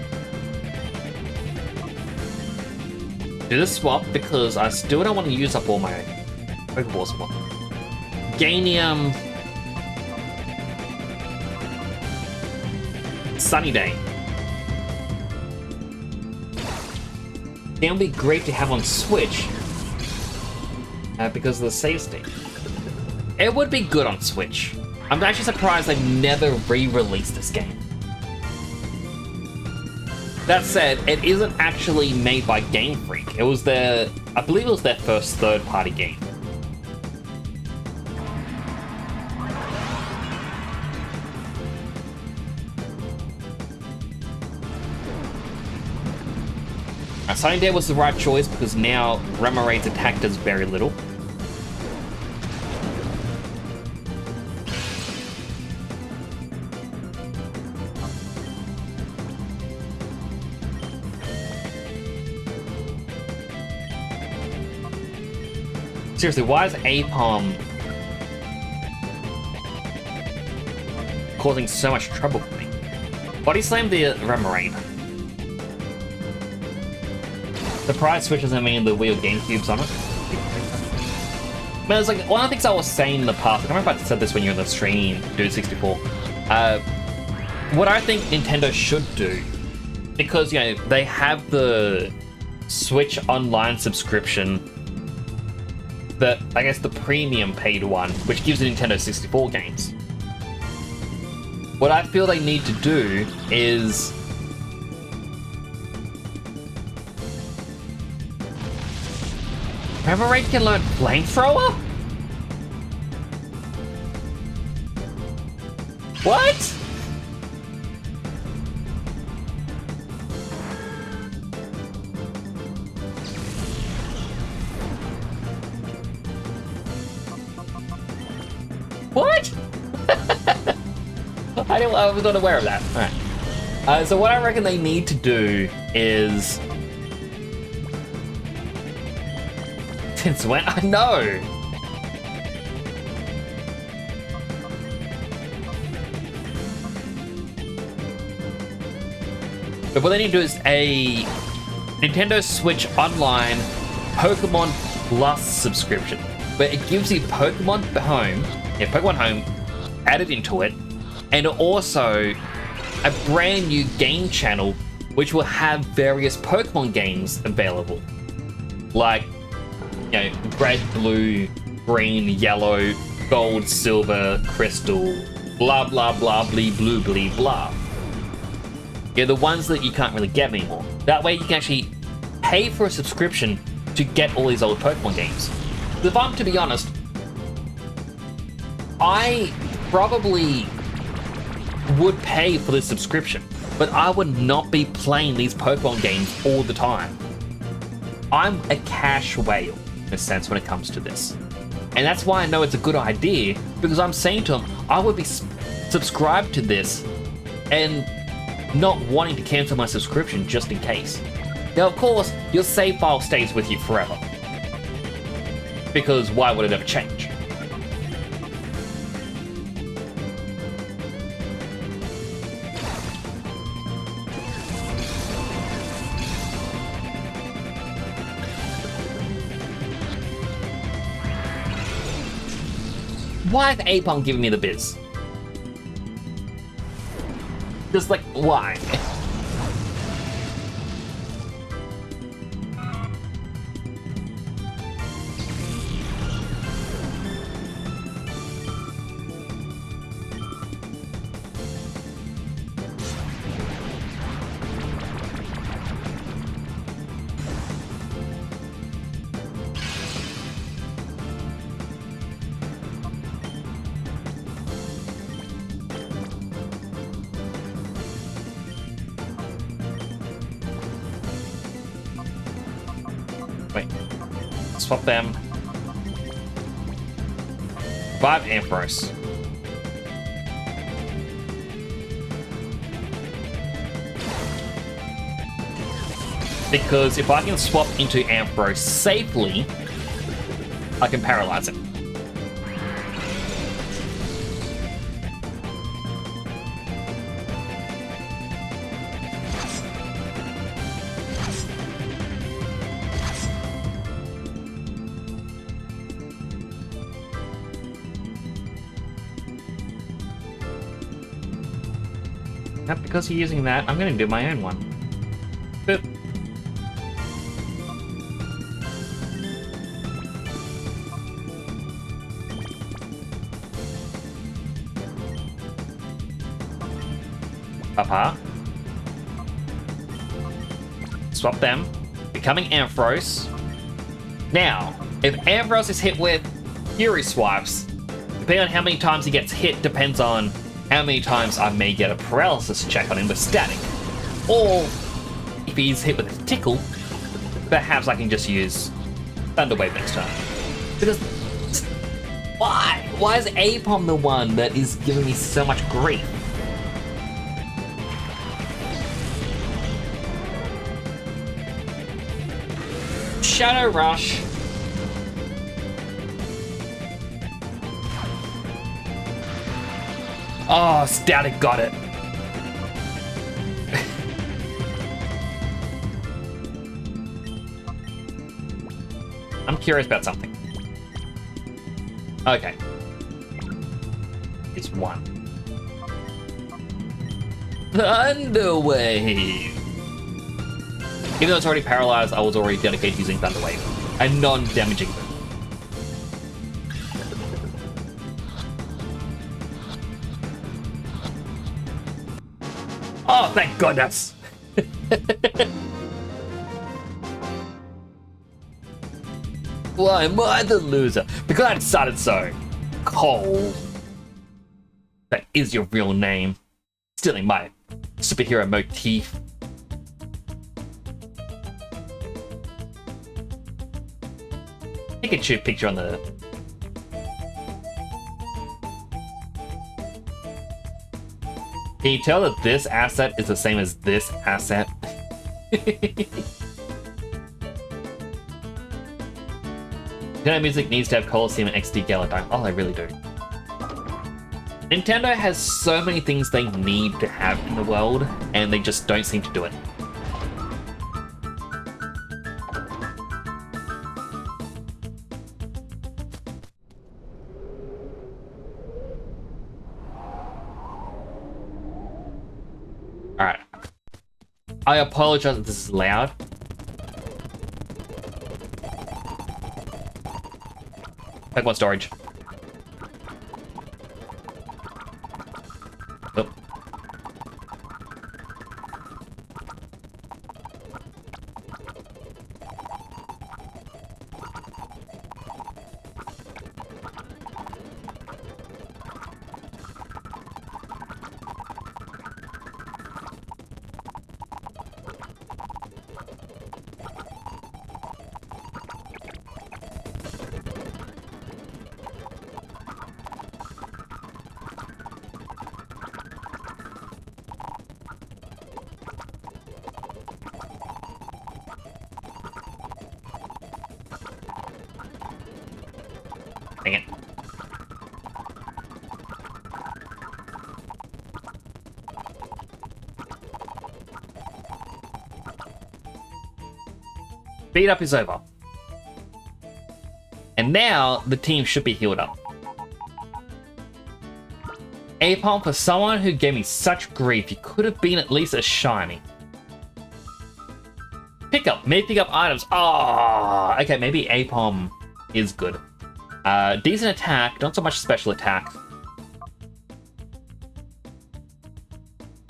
Do this swap because I still don't want to use up all my Pokeballs swap. Ganium. Sunny Day. That would be great to have on Switch because of the save state. It would be good on Switch. I'm actually surprised they never re-released this game. That said, it isn't actually made by Game Freak. It was their, I believe it was their first third-party game. Sunny Day was the right choice because now Remaraid's attack does very little. Seriously, why is Apom causing so much trouble for me? Body slam the Remaraid. The price switch doesn't mean the Wii or GameCube's on it. But it's like one of the things I was saying in the past, I can't remember if I said this when you were in the stream, Dude64. What I think Nintendo should do, because you know they have the Switch Online subscription, the I guess the premium paid one, which gives the Nintendo 64 games. What I feel they need to do is Remaraid can learn Flamethrower? What? What? I was not aware of that. Alright. So what I reckon they need to do is... Since when? I know! But what they need to do is a Nintendo Switch Online Pokemon Plus subscription, where it gives you Pokemon Home, Pokemon Home added into it, and also a brand new game channel which will have various Pokemon games available. Like, you know, red, blue, green, yellow, gold, silver, crystal, blah blah blah blee blue blee blah. Yeah, the ones that you can't really get anymore. That way you can actually pay for a subscription to get all these old Pokemon games. If I'm to be honest, I probably would pay for this subscription, but I would not be playing these Pokemon games all the time. I'm a cash whale in a sense when it comes to this. And that's why I know it's a good idea, because I'm saying to him, I would be subscribed to this and not wanting to cancel my subscription just in case. Now, of course, your save file stays with you forever. Because why would it ever change? Why is Apom giving me the biz? Just like, why? Wait. Swap them. 5 Ampharos. Because if I can swap into Ampharos safely, I can paralyze him. Not because you're using that, I'm gonna do my own one. Boop. Papa. Swap them. Becoming Ampharos. Now, if Ampharos is hit with Fury Swipes, depending on how many times he gets hit depends on how many times I may get a paralysis check on him with static. Or, if he's hit with a tickle, perhaps I can just use Thunder Wave next turn. Because, why? Why is Apom the one that is giving me so much grief? Shadow Rush. Oh, Static got it. I'm curious about something. Okay. It's 1. Thunder Wave. Even though it's already paralyzed, I was already dedicated to using Thunder Wave. A non-damaging move. Oh, thank goodness! Why am I the loser? Because I decided so. Cole. That is your real name. Stealing my superhero motif. Pikachu picture on the... Can you tell that this asset is the same as this asset? Nintendo Music needs to have Colosseum and XD Galadime. Oh, I really do. Nintendo has so many things they need to have in the world, and they just don't seem to do it. Alright. I apologize if this is loud. Pokemon storage. Dang it. Speed up is over. And now the team should be healed up. Apom, for someone who gave me such grief, you could have been at least a shiny. Pickup. May pick up items. Ah, okay, maybe Apom is good. Decent attack, not so much special attack.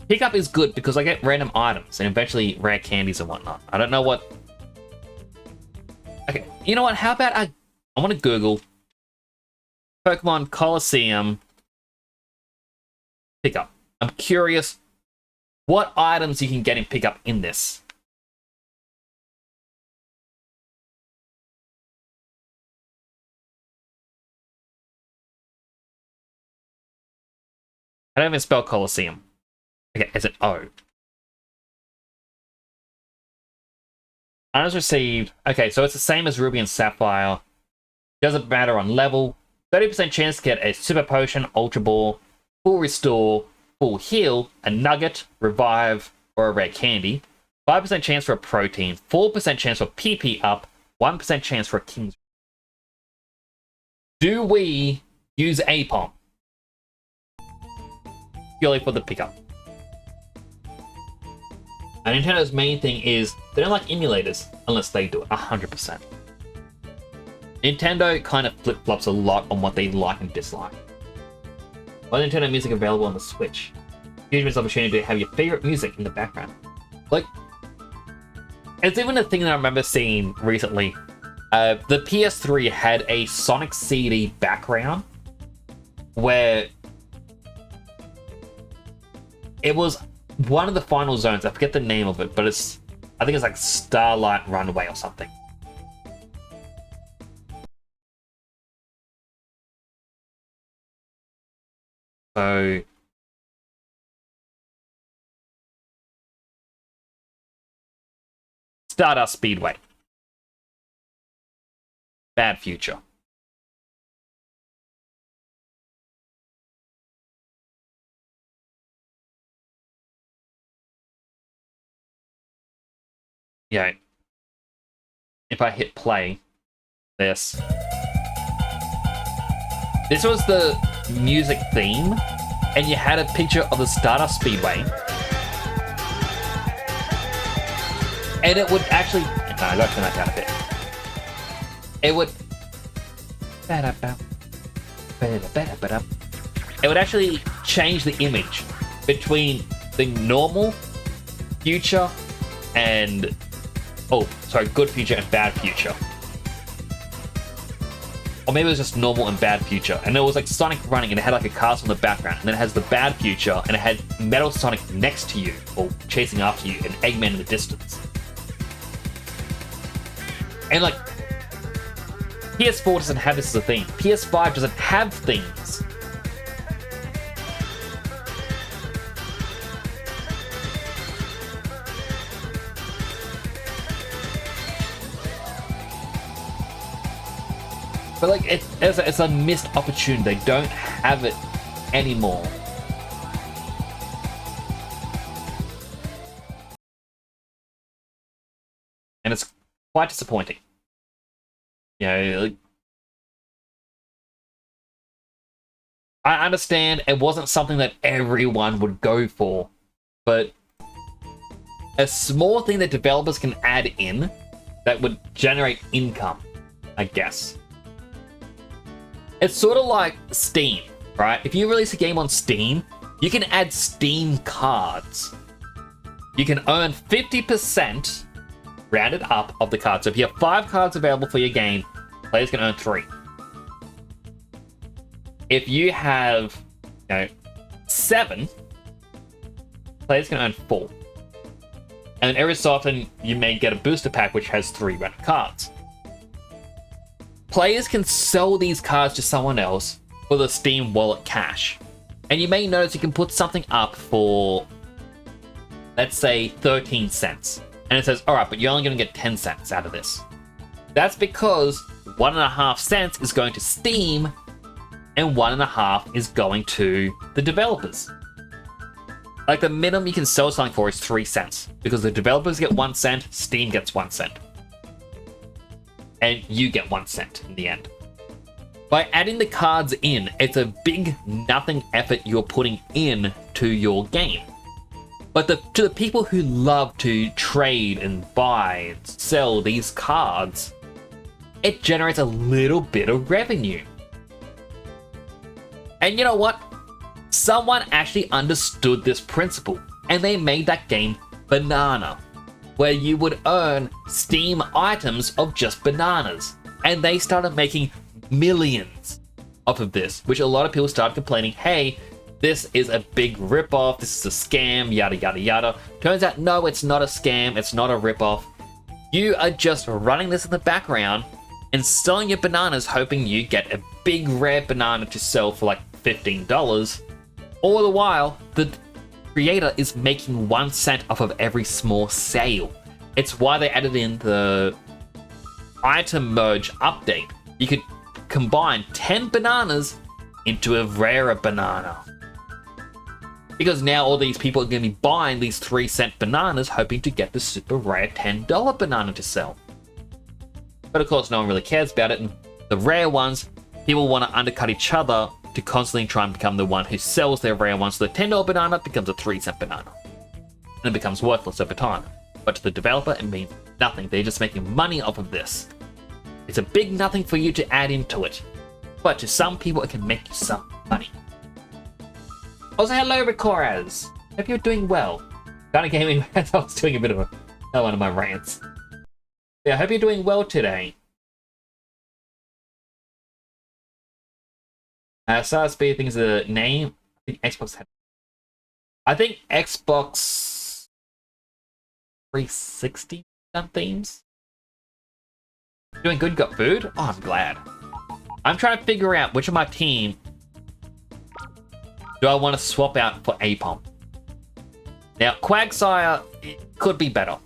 Pickup is good because I get random items and eventually rare candies and whatnot. I don't know what... Okay, you know what? How about I want to Google Pokemon Colosseum pickup. I'm curious what items you can get in pickup in this. I don't even spell Colosseum. Okay, is it O? Items received. Okay, so it's the same as Ruby and Sapphire. Doesn't matter on level. 30% chance to get a Super Potion, Ultra Ball, Full Restore, Full Heal, a Nugget, Revive, or a Rare Candy. 5% chance for a Protein. 4% chance for PP Up. 1% chance for a King's. Do we use Apom? Purely for the pickup. And Nintendo's main thing is they don't like emulators unless they do it 100%. Nintendo kind of flip-flops a lot on what they like and dislike. Why is Nintendo music available on the Switch? Huge missed opportunity to have your favorite music in the background. Like, it's even a thing that I remember seeing recently. The PS3 had a Sonic CD background where it was one of the final zones. I forget the name of it, but I think it's like Starlight Runway or something. So Stardust Speedway. Bad Future. Yeah. If I hit play, this was the music theme, and you had a picture of the Stardust Speedway. And it would actually... No, I gotta turn that down a bit. It would... It would actually change the image between the normal future and... Oh, sorry, good future and bad future. Or maybe it was just normal and bad future. And it was like Sonic running and it had like a castle in the background. And then it has the bad future and it had Metal Sonic next to you or chasing after you and Eggman in the distance. And like, PS4 doesn't have this as a theme. PS5 doesn't have themes. But like, it's a missed opportunity. They don't have it anymore. And it's quite disappointing. You know, like, I understand it wasn't something that everyone would go for, but a small thing that developers can add in that would generate income, I guess. It's sort of like Steam, right? If you release a game on Steam, you can add Steam cards. You can earn 50% rounded up of the cards. So if you have 5 cards available for your game, players can earn 3. If you have, 7, players can earn 4. And every so often, you may get a booster pack which has 3 random cards. Players can sell these cards to someone else for the Steam Wallet cash. And you may notice you can put something up for, let's say, 13 cents. And it says, alright, but you're only going to get 10 cents out of this. That's because 1.5 cents is going to Steam, and 1.5 is going to the developers. Like, the minimum you can sell something for is 3 cents, because the developers get 1 cent, Steam gets 1 cent. And you get 1 cent in the end. By adding the cards in, it's a big nothing effort you're putting in to your game. But to the people who love to trade and buy and sell these cards, it generates a little bit of revenue. And you know what? Someone actually understood this principle, and they made that game Banana, where you would earn Steam items of just bananas. And they started making millions off of this, which a lot of people started complaining, hey, this is a big ripoff, this is a scam, yada yada yada. Turns out, no, it's not a scam, it's not a ripoff. You are just running this in the background and selling your bananas, hoping you get a big rare banana to sell for like $15. All the while, the creator is making 1 cent off of every small sale. It's why they added in the item merge update. You could combine 10 bananas into a rarer banana. Because now all these people are going to be buying these 3-cent bananas, hoping to get the super rare $10 banana to sell. But of course, no one really cares about it, and the rare ones, people want to undercut each other to constantly try and become the one who sells their rare ones. So the $10 banana becomes a 3-cent banana. And it becomes worthless over time. But to the developer, it means nothing. They're just making money off of this. It's a big nothing for you to add into it. But to some people, it can make you some money. Also, hello, Rikoraz. Hope you're doing well. Kind of came in as I was doing a bit of one of my rants. Yeah, I hope you're doing well today. SRSB, I think, is a name. I think Xbox had. I think Xbox 360 done themes. Doing good, got food? Oh, I'm glad. I'm trying to figure out which of my team do I want to swap out for Apom. Now, Quagsire could be better.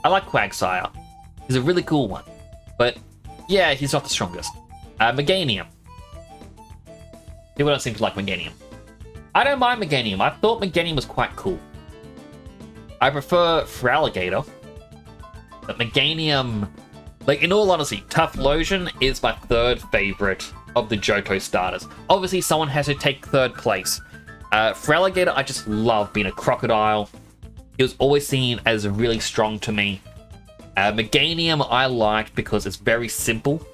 I like Quagsire. He's a really cool one. But, yeah, he's not the strongest. Meganium. People don't seem to like Meganium. I don't mind Meganium. I thought Meganium was quite cool. I prefer Feraligatr. But Meganium... Like, in all honesty, Tough Lotion is my third favorite of the Johto starters. Obviously, someone has to take third place. Feraligatr, I just love being a crocodile. He was always seen as really strong to me. Meganium I liked because it's very simple.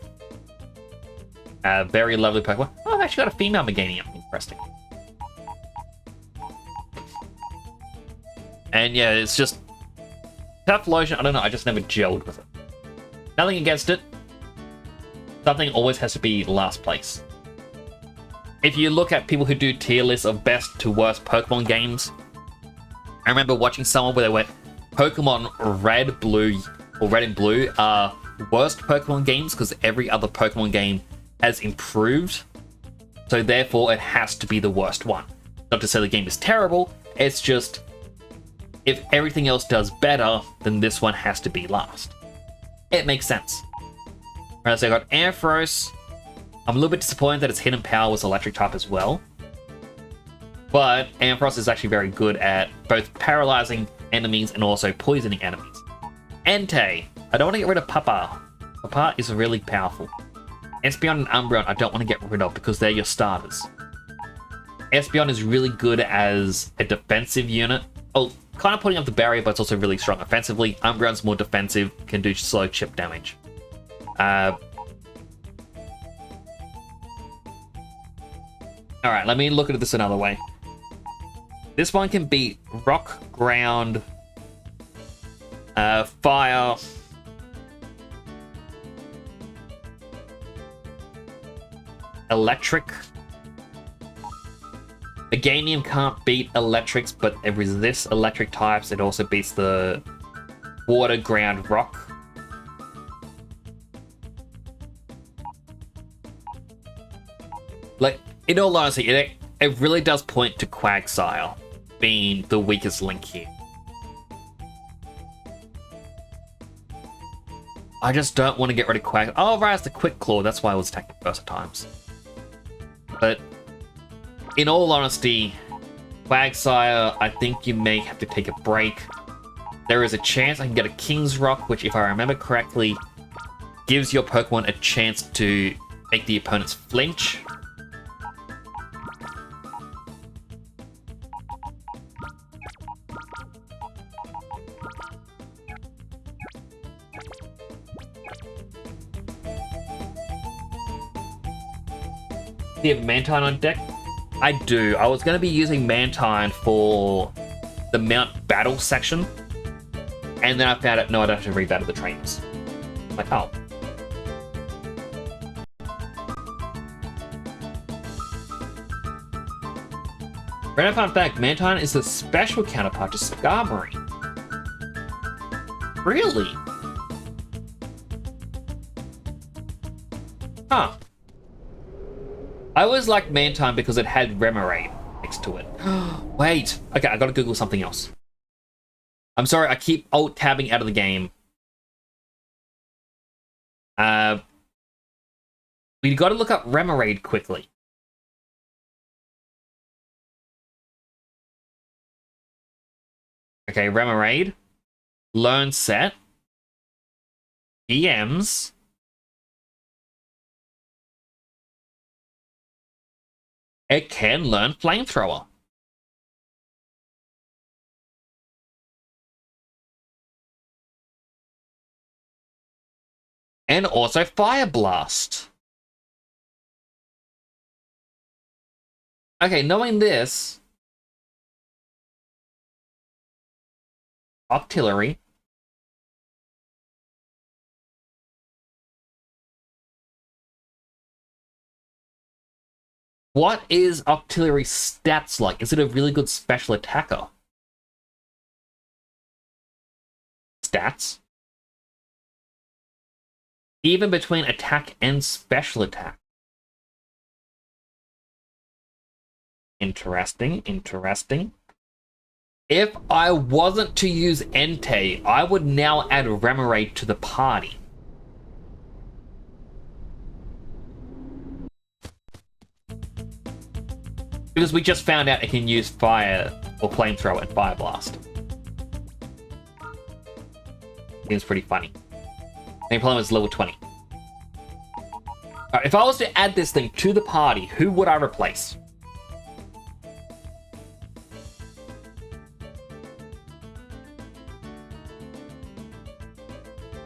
Very lovely Pokemon. Oh, I've actually got a female Meganium. Interesting. And yeah, it's just... Tough Lotion, I don't know, I just never gelled with it. Nothing against it. Something always has to be last place. If you look at people who do tier lists of best to worst Pokemon games, I remember watching someone where they went, Pokemon Red, Blue, or Red and Blue are worst Pokemon games because every other Pokemon game has improved. So therefore, it has to be the worst one. Not to say the game is terrible, it's just, if everything else does better, then this one has to be last. It makes sense. Alright, so I got Ampharos. I'm a little bit disappointed that its hidden power was electric type as well. But Ampharos is actually very good at both paralyzing enemies and also poisoning enemies. Entei. I don't want to get rid of Papa. Papa is really powerful. Espeon and Umbreon I don't want to get rid of because they're your starters. Espeon is really good as a defensive unit. Oh, kind of putting up the barrier, but it's also really strong offensively. Umbreon's more defensive, can do slow chip damage. Alright, let me look at this another way. This one can beat Rock, Ground, Fire, Electric. Meganium can't beat Electrics, but it resists Electric types. It also beats the Water, Ground, Rock. Like, in all honesty, it really does point to Quagsire being the weakest link here. I just don't want to get rid of Quack. Oh, right, it's the Quick Claw. That's why I was attacking first at times. But in all honesty, Quagsire, I think you may have to take a break. There is a chance I can get a King's Rock, which, if I remember correctly, gives your Pokemon a chance to make the opponents flinch. Do you have Mantine on deck? I do. I was going to be using Mantine for the Mount Battle section, and then I found out, no, I don't have to rebattle the trainers. I'm like, oh. Random fun fact, Mantine is the special counterpart to Skarmory. Really? Huh. I always liked Mantine because it had Remoraid next to it. Wait. Okay, I gotta Google something else. I'm sorry, I keep alt-tabbing out of the game. We gotta look up Remoraid quickly. Okay, Remoraid. Learn set. EMs. It can learn Flamethrower. And also Fire Blast. Okay, knowing this... Octillery. What is Octillery's stats like? Is it a really good special attacker? Stats? Even between attack and special attack. Interesting, interesting. If I wasn't to use Entei, I would now add Remoraid to the party. Because we just found out it can use Fire or Flamethrower and Fire Blast. Seems pretty funny. The problem is level 20. Alright, if I was to add this thing to the party, who would I replace?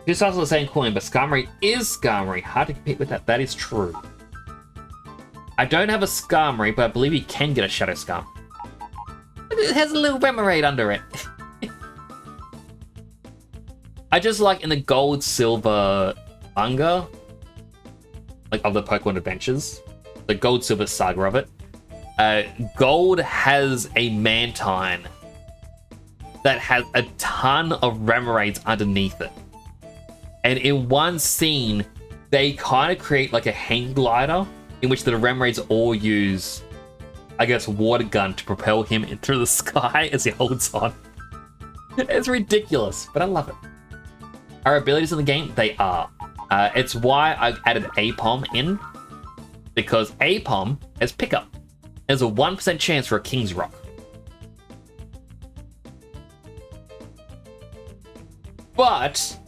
Two sides of the same coin, but Skarmory is Skarmory. Hard to compete with that. That is true. I don't have a Skarmory, but I believe you can get a Shadow Skarm. It has a little Remoraid under it. I just like in the Gold Silver manga, like of the Pokemon Adventures, the Gold Silver saga of it, Gold has a Mantine that has a ton of Remoraids underneath it. And in one scene, they kind of create like a hang glider in which the Remoraids all use, I guess, water gun to propel him into the sky as he holds on. It's ridiculous, but I love it. Our abilities in the game, they are. It's why I've added Apom in, because Apom has pickup. There's a 1% chance for a King's Rock. But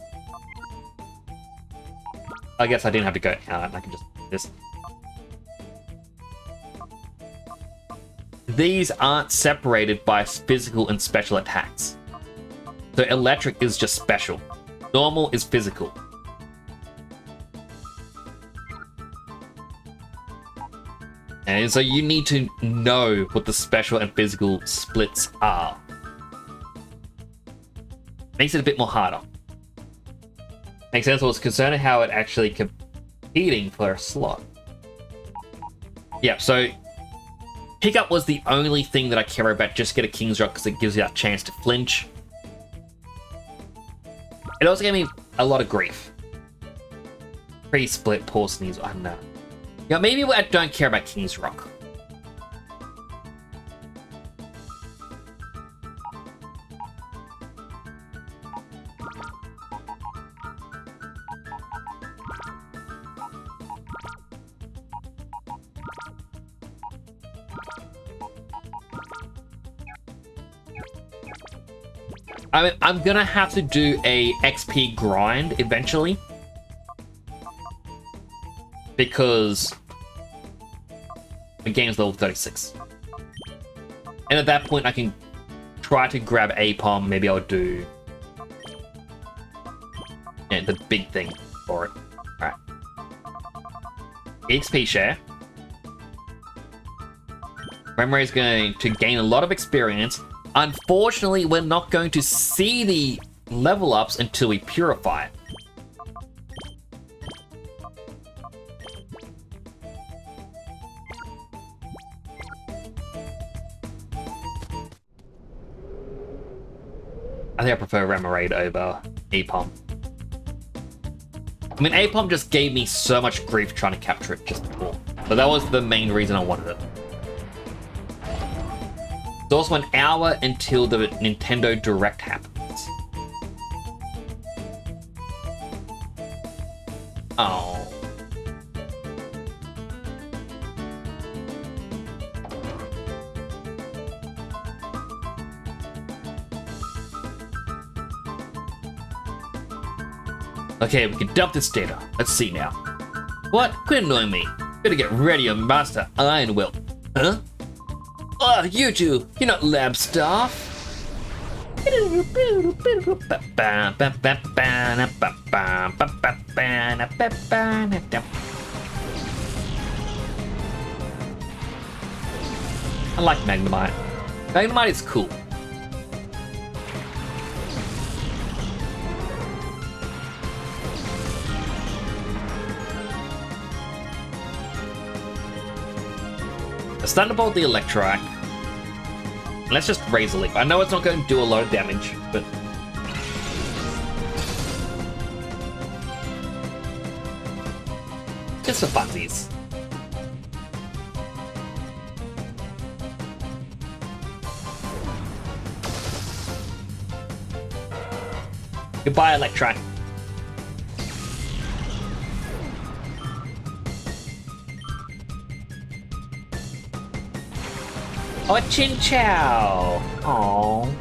I guess I didn't have to go out. I can just do this. These aren't separated by physical and special attacks. So electric is just special. Normal is physical. And so you need to know what the special and physical splits are. Makes it a bit more harder. Makes sense. I was concerned of how it actually competing for a slot. Yeah, so pickup was the only thing that I care about. Just get a King's Rock because it gives you a chance to flinch. It also gave me a lot of grief. Pretty split, poor sneeze, I don't know. Yeah, maybe I don't care about King's Rock. I mean, I'm gonna have to do a XP grind eventually. Because the game's level 36. And at that point, I can try to grab Apom. Maybe I'll do the big thing for it. Alright. XP share. Memory is going to gain a lot of experience. Unfortunately, we're not going to see the level ups until we purify it. I think I prefer Remoraid over Apom. I mean, Apom just gave me so much grief trying to capture it just before. But that was the main reason I wanted it. It's also an hour until the Nintendo Direct happens. Oh. Okay, we can dump this data. Let's see now. What? Quit annoying me. Gotta get ready to master Iron Will. Huh? Oh, you two! You're not lab staff! I like Magnemite. Magnemite is cool. Let's Thunderbolt the Electric. Let's just Razor Leaf. I know it's not going to do a lot of damage, but... just for funsies. Goodbye, Electric. Oh, a Chinchou! Aww.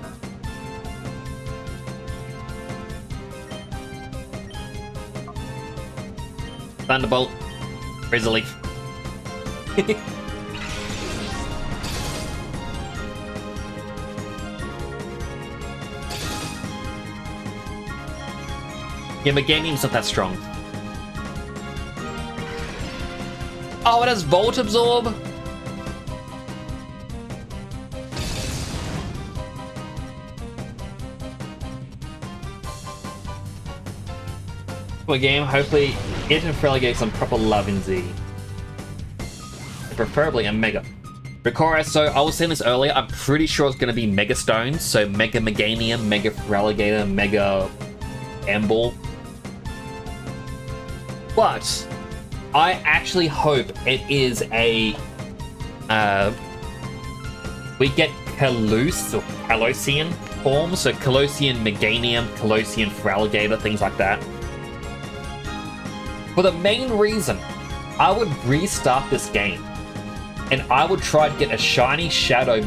Thunderbolt. Razor Leaf. Yeah, Meganium's not that strong. Oh, it has Volt Absorb? Game, hopefully it and Frelly get some proper love in Z. Preferably a Mega. Ricora, so I was saying this earlier, I'm pretty sure it's going to be Mega Stones, so Mega Meganium, Mega Feraligatr, Mega Amball. But I actually hope it is a... we get Colosseum form, so Colosseum Meganium, Colosseum Feraligatr, things like that. For the main reason, I would restart this game and I would try to get a shiny Shadow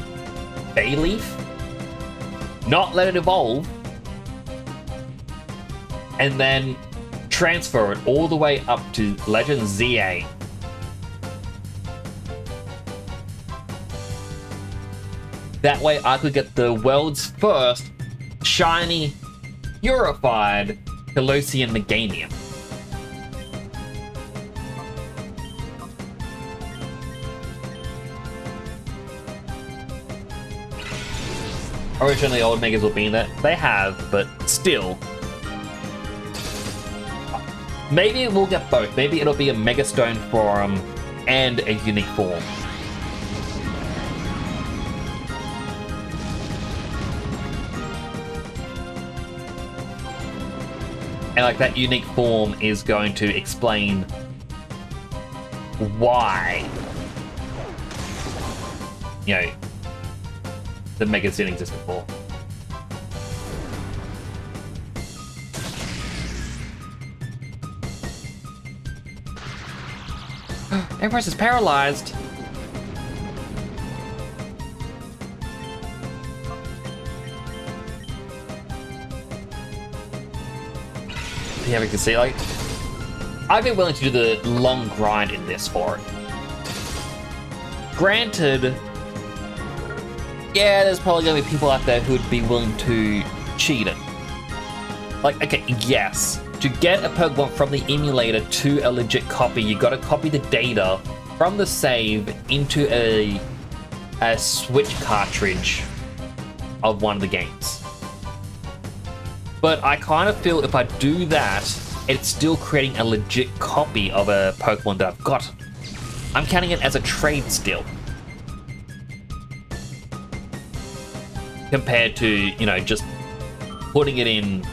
Bayleaf, not let it evolve, and then transfer it all the way up to Legend ZA. That way I could get the world's first shiny, purified Colosseum Meganium. Originally, old Megas will be in that. They have, but still. Maybe we'll get both. Maybe it'll be a Mega Stone form and a unique form. And like that unique form is going to explain why, you know, the Megas didn't exist before. Empress is paralyzed. you ever can see, like, I've been willing to do the long grind in this for it. Granted, yeah, there's probably gonna be people out there who would be willing to cheat it. Like, okay, yes, to get a Pokemon from the emulator to a legit copy, you gotta copy the data from the save into a Switch cartridge of one of the games. But I kind of feel if I do that, it's still creating a legit copy of a Pokemon that I've got. I'm counting it as a trade still. Compared to, you know, just putting it in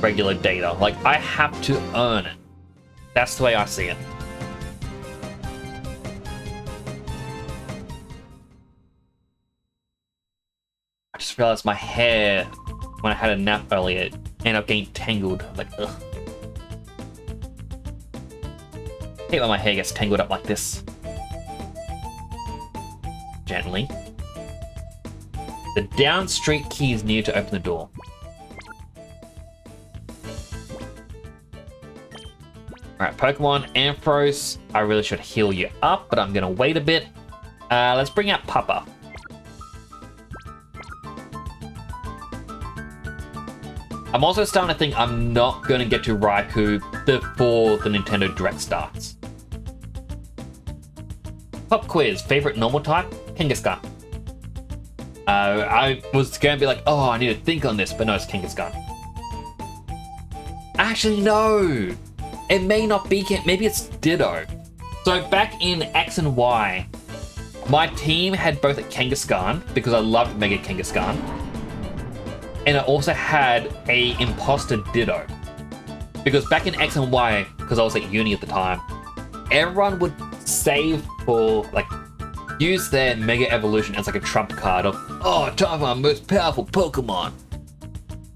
regular data. Like, I have to earn it. That's the way I see it. I just realized my hair, when I had a nap earlier, ended up getting tangled. Like, ugh. I hate when my hair gets tangled up like this. Gently. The down street key is near to open the door. Alright, Pokemon, Ampharos. I really should heal you up, but I'm gonna wait a bit. Let's bring out Papa. I'm also starting to think I'm not gonna get to Raikou before the Nintendo Direct starts. Pop quiz, favorite normal type? Kangaskhan. I was gonna be like, oh, I need to think on this, but no, it's Kangaskhan. Actually, no! It may not be, maybe it's Ditto. So back in X and Y, my team had both a Kangaskhan, because I loved Mega Kangaskhan, and I also had a Imposter Ditto. Because back in X and Y, because I was at uni at the time, everyone would save for, like, use their Mega Evolution as like a trump card of, oh, time for my most powerful Pokemon.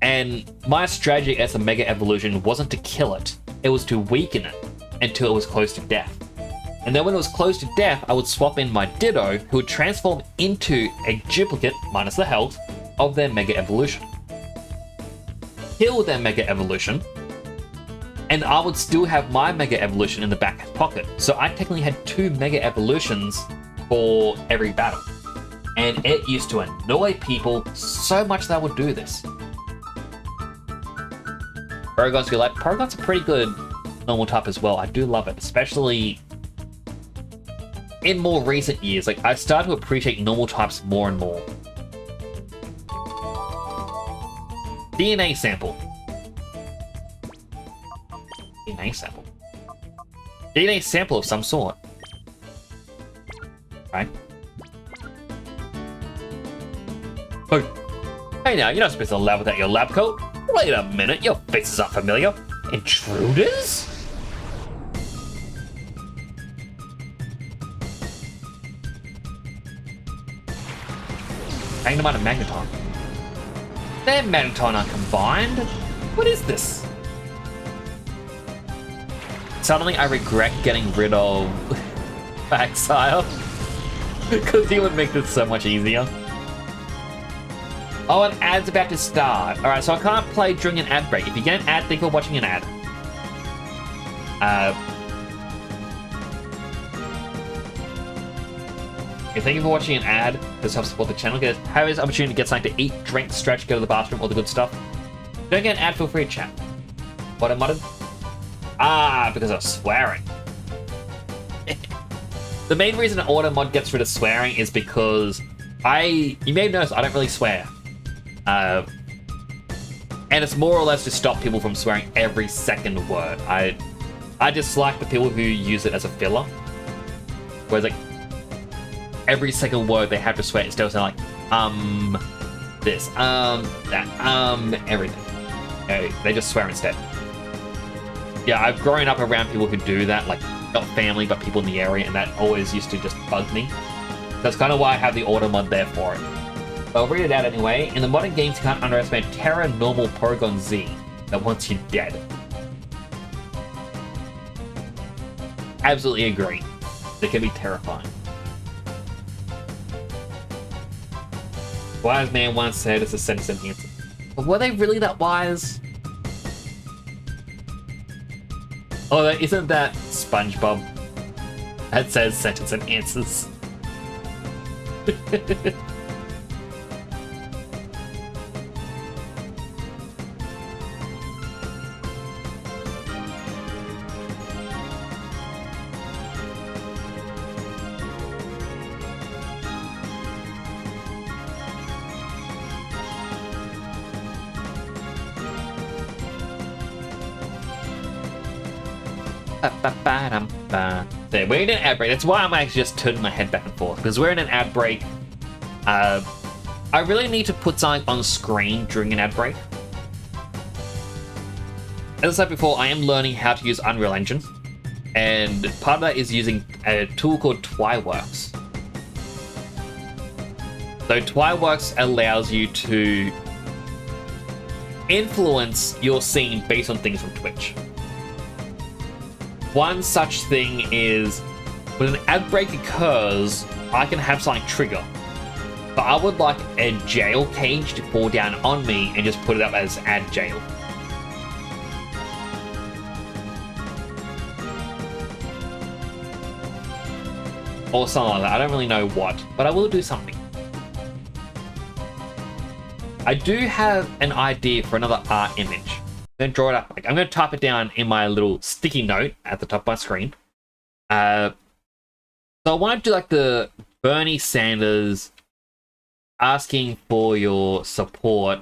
And my strategy as a Mega Evolution wasn't to kill it, it was to weaken it until it was close to death. And then when it was close to death, I would swap in my Ditto, who would transform into a duplicate, minus the health, of their Mega Evolution. Kill their Mega Evolution, and I would still have my Mega Evolution in the back pocket. So I technically had 2 Mega Evolutions for every battle. And it used to annoy people so much that I would do this. Paragon's good. Like, Paragon's a pretty good normal type as well. I do love it, especially in more recent years. Like, I've started to appreciate normal types more and more. DNA sample. DNA sample. DNA sample of some sort. Right? Oh. Hey now, you're not supposed to lab without your lab coat. Wait a minute, your face is not familiar. Intruders? Magnemite and Magneton. They're Magneton are combined? What is this? Suddenly I regret getting rid of Exile. Because he would make this so much easier. Oh, an ad's about to start. Alright, so I can't play during an ad break. If you get an ad, thank you for watching an ad. Thank you for watching an ad. This helps support the channel. Have this opportunity to get something to eat, drink, stretch, go to the bathroom, all the good stuff. Don't get an ad, feel free to chat. What I muttered? Ah, because I was swearing. The main reason an auto mod gets rid of swearing is because you may have noticed I don't really swear. And it's more or less to stop people from swearing every second word. I dislike the people who use it as a filler. Whereas, like, every second word they have to swear instead of saying, like, this, that, everything. Okay, they just swear instead. Yeah, I've grown up around people who do that, like, not family, but people in the area, and that always used to just bug me. That's kind of why I have the auto mod there for it. But I'll read it out anyway. In the modern games, you can't underestimate Terra Normal Porygon Z that wants you dead. Absolutely agree. They can be terrifying. Wise man once said it's a sentence enhancer. But were they really that wise? Oh, isn't that SpongeBob? That says sentence and answers. There, we're in an ad break. That's why I'm actually just turning my head back and forth, because we're in an ad break. I really need to put something on screen during an ad break. As I said before, I am learning how to use Unreal Engine, and part of that is using a tool called Twiworks. So Twiworks allows you to influence your scene based on things from Twitch. One such thing is, when an ad break occurs, I can have something trigger. But I would like a jail cage to fall down on me and just put it up as ad jail. Or something like that. I don't really know what, but I will do something. I do have an idea for another art image. I'm going to draw it up. I'm going to type it down in my little sticky note at the top of my screen. So I want to do like the Bernie Sanders asking for your support,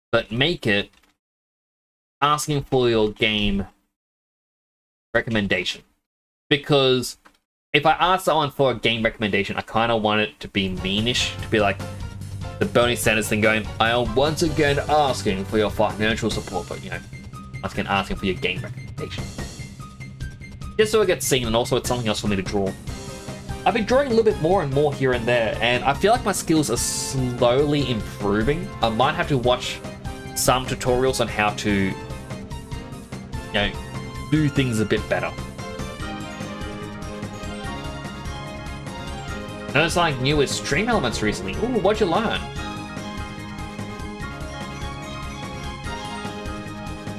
but make it asking for your game recommendation. Because if I ask someone for a game recommendation, I kind of want it to be meanish, to be like the Bernie Sanders thing going, I am once again asking for your financial support, but, you know, once again asking for your game recommendation. Just so it gets seen, and also it's something else for me to draw. I've been drawing a little bit more and more here and there, and I feel like my skills are slowly improving. I might have to watch some tutorials on how to, you know, do things a bit better. Noticed something new with stream elements recently. Ooh, what'd you learn?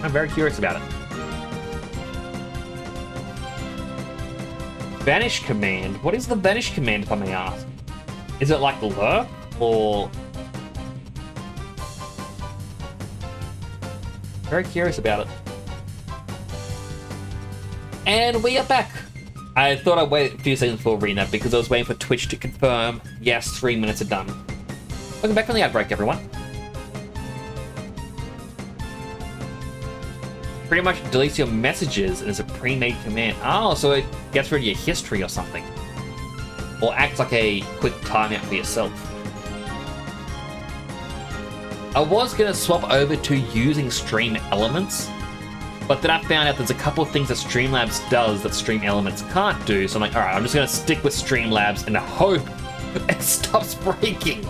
I'm very curious about it. Vanish command. What is the vanish command, if I may ask? Is it like lurk, or... Very curious about it. And we are back. I thought I'd wait a few seconds before reading that because I was waiting for Twitch to confirm, yes, 3 minutes are done. Welcome back from the ad break, everyone. Pretty much deletes your messages and is a pre-made command. Oh, so it gets rid of your history or something. Or acts like a quick timeout for yourself. I was going to swap over to using stream elements, but then I found out there's a couple of things that Streamlabs does that Stream Elements can't do, so I'm like, alright, I'm just going to stick with Streamlabs and hope it stops breaking.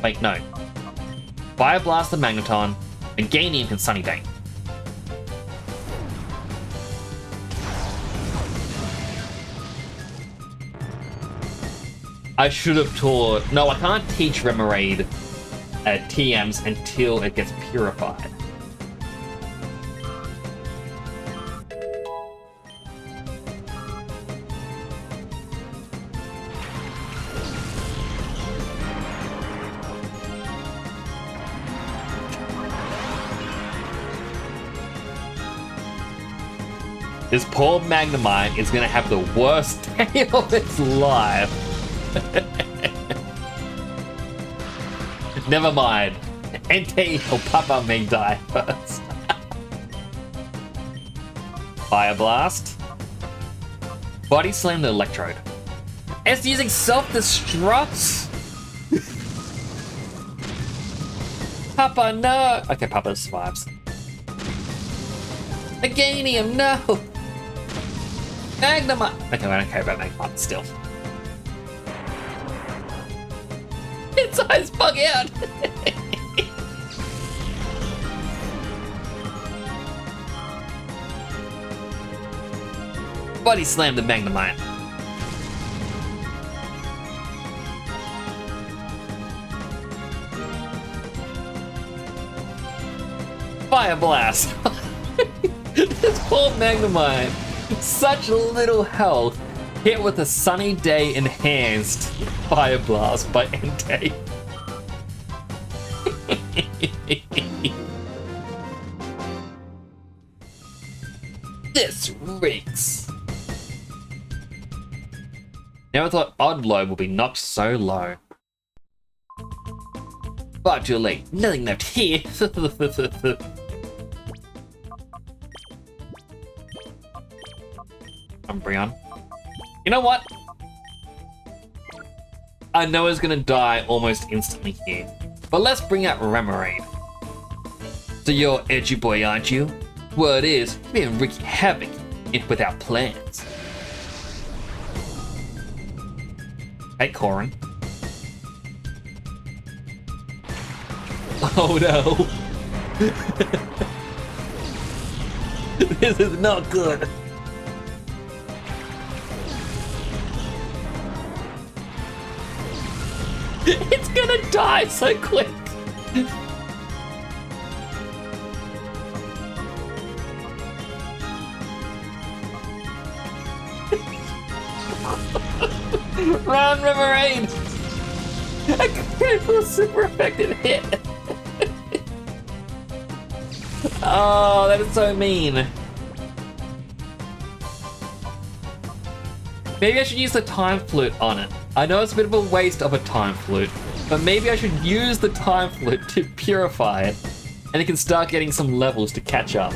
Wait, no. Fire Blast the Magneton, and Ganium can Sunny Day. I should have taught... No, I can't teach Remoraid TMs until it gets purified. This poor Magnemite is gonna have the worst day of its life. Never mind. Entei or Papa may die first. Fire Blast. Body Slam the Electrode. It's using self-destruct. Papa, no. Okay, Papa survives. Aganium, no. Magnemite. Okay, I don't care about Magnemite still. Its eyes bug out. Body Slam the Magnemite. Fire Blast! This poor Magnemite. Such little health. Hit with a Sunny Day enhanced Fire Blast by Entei. This reeks. Never thought Oddlow would be knocked so low. Far too late. Nothing left here. Umbreon. You know what? I know he's gonna die almost instantly here, but let's bring out Remoraid. So you're edgy boy, aren't you? Word is, you're being wreaking havoc without plans. Hey, Corrin. Oh no. This is not good. It's gonna die so quick. Run, Remoraid! A critical super effective hit. Oh, that is so mean. Maybe I should use the Time Flute on it. I know it's a bit of a waste of a Time Flute, but maybe I should use the Time Flute to purify it, and it can start getting some levels to catch up.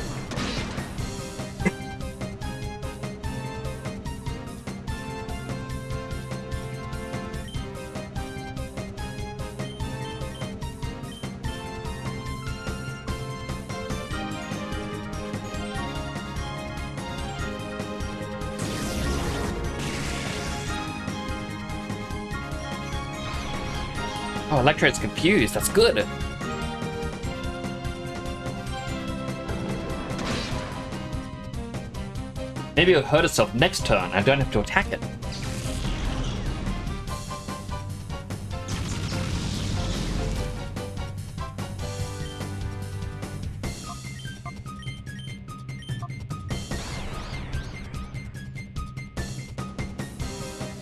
Oh, Electrode's confused. That's good. Maybe it'll hurt itself next turn. I don't have to attack it.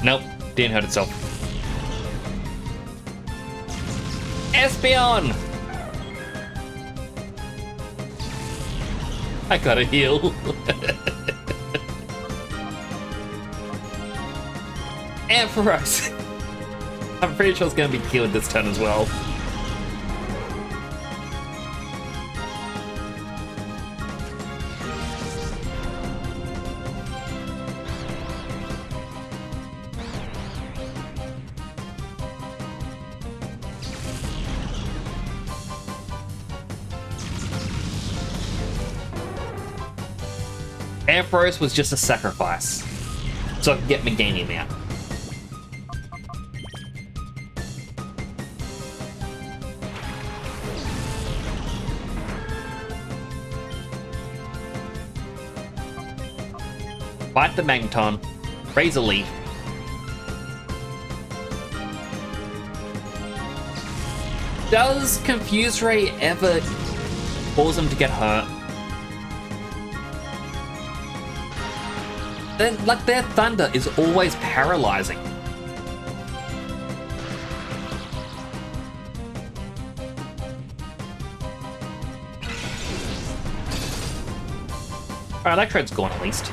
Nope, didn't hurt itself. Espeon! I gotta heal. Ampharos! I'm pretty sure it's gonna be killed this turn as well. Ampharos was just a sacrifice, so I could get Meganium out. Bite the Magneton, Razor Leaf. Does Confuse Ray ever cause him to get hurt? Then, like, their thunder is always paralyzing. Alright, Electrode's gone at least.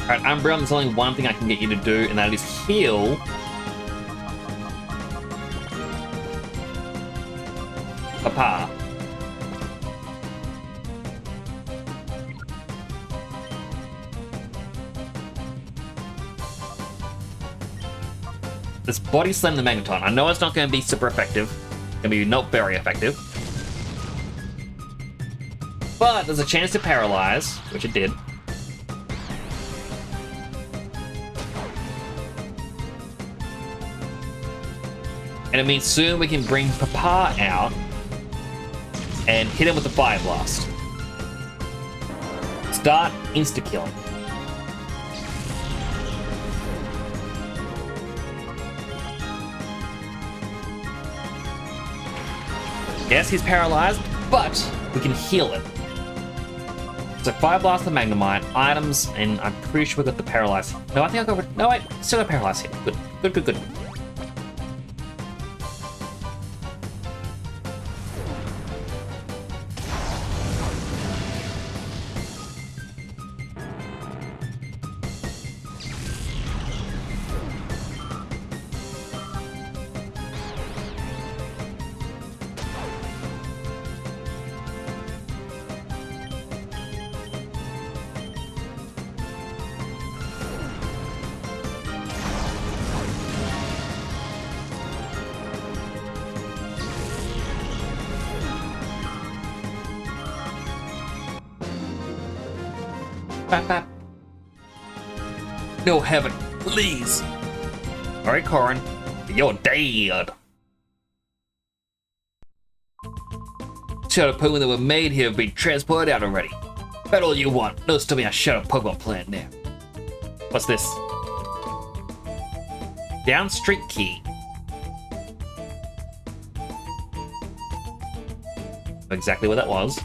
Alright, Umbreon, there's only one thing I can get you to do, and that is heal. Papa. This Body Slam the Magneton. I know it's not going to be super effective. It's going to be not very effective. But there's a chance to paralyze, which it did. And it means soon we can bring Papa out and hit him with the Fire Blast. Start insta-kill. Yes, he's paralyzed, but we can heal him. So Fire Blast the Magnemite, items, and I'm pretty sure we got the Paralyze. No, I think I got... No, wait, still got Paralyze here. Good, good, good, good. Bap, bap. No, heaven, please. Alright, Corin, you're dead. Shadow Pokemon that were made here have been transported out already. Bet all you want. No stopping our Shadow Pokemon plan now. What's this? Down Street Key. Exactly what that was.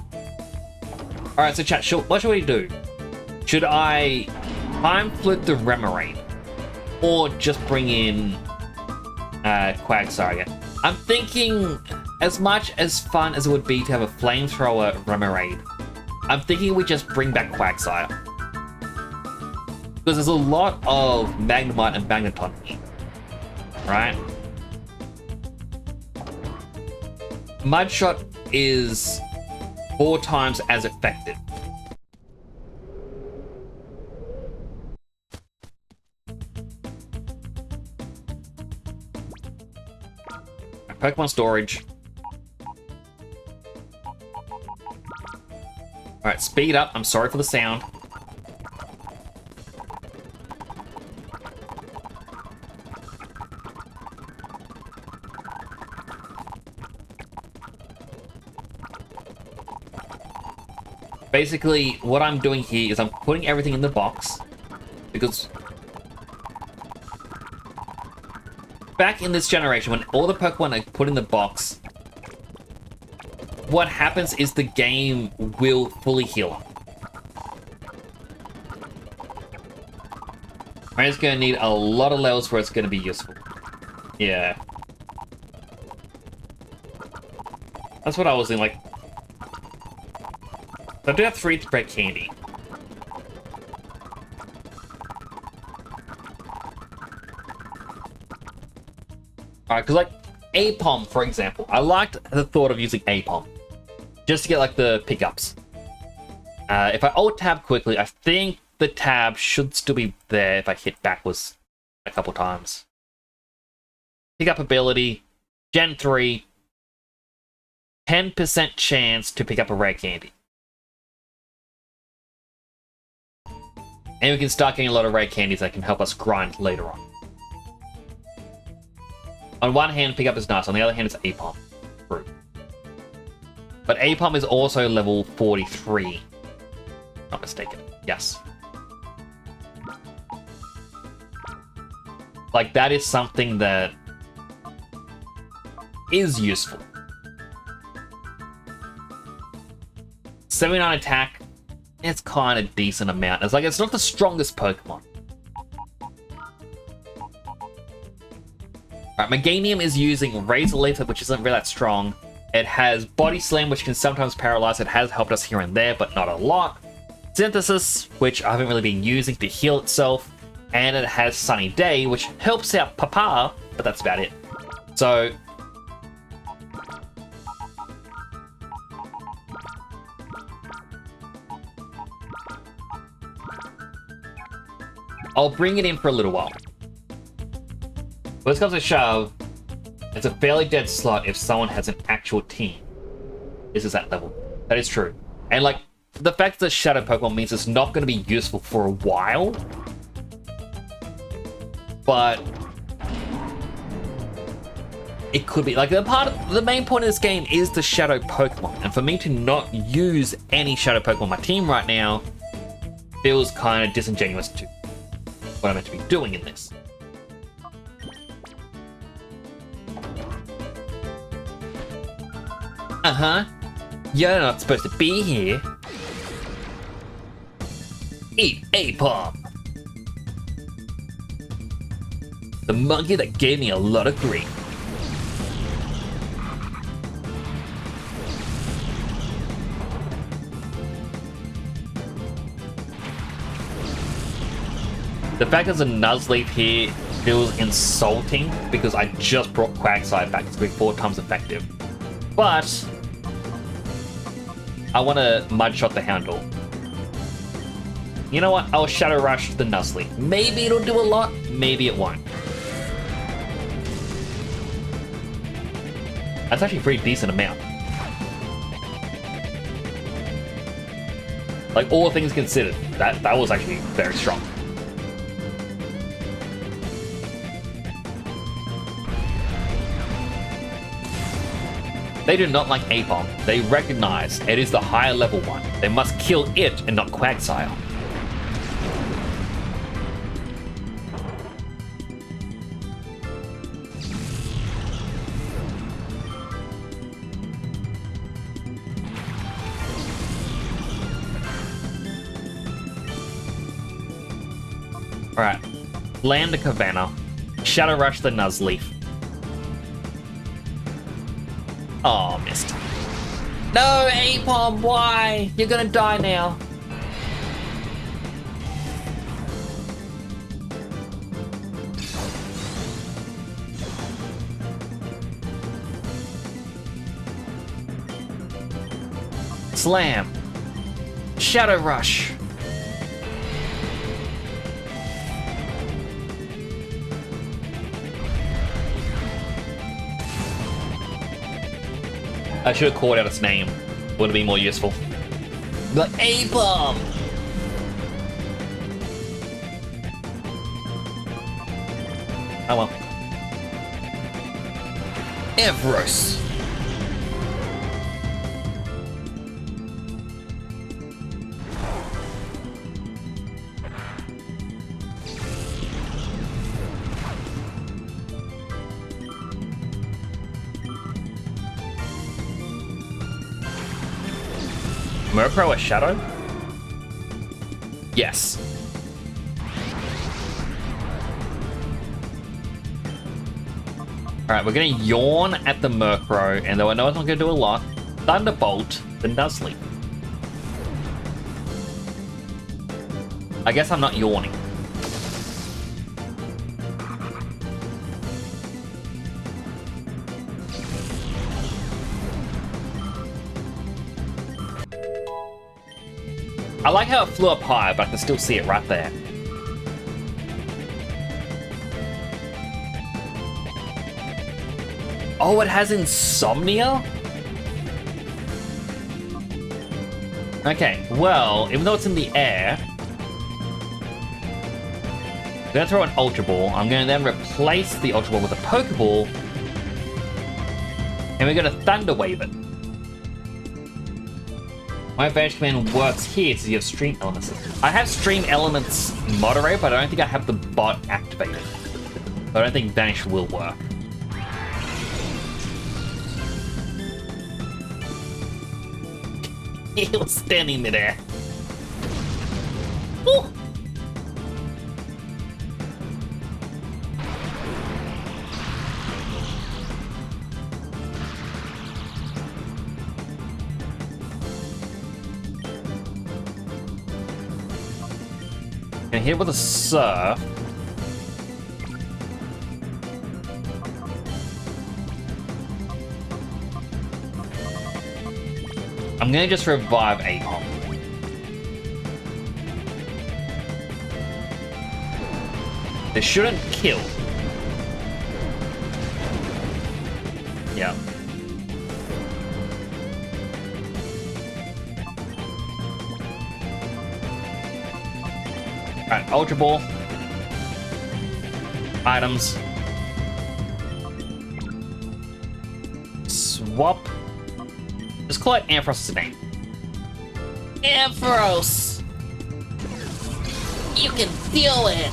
Alright, so chat, what should we do? Should I time flip the Remoraid? Or just bring in Quagsire again? I'm thinking, as much as fun as it would be to have a flamethrower Remoraid, I'm thinking we just bring back Quagsire. Because there's a lot of Magnemite and Magneton here. Right? Mudshot is 4 times as effective. Pokemon storage. Alright, speed up. I'm sorry for the sound. Basically, what I'm doing here is I'm putting everything in the box because back in this generation, when all the Pokemon are put in the box, what happens is the game will fully heal. I'm just going to need a lot of levels where it's going to be useful. Yeah. That's what I was thinking, like... I do have 3 red candy. Alright, because like Apom, for example, I liked the thought of using Apom just to get like the pickups. If I alt tab quickly, I think the tab should still be there if I hit backwards a couple times. Pickup ability, Gen 3, 10% chance to pick up a rare candy. And we can start getting a lot of rare candies that can help us grind later on. On one hand, pickup is nice. On the other hand, it's Apom. True. But Apom is also level 43. Not mistaken. Yes. Like, that is something that is useful. 79 attack. It's kind of decent amount. It's like, it's not the strongest Pokemon. Alright, Meganium is using Razor Leaf, which isn't really that strong. It has Body Slam, which can sometimes paralyze. It has helped us here and there, but not a lot. Synthesis, which I haven't really been using to heal itself. And it has Sunny Day, which helps out Papa, but that's about it. So... I'll bring it in for a little while. When it comes to shove, it's a fairly dead slot if someone has an actual team. This is that level. That is true. And like, the fact that Shadow Pokemon means it's not going to be useful for a while. But it could be. Like, the main point of this game is the Shadow Pokemon. And for me to not use any Shadow Pokemon on my team right now feels kind of disingenuous to what I'm meant to be doing in this. Uh-huh. You're not supposed to be here. Eat a palm. The monkey that gave me a lot of grief. The fact there's a Nuzleaf here feels insulting because I just brought Quagsire back. It's going to be 4 times effective. But I want to Mud Shot the Houndour. You know what? I'll Shadow Rush the Nuzleaf. Maybe it'll do a lot, maybe it won't. That's actually a pretty decent amount. Like, all things considered, that was actually very strong. They do not like A-Bomb. They recognize it is the higher level one. They must kill it and not Quagsire. Alright. Land a Cavanna. Shadow Rush the Nuzleaf. Oh, missed. No, A-Bomb, why? You're gonna die now. Slam. Shadow Rush. I should have called out its name. Would have been more useful. But A-Bomb! Oh well. Evros! Murkrow a Shadow? Yes. Alright, we're gonna Yawn at the Murkrow, and though I know it's not gonna do a lot, Thunderbolt the Nuzleaf. I guess I'm not yawning. I like how it flew up high, but I can still see it right there. Oh, it has Insomnia? Okay, well, even though it's in the air, I'm gonna throw an Ultra Ball. I'm gonna then replace the Ultra Ball with a Pokeball, and we're gonna Thunder Wave it. My Vanish Command works here so you have Stream Elements. I have Stream Elements moderate, but I don't think I have the bot activated. So I don't think Vanish will work. He was standing midair. Ooh. And hit with a Surf. I'm gonna just revive A-Bomb. This shouldn't kill. Yeah. Alright, Ultra Ball. Items. Swap. Just call it Ampharos' name. Ampharos! You can feel it!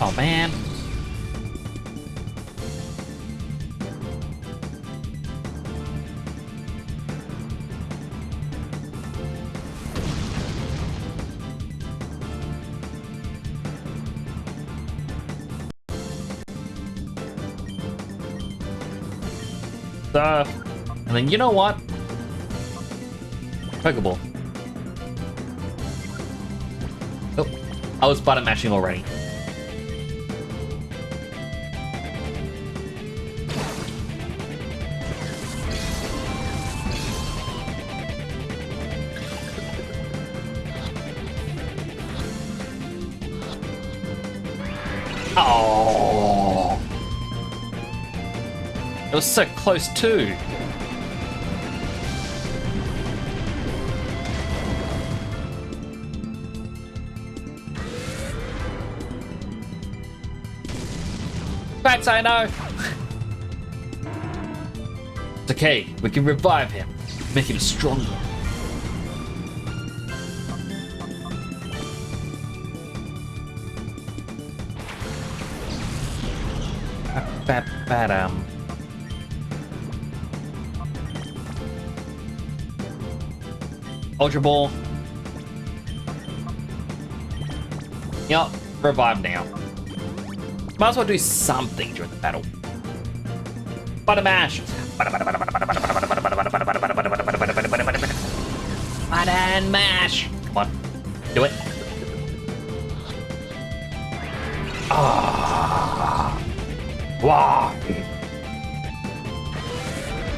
Oh man. And then you know what? Pokeball. Oh, I was button mashing already. Oh, it was so close too. Bats, I know. It's okay. We can revive him, make him stronger. Ultra Ball. Yup, revive now. Might as well do something during the battle. Button mash. Button mash. Come on, do it. Ah. Wow.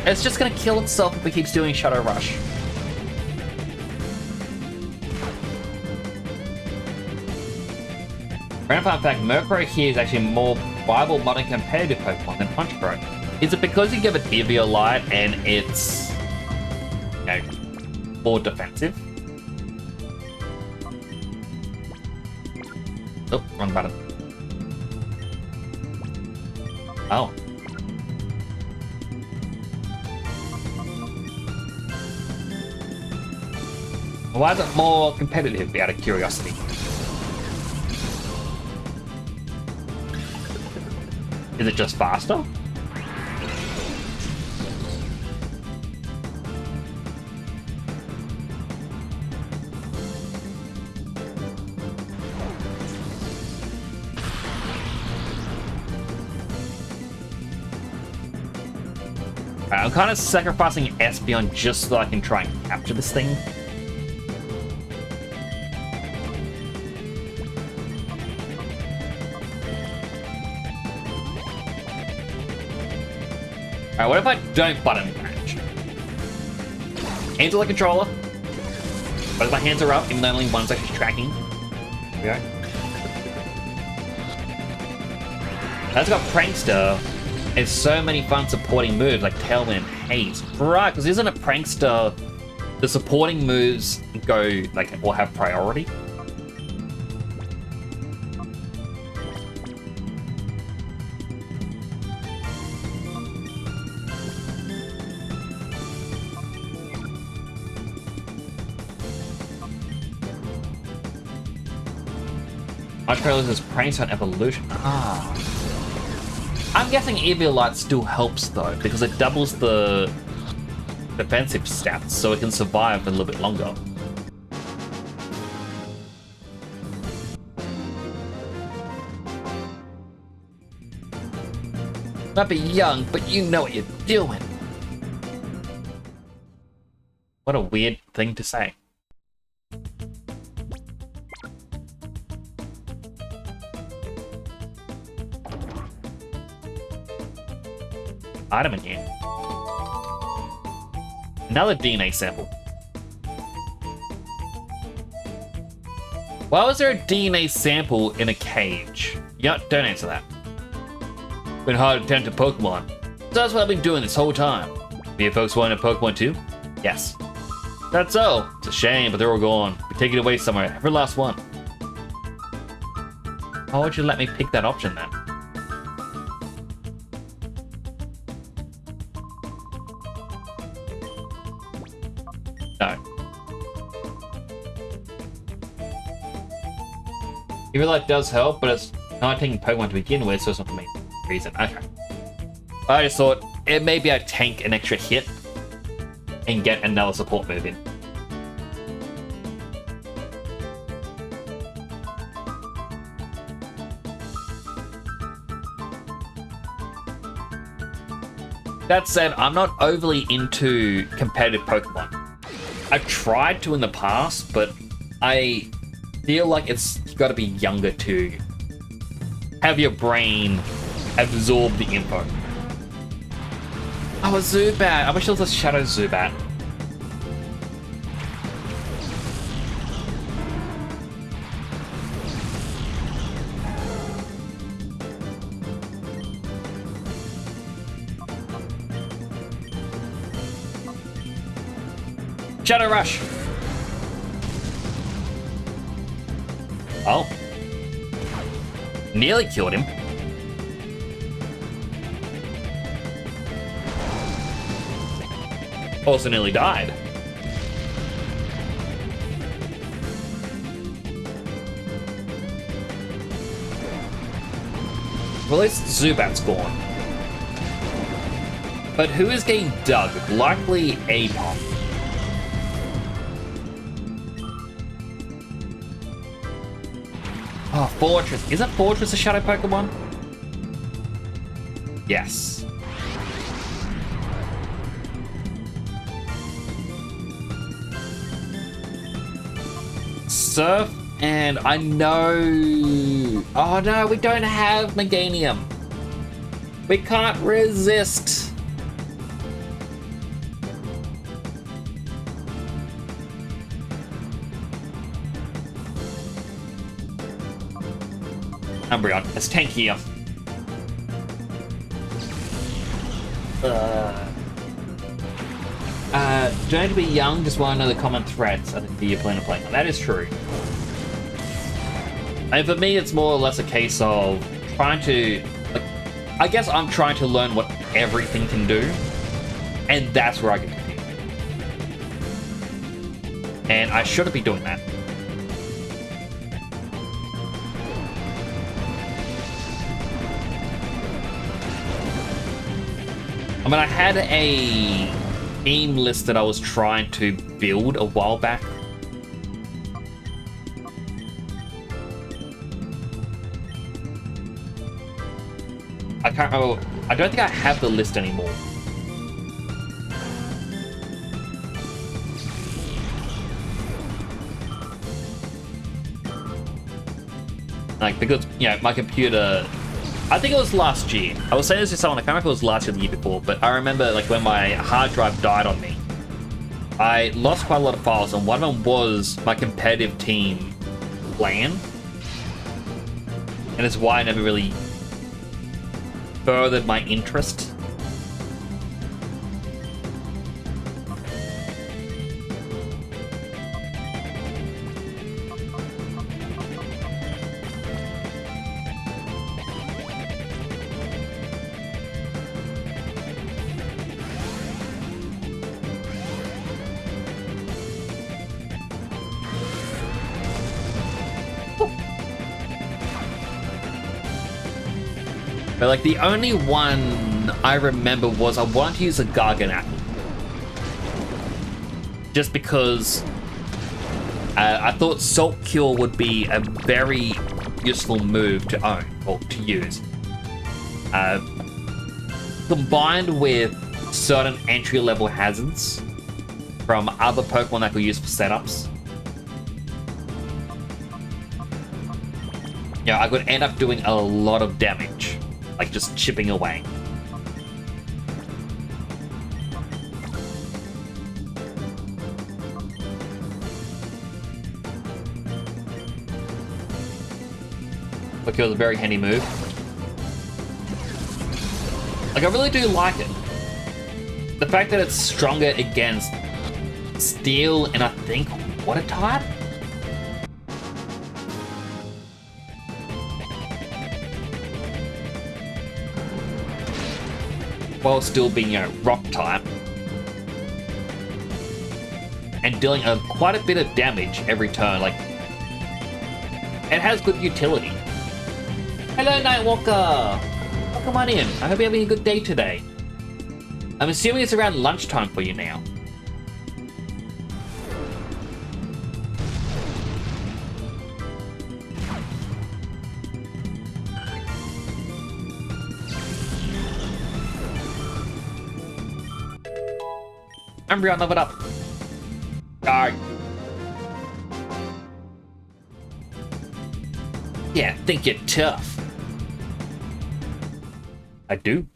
It's just gonna kill itself if it keeps doing Shadow Rush. Random fun fact, Murkrow here is actually a more viable modern competitive Pokemon than Punchbro. Is it because you give it Eviolite and it's, you know, more defensive? Oh, wrong button. Oh. Why is it more competitive, out of curiosity? Is it just faster? I'm kind of sacrificing Espeon just so I can try and capture this thing. Alright, what if I don't button match? Hands are like a controller. But if my hands are up, even though only one's actually tracking. There we go. That's got Prankster. It's so many fun supporting moves like Tailwind and Haze. Right, because isn't it Prankster, the supporting moves go, like, or have priority? Much Trailers is Prankster on Evolution. Ah. I'm guessing Eviolite still helps though, because it doubles the defensive stats, so it can survive a little bit longer. Might be young, but you know what you're doing. What a weird thing to say. Item in here. Another DNA sample. Why was there a DNA sample in a cage? Yeah, don't answer that. Been hard to attempt a Pokemon. So that's what I've been doing this whole time. You folks want a Pokemon too? Yes. That's all. It's a shame, but they're all gone. We take it away somewhere. Every last one. Why would you let me pick that option then? No. Even though it does help, but it's not taking Pokemon to begin with, so it's not the main reason. Okay. I just thought it may be a tank an extra hit and get another support move in. That said, I'm not overly into competitive Pokemon. I've tried to in the past, but I feel like it's got to be younger to have your brain absorb the info. Oh, a Zubat! I wish it was a Shadow Zubat. Shadow Rush! Oh. Nearly killed him. Also nearly died. Well, at least Zubat's gone. But who is getting dug? Likely Apom. Oh, Fortress. Isn't Fortress a Shadow Pokemon? Yes. Surf, and I know... Oh no, we don't have Meganium. We can't resist. Umbreon, it's tankier. Don't to be young, just want to know the common threats. I think you plan on playing. That is true. And for me, it's more or less a case of trying to... Like, I guess I'm trying to learn what everything can do, and that's where I get confused. And I shouldn't be doing that. I mean, I had a team list that I was trying to build a while back. I can't remember. I don't think I have the list anymore. Like, because, you know, my computer... I think it was last year. I was saying this to someone, I can't remember if it was last year or the year before, but I remember, like, when my hard drive died on me, I lost quite a lot of files, and one of them was my competitive team plan. And it's why I never really furthered my interest. But like the only one I remember was I wanted to use a Gargan apple. Just because I thought Salt Cure would be a very useful move to own, or to use. Combined with certain entry-level hazards from other Pokemon that could use for setups. Yeah, I could end up doing a lot of damage. Like just chipping away. Like it was a very handy move. Like I really do like it. The fact that it's stronger against Steel, and I think water type? While still being a rock type. And dealing quite a bit of damage every turn. Like, it has good utility. Hello, Nightwalker! Welcome on in. I hope you're having a good day today. I'm assuming it's around lunchtime for you now. Umbreon, level it up. Alright. Yeah, think you're tough. I do.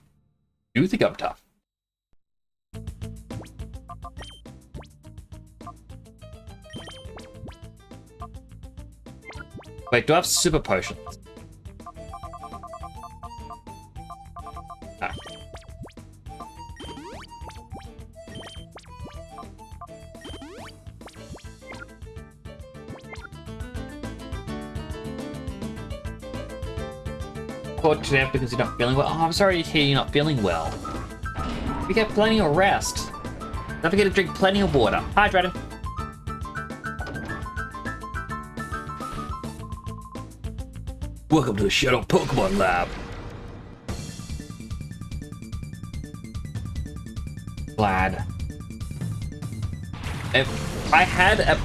Do think I'm tough. Wait, do I have super potions? Ah. Called today because you're not feeling well. Oh, I'm sorry to hear you're not feeling well. You get plenty of rest. Don't forget to drink plenty of water. Hydrated. Welcome to the Shadow Pokemon Lab. Glad. If I had a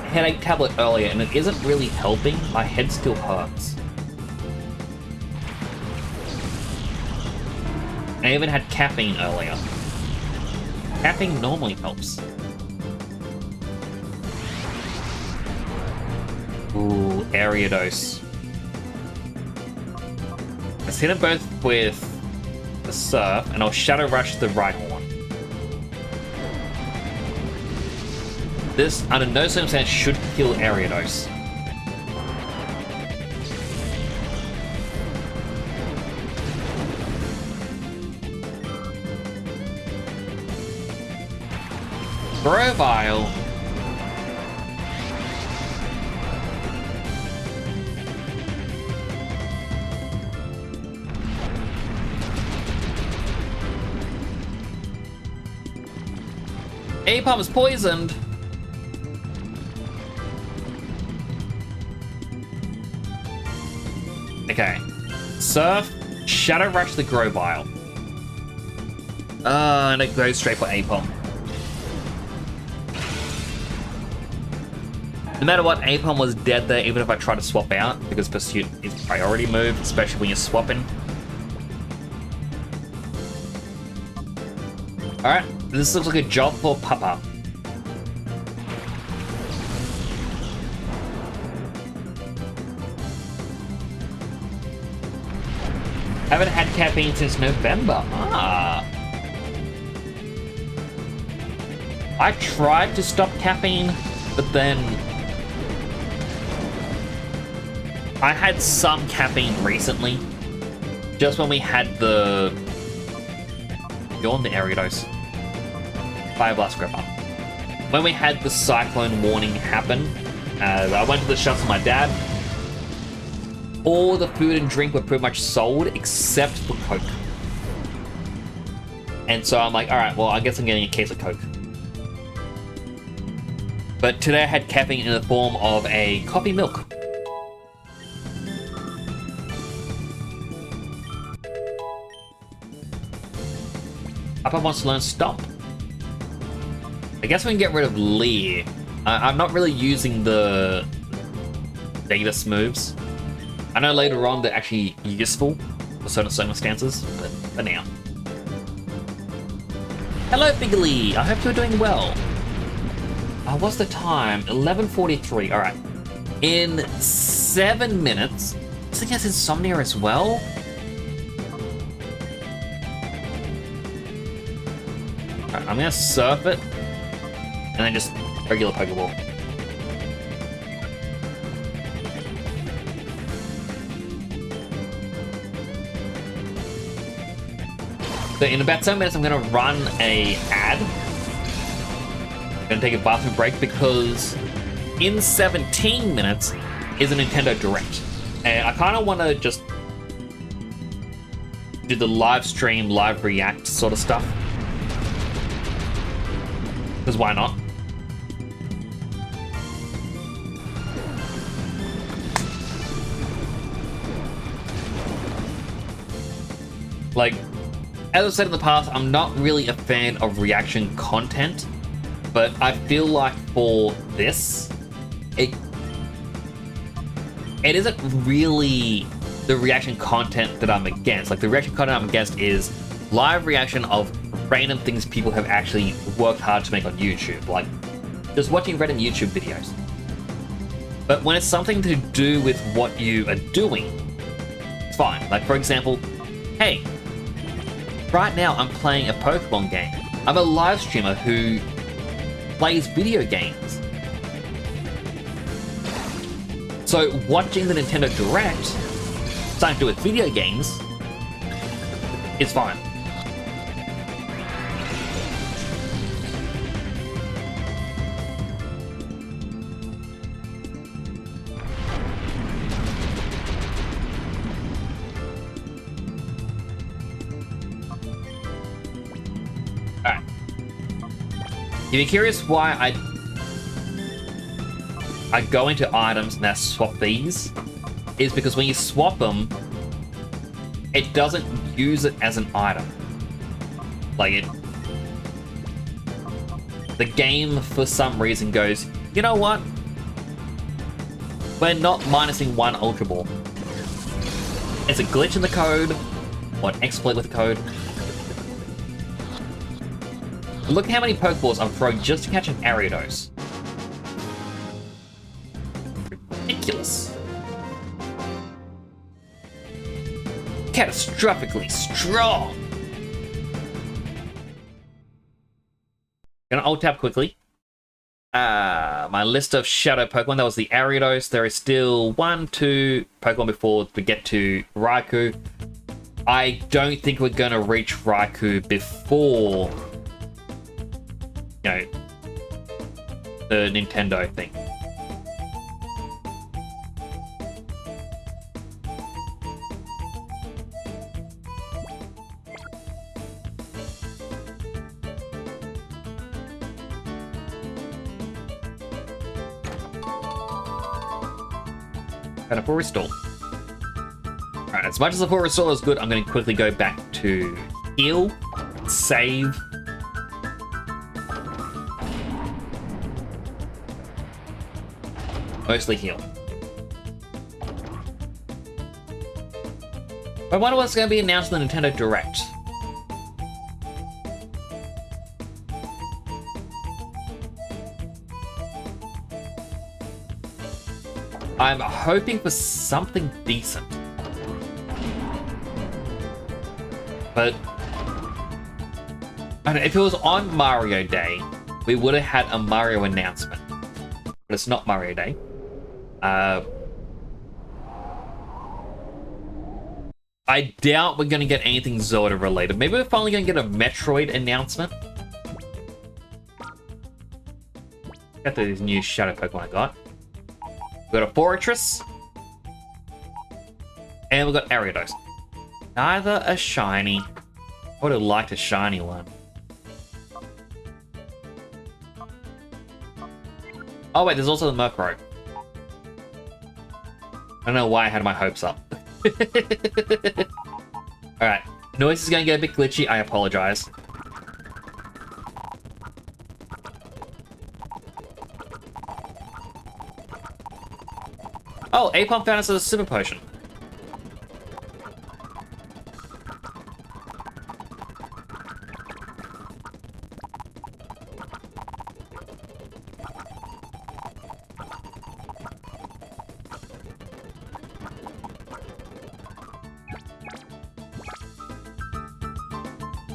headache tablet earlier and it isn't really helping, my head still hurts. I even had caffeine earlier. Caffeine normally helps. Ooh, area dose. Let's hit them both with the Surf, and I'll Shadow Rush the Raikou. This, under no circumstance, should kill area dose. Grovyle. Apom is poisoned. Okay. Surf, Shadow Rush the Grovyle. And it goes straight for Apom. No matter what, Apom was dead there, even if I try to swap out, because Pursuit is priority move, especially when you're swapping. Alright, this looks like a job for Papa. Haven't had caffeine since November. Ah. I tried to stop caffeine, but then I had some caffeine recently, just when we had the... You're on the area dose. Fire Blast Gripper. When we had the cyclone warning happen, I went to the shops with my dad. All the food and drink were pretty much sold except for Coke. And so I'm like, alright, well, I guess I'm getting a case of Coke. But today I had caffeine in the form of a coffee milk. Papa wants to learn Stomp. I guess we can get rid of Leer. I'm not really using the Datus moves. I know later on they're actually useful for certain circumstances, but for now. Hello, Biggly. I hope you're doing well. What's the time? 11:43. All right. In 7 minutes. This thing has insomnia as well. All right, I'm gonna Surf it, and then just regular Pokeball. So in about 7 minutes, I'm gonna run a ad. Gonna take a bathroom break because in 17 minutes is a Nintendo Direct. And I kind of want to just do the live stream, live react sort of stuff. Because why not? Like, as I've said in the past, I'm not really a fan of reaction content, but I feel like for this, it isn't really the reaction content that I'm against. Like, the reaction content I'm against is live reaction of random things people have actually worked hard to make on YouTube, like just watching random YouTube videos. But when it's something to do with what you are doing, it's fine. Like, for example, hey, right now I'm playing a Pokemon game. I'm a live streamer who plays video games. So watching the Nintendo Direct, something to do with video games, is fine. Alright. If you're curious why I go into items and I swap these, is because when you swap them, it doesn't use it as an item. Like, the game for some reason goes, you know what? We're not minusing one Ultra Ball. It's a glitch in the code, or an exploit with the code. Look how many Pokeballs I'm throwing just to catch an Ariados. Ridiculous. Catastrophically strong. Gonna alt tab quickly. My list of shadow Pokemon, that was the Ariados. There is still 2 Pokemon before we get to Raikou. I don't think we're gonna reach Raikou before, you know, the Nintendo thing. And a full restore. Alright, as much as the full restore is good, I'm going to quickly go back to heal, save. Mostly heal. I wonder what's going to be announced in the Nintendo Direct. I'm hoping for something decent. But I don't know, if it was on Mario Day, we would have had a Mario announcement. But it's not Mario Day. I doubt we're going to get anything Zelda related. Maybe we're finally going to get a Metroid announcement. Got these new Shadow Pokemon I got. We got a Fortress. And we got Ariados. Neither a shiny. I would have liked a shiny one. Oh wait, there's also the Murkrow. I don't know why I had my hopes up. Alright, noise is going to get a bit glitchy, I apologize. Oh, Apom found us a super potion.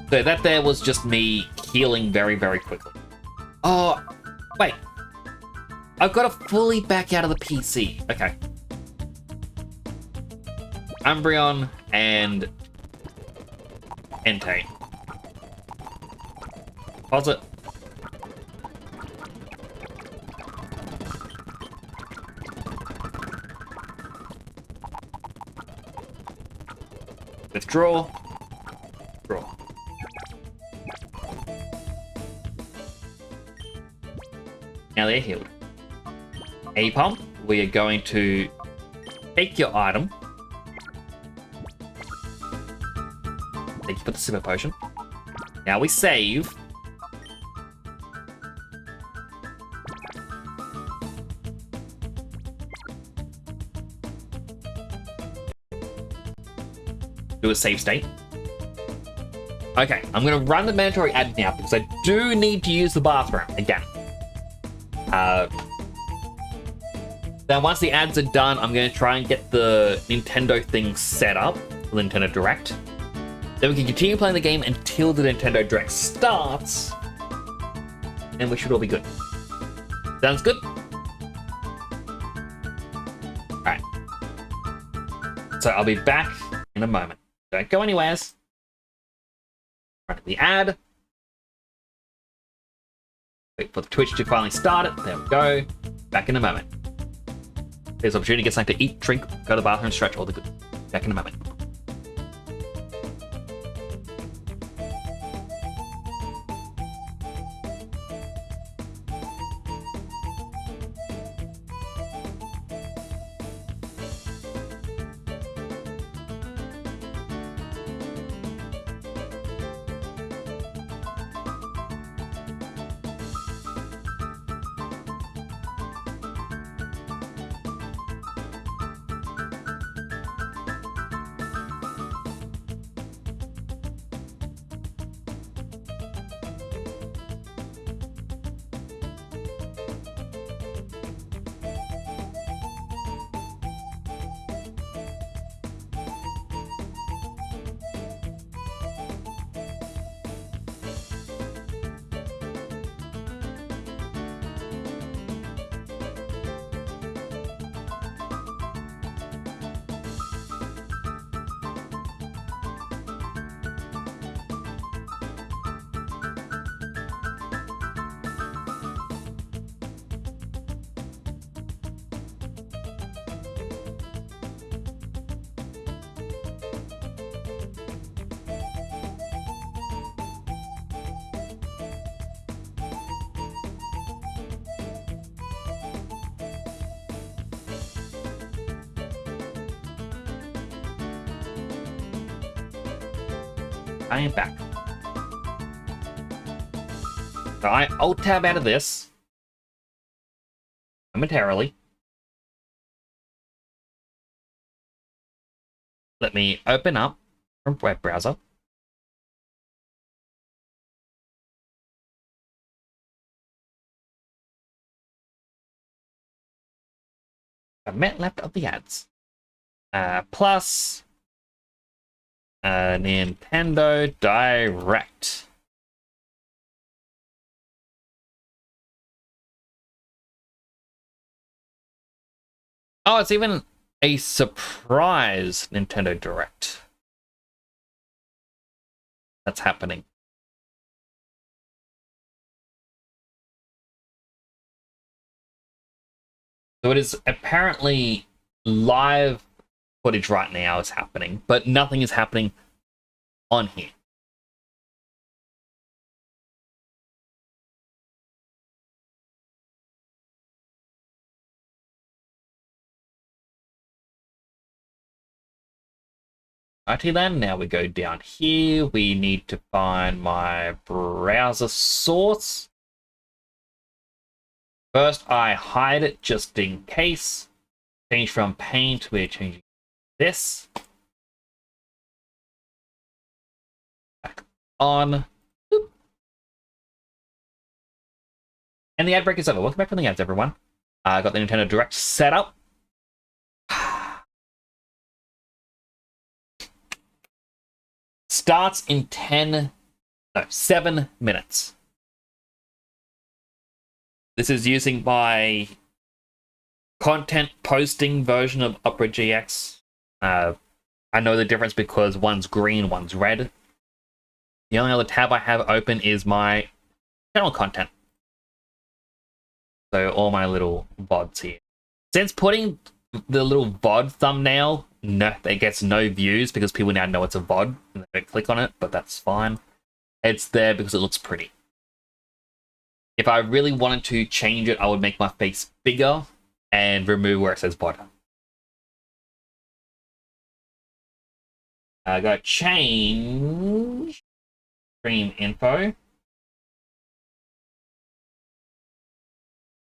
So that there was just me healing very, very quickly. Oh, wait. I've got to fully back out of the PC. Okay. Umbreon and Entei. Pause it. draw. Draw. Now they're healed. A-Pump, we are going to take your item. Thank you for the Super Potion. Now we save. Do a save state. Okay, I'm gonna run the mandatory ad now because I do need to use the bathroom again. Then once the ads are done, I'm gonna try and get the Nintendo thing set up, the Nintendo Direct. Then we can continue playing the game until the Nintendo Direct starts, and we should all be good. Sounds good? Alright. So I'll be back in a moment. Don't go anywheres. Run the ad. Wait for the Twitch to finally start it. There we go. Back in a moment. There's an opportunity to get something to eat, drink, go to the bathroom, stretch, all the good. Back in a moment. I am back. So I alt tab out of this momentarily. Let me open up from web browser. A MetLab of the ads. Plus Nintendo Direct. Oh, it's even a surprise Nintendo Direct that's happening. So it is apparently live footage right now is happening, but nothing is happening on here. Righty then, now we go down here. We need to find my browser source. First, I hide it just in case. Change from paint, we're changing this. Back on. Boop. And the ad break is over. Welcome back from the ads, everyone. I got the Nintendo Direct set up. Starts in 7 minutes. This is using my content posting version of Opera GX. I know the difference because one's green, one's red. The only other tab I have open is my channel content. So all my little VODs here. Since putting the little VOD thumbnail, no, it gets no views because people now know it's a VOD and they don't click on it, but that's fine. It's there because it looks pretty. If I really wanted to change it, I would make my face bigger and remove where it says VOD. I go change stream info.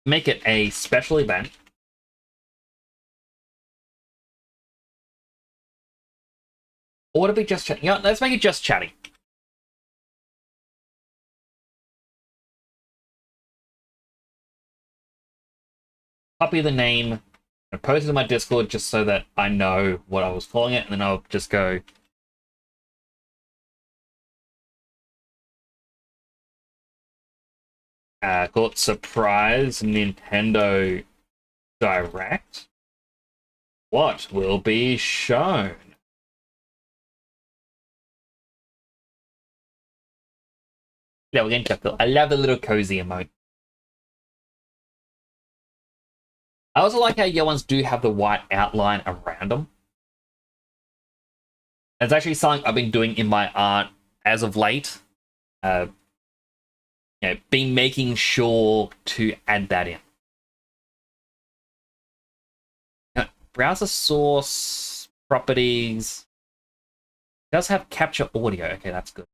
Make it a special event. Or would it be just chatting? Yeah, let's make it just chatting. Copy the name and post it in my Discord just so that I know what I was calling it, and then I'll just go call it Surprise Nintendo Direct. What will be shown? Yeah, we're getting to I love the little cozy emote. I also like how your ones do have the white outline around them. It's actually something I've been doing in my art as of late. Been making sure to add that in. Now, browser source, properties. It does have capture audio. Okay, that's good.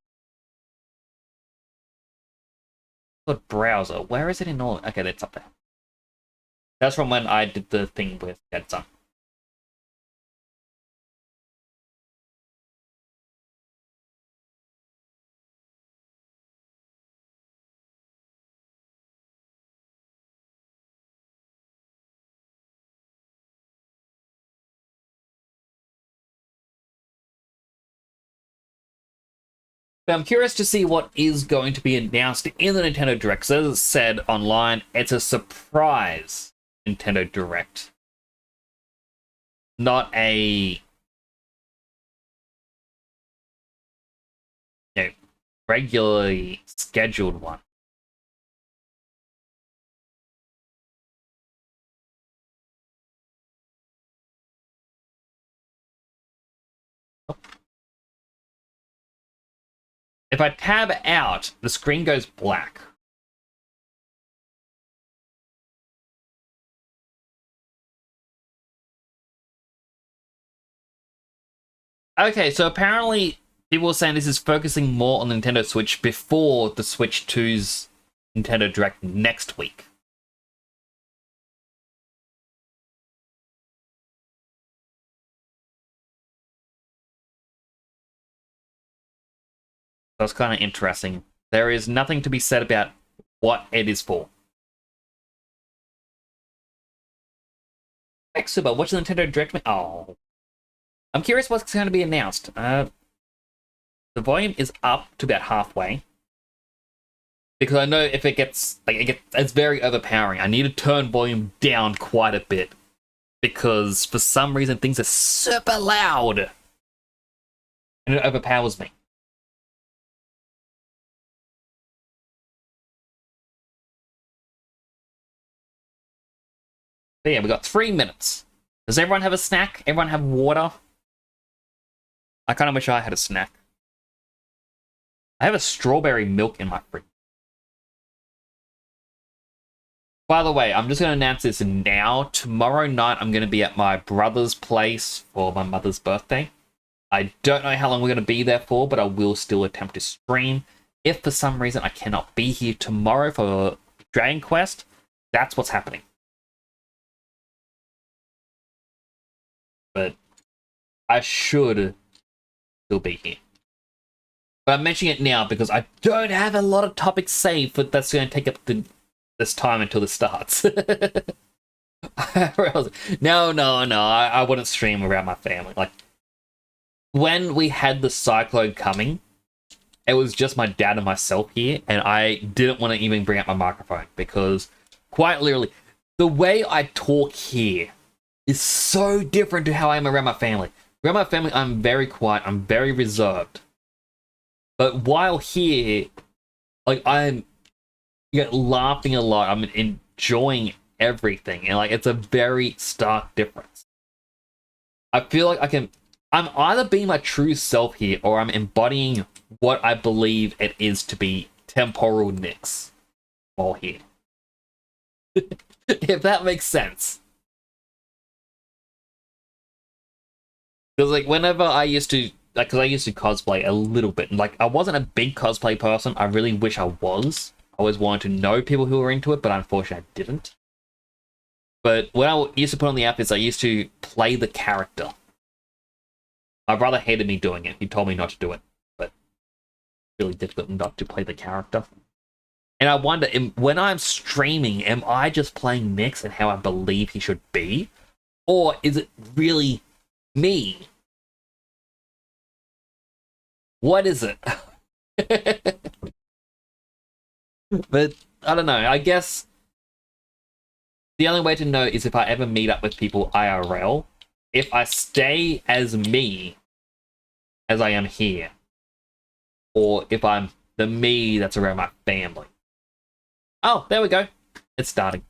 Good browser. Where is it in all? Okay, that's up there. That's from when I did the thing with Dead Sun. But I'm curious to see what is going to be announced in the Nintendo Direct. So as it said online, it's a surprise Nintendo Direct. Not a regularly scheduled one. If I tab out, the screen goes black. Okay, so apparently people are saying this is focusing more on the Nintendo Switch before the Switch 2's Nintendo Direct next week. That's kind of interesting. There is nothing to be said about what it is for. Heck, Super, what's the Nintendo Direct? Oh. I'm curious what's going to be announced. The volume is up to about halfway. Because I know if it gets, it's very overpowering. I need to turn volume down quite a bit. Because for some reason things are super loud. And it overpowers me. So yeah, we got 3 minutes. Does everyone have a snack? Everyone have water? I kind of wish I had a snack. I have a strawberry milk in my fridge. By the way, I'm just going to announce this now. Tomorrow night, I'm going to be at my brother's place for my mother's birthday. I don't know how long we're going to be there for, but I will still attempt to stream. If for some reason I cannot be here tomorrow for Dragon Quest, that's what's happening. But I should still be here. But I'm mentioning it now because I don't have a lot of topics saved, but that's going to take up this time until this starts. No, I wouldn't stream around my family. Like, when we had the cyclone coming, it was just my dad and myself here, and I didn't want to even bring up my microphone because, quite literally, the way I talk here is so different to how I am around my family. Around my family, I'm very quiet, I'm very reserved. But while here, like, I'm laughing a lot, I'm enjoying everything, and like it's a very stark difference. I feel like I'm either being my true self here, or I'm embodying what I believe it is to be temporal Nyx while here. If that makes sense. Because like whenever I used to, like, because I used to cosplay a little bit, and like I wasn't a big cosplay person. I really wish I was. I always wanted to know people who were into it, but unfortunately I didn't. But when I used to put on the outfits, I used to play the character. My brother hated me doing it. He told me not to do it, but it's really difficult not to play the character. And I wonder, when I'm streaming, am I just playing Nyx and how I believe he should be? Or is it really me? What is it? But I don't know. I guess the only way to know is if I ever meet up with people IRL. If I stay as me as I am here, or if I'm the me that's around my family. Oh, there we go. It's starting.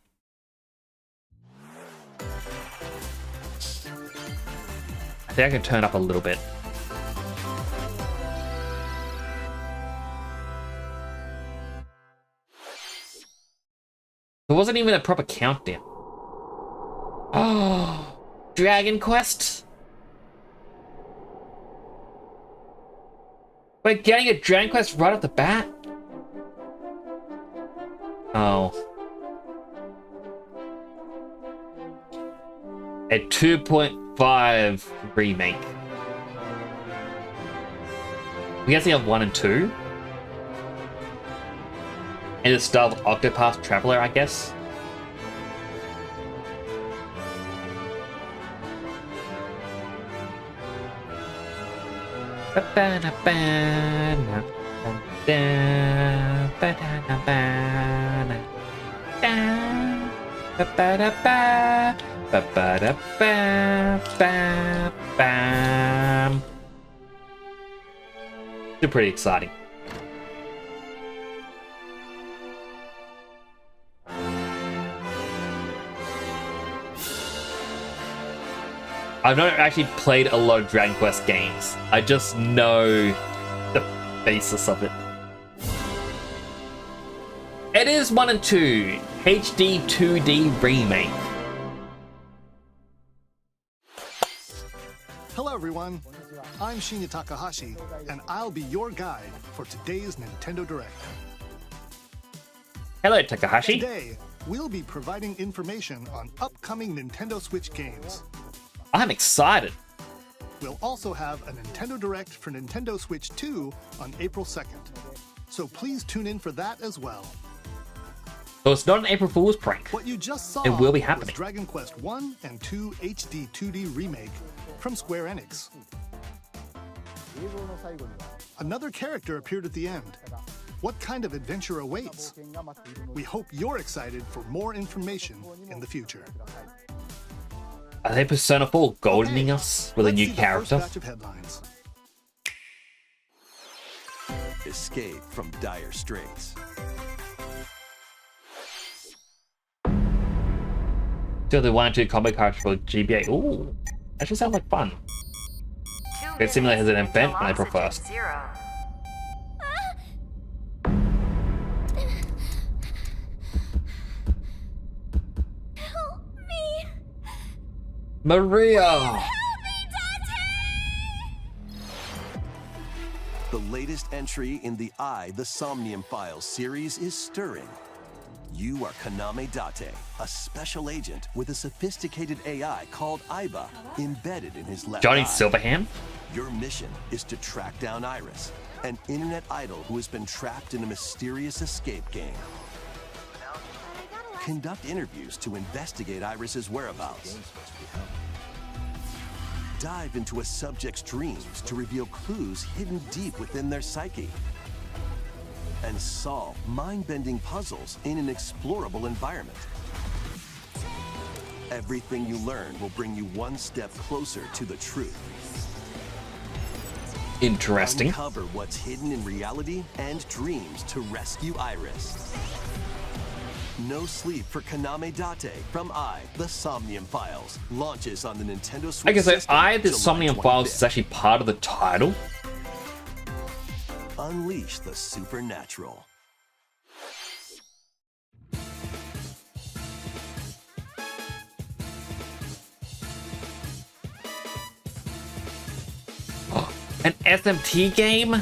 I think I can turn up a little bit. There wasn't even a proper countdown. Oh, Dragon Quest? We're getting a Dragon Quest right off the bat? Oh. A 2.5 remake. We guess they have 1 and 2. In the style of Octopath Traveler, I guess. Still pretty exciting. I've not actually played a lot of Dragon Quest games. I just know the basis of it. It is 1 and 2, HD 2D remake. Hello everyone, I'm Shinya Takahashi, and I'll be your guide for today's Nintendo Direct. Hello, Takahashi. Today, we'll be providing information on upcoming Nintendo Switch games. I'm excited. We'll also have a Nintendo Direct for Nintendo Switch 2 on April 2nd, so please tune in for that as well. So it's not an April Fool's prank. What you just saw It will be happening. was Dragon Quest 1 and 2 HD 2D remake from Square Enix. Another character appeared at the end. What kind of adventure awaits? We hope you're excited for more information in the future. Are they Persona 4 goldening us with a new character? Batch of headlines. Escape from dire straits. Still the 1 and 2 combo cards for GBA. Ooh, that should sound like fun. It simulates an event when I prefer. Help me! Maria! The latest entry in the The Somnium Files series is stirring. You are Kaname Date, a special agent with a sophisticated AI called Aiba embedded in his left Johnny eye. Silverhand? Your mission is to track down Iris, an internet idol who has been trapped in a mysterious escape game. Conduct interviews to investigate Iris's whereabouts. Dive into a subject's dreams to reveal clues hidden deep within their psyche. And solve mind-bending puzzles in an explorable environment. Everything you learn will bring you one step closer to the truth. Interesting. Uncover what's hidden in reality and dreams to rescue Iris. No Sleep for Kaname Date from The Somnium Files launches on the Nintendo Switch. Okay, so system The July Somnium Files 25th. is actually part of the title. Unleash the supernatural. An SMT game?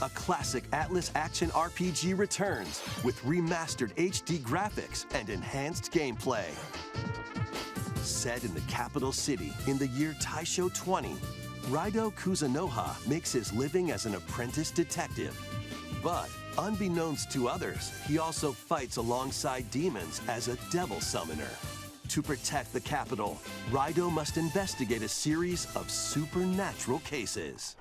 A classic Atlas action RPG returns with remastered HD graphics and enhanced gameplay. Set in the capital city in the year Taisho 20, Raikou Kuzunoha makes his living as an apprentice detective. But unbeknownst to others, he also fights alongside demons as a devil summoner. To protect the capital, Raikou must investigate a series of supernatural cases.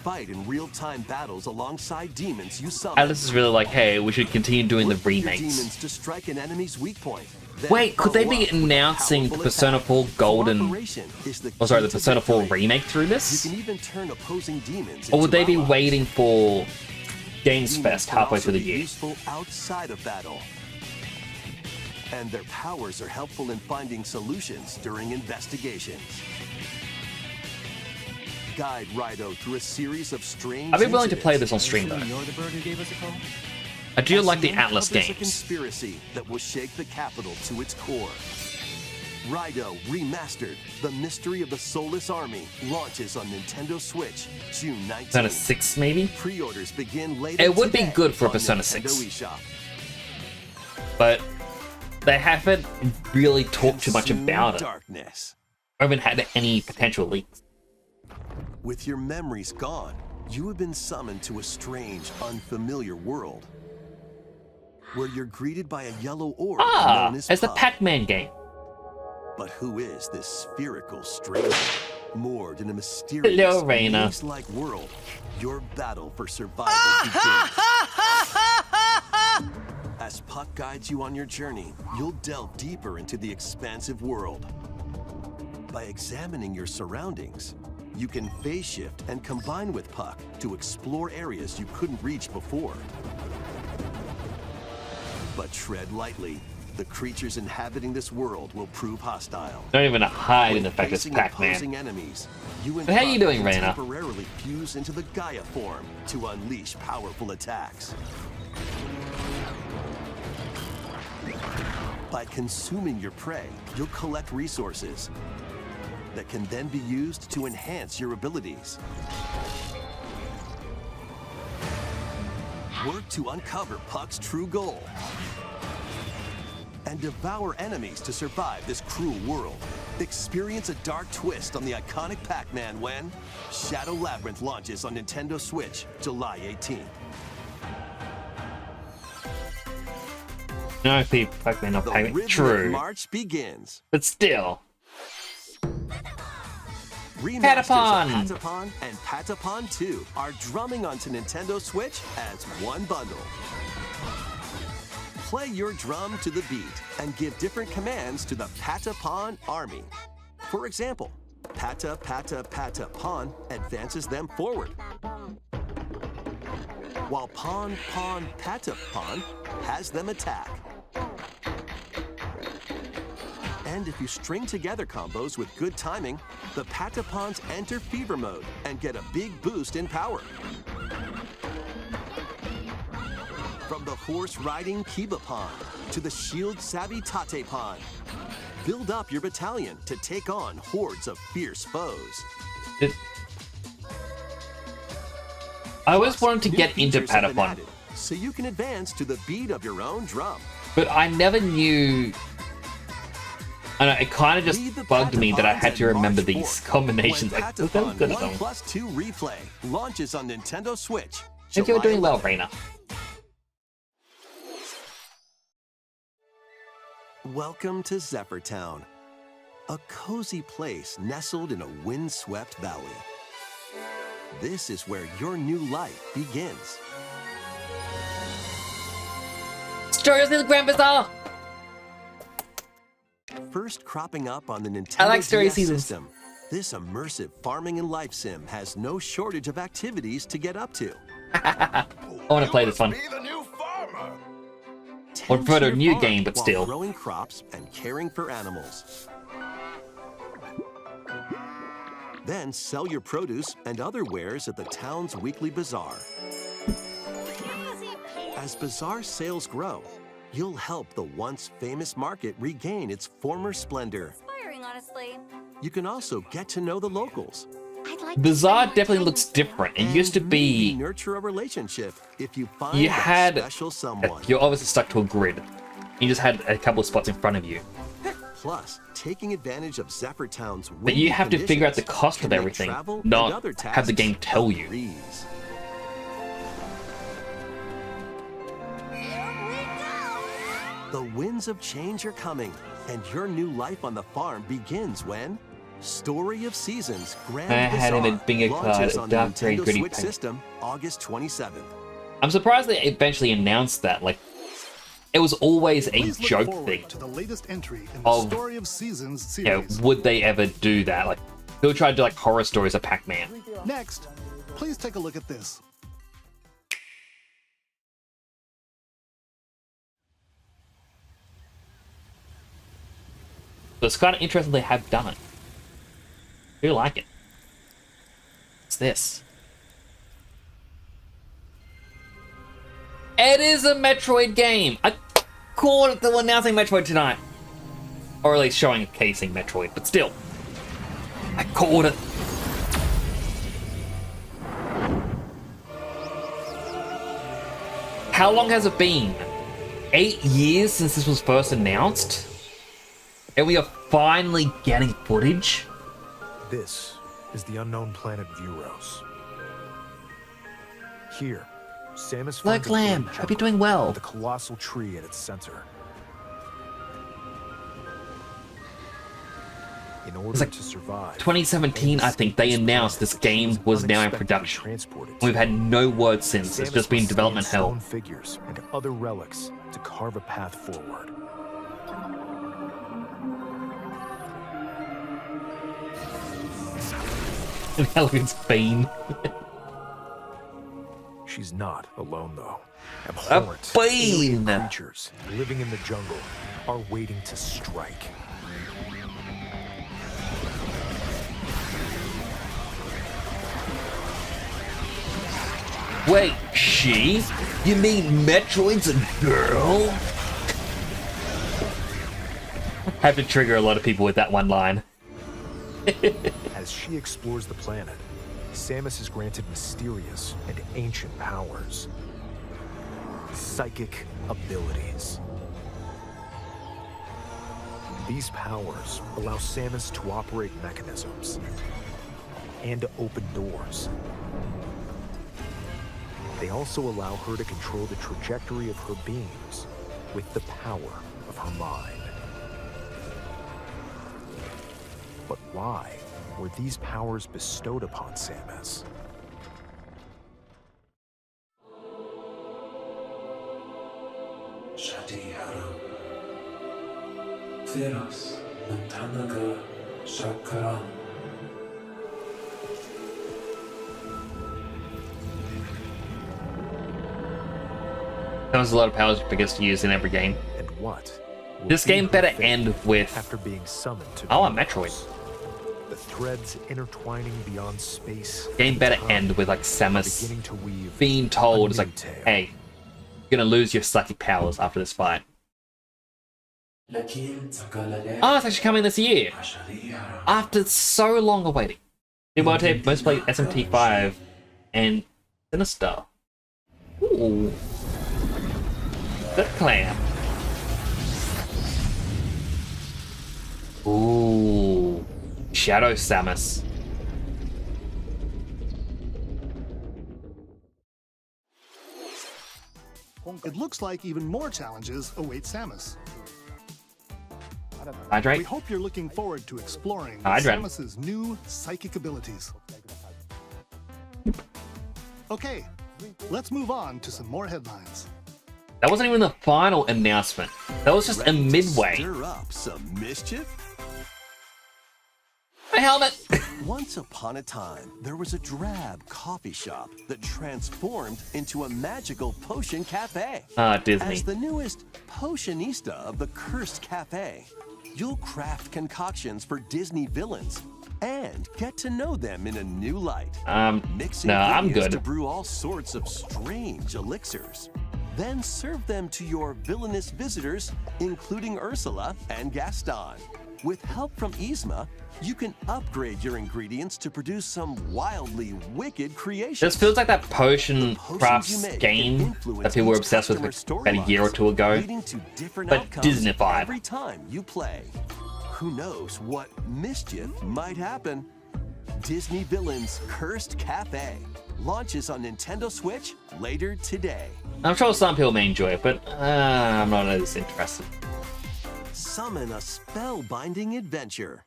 Fight in real-time battles alongside demons you summon. Atlas is really like, hey, we should continue doing the Work with your remakes. demons to strike an enemy's weak point. Then Wait, could they follow be up with a announcing the powerful Persona attack. 4 Golden... Cooperation is the Oh, sorry, key the to Persona 4 victory. remake through You this? can even turn opposing demons Or would they into be allies. waiting for Games Demons Fest can halfway also through the be year? useful outside of battle. And their powers are helpful in finding solutions during investigations. Guide Raikou through a series of strange I'd be willing to play incidents. this on stream, though. You're the bird who gave us a call? I do As like the he Atlas uncovers a games. conspiracy that will shake the capital to its core. Raikou Remastered: The Mystery of the Soulless Army launches on Nintendo Switch June 19th. Persona 6, maybe? Pre-orders begin later It would be today good for a on Persona Nintendo 6. eShop. But they haven't really talked too much Consume about it. darkness. Or even had any potential leaks. With your memories gone, you have been summoned to a strange, unfamiliar world, where you're greeted by a yellow orb known as It's the Puck. Pac-Man game. But who is this spherical stranger? Moored in a mysterious, Hello, Reina. maze-like world, your battle for survival begins. As Puck guides you on your journey, you'll delve deeper into the expansive world. By examining your surroundings, you can phase shift and combine with Puck to explore areas you couldn't reach before. But tread lightly. The creatures inhabiting this world will prove hostile. Don't even hide in When the fact it's facing Pac-Man. opposing enemies, you and But how you Puck doing, can Reina? temporarily fuse into the Gaia form to unleash powerful attacks. By consuming your prey, you'll collect resources that can then be used to enhance your abilities. Work to uncover Puck's true goal and devour enemies to survive this cruel world. Experience a dark twist on the iconic Pac-Man when Shadow Labyrinth launches on Nintendo Switch July 18th. No, Pac-Man, not The Pac-Man. rhythmic True. march begins. But still. Remasters Patapon. of Patapon and Patapon 2 are drumming onto Nintendo Switch as one bundle. Play your drum to the beat and give different commands to the Patapon army. For example, Pata Pata Patapon advances them forward, while Pon Pon Patapon has them attack. And if you string together combos with good timing, the Patapons enter fever mode and get a big boost in power. From the horse-riding Kibapon to the shield-savvy Tatepon, build up your battalion to take on hordes of fierce foes. I always wanted to New get into features have been Patapon, added, so you can advance to the beat of your own drum. but I never knew... I know, it kind of just Lead the bugged me that I Patapons had to and remember march these forth. combinations. When Like, that was Patapon good 1 though. plus 2 replay launches on Nintendo Switch. I think you were July doing well, 11th. Reina. Welcome to Zephyr Town, a cozy place nestled in a windswept valley. This is where your new life begins. Stories of the Grand Bazaar! First cropping up on the Nintendo I like story DS seasons. system, this immersive farming and life sim has no shortage of activities to get up to. I want to play this one. Be the new farmer. Or prefer to a Tend to new your game, but farm still. while growing crops and caring for animals. Then sell your produce and other wares at the town's weekly bazaar. As bazaar sales grow, you'll help the once famous market regain its former splendor. Inspiring, honestly. You can also get to know the locals. I'd like Bazaar to spend more definitely time looks with different. It and used to maybe be nurture a relationship if you find you that had special someone. you're obviously stuck to a grid. You just had a couple of spots in front of you, Plus, taking advantage of Zephyr Town's but you windy have to figure out the conditions cost can of make everything, travel and not other have the game tasks tell a you. breeze. The winds of change are coming, and your new life on the farm begins when Story of Seasons Grand I had him Bazaar at bingo card, launches a on the dark green Nintendo gritty Switch paint. system August 27th. I'm surprised they eventually announced that. Like, it was always a Please look joke forward thing. to the latest entry in the Of, Story of Seasons You know, series. would they ever do that? Like, they'll try to do like horror stories of Pac-Man. Next, please take a look at this. But it's kind of interesting they have done it. I do like it. What's this? It is a Metroid game! I called it, they were announcing Metroid tonight. Or at least showing a casing Metroid, but still. I called it. How long has it been? 8 years since this was first announced? And we are finally getting footage? This is the unknown planet Vuros. Here, Samus Hello, finds a Clam. great Hope you're jungle doing well. with a colossal tree at its center. In order like to survive, 2017, I think, they announced this game was now in production. We've had no word since. It's just been development hell. Stone figures and other relics to carve a path forward. An elegant Bane. She's not alone, though. A Abhorrent alien Bane! creatures living in the jungle are waiting to strike. Wait, she? You mean Metroid's a girl? Have to trigger a lot of people with that one line. As she explores the planet, Samus is granted mysterious and ancient powers. Psychic abilities. These powers allow Samus to operate mechanisms and to open doors. They also allow her to control the trajectory of her beams with the power of her mind. But why were these powers bestowed upon Samus? Shadiharu Theros Nantanaga Shakaram. That was a lot of powers you gets to use in every game. And what? will This be game her better fate end with... after being summoned to I want Venus? Metroid. The threads intertwining beyond space. Game and better time end with like are Samus beginning to weave being told, a it's new like, tale. hey, you're gonna lose your psychic powers after this fight. Lakin Takalale Oh, it's actually coming this year. Ashariharu. After so long of waiting. Simultaneously, most play SMT5 and Sinister. Ooh. Good clam. Ooh. Shadow Samus. It looks like even more challenges await Samus. We Hydrate. hope you're looking forward to exploring Hydrate. Samus's new psychic abilities. Okay, let's move on to some more headlines. That wasn't even the final announcement. That was just a Ready to midway. Stir up some mischief? My helmet! Once upon a time, there was a drab coffee shop that transformed into a magical potion cafe. Disney. As the newest potionista of the Cursed Cafe, you'll craft concoctions for Disney villains and get to know them in a new light. Mixing I'm ingredients good. to brew all sorts of strange elixirs. Then serve them to your villainous visitors, including Ursula and Gaston. With help from Yzma, you can upgrade your ingredients to produce some wildly wicked creations. This feels like that potion Potions you crafts make game can influence that people were each obsessed with customer's about a year or two ago. leading to different But outcomes Disney-fied. every time you play. Who knows what mischief might happen? Disney Villains Cursed Cafe launches on Nintendo Switch later today. I'm sure some people may enjoy it, but I'm not as interested. Summon a spellbinding adventure.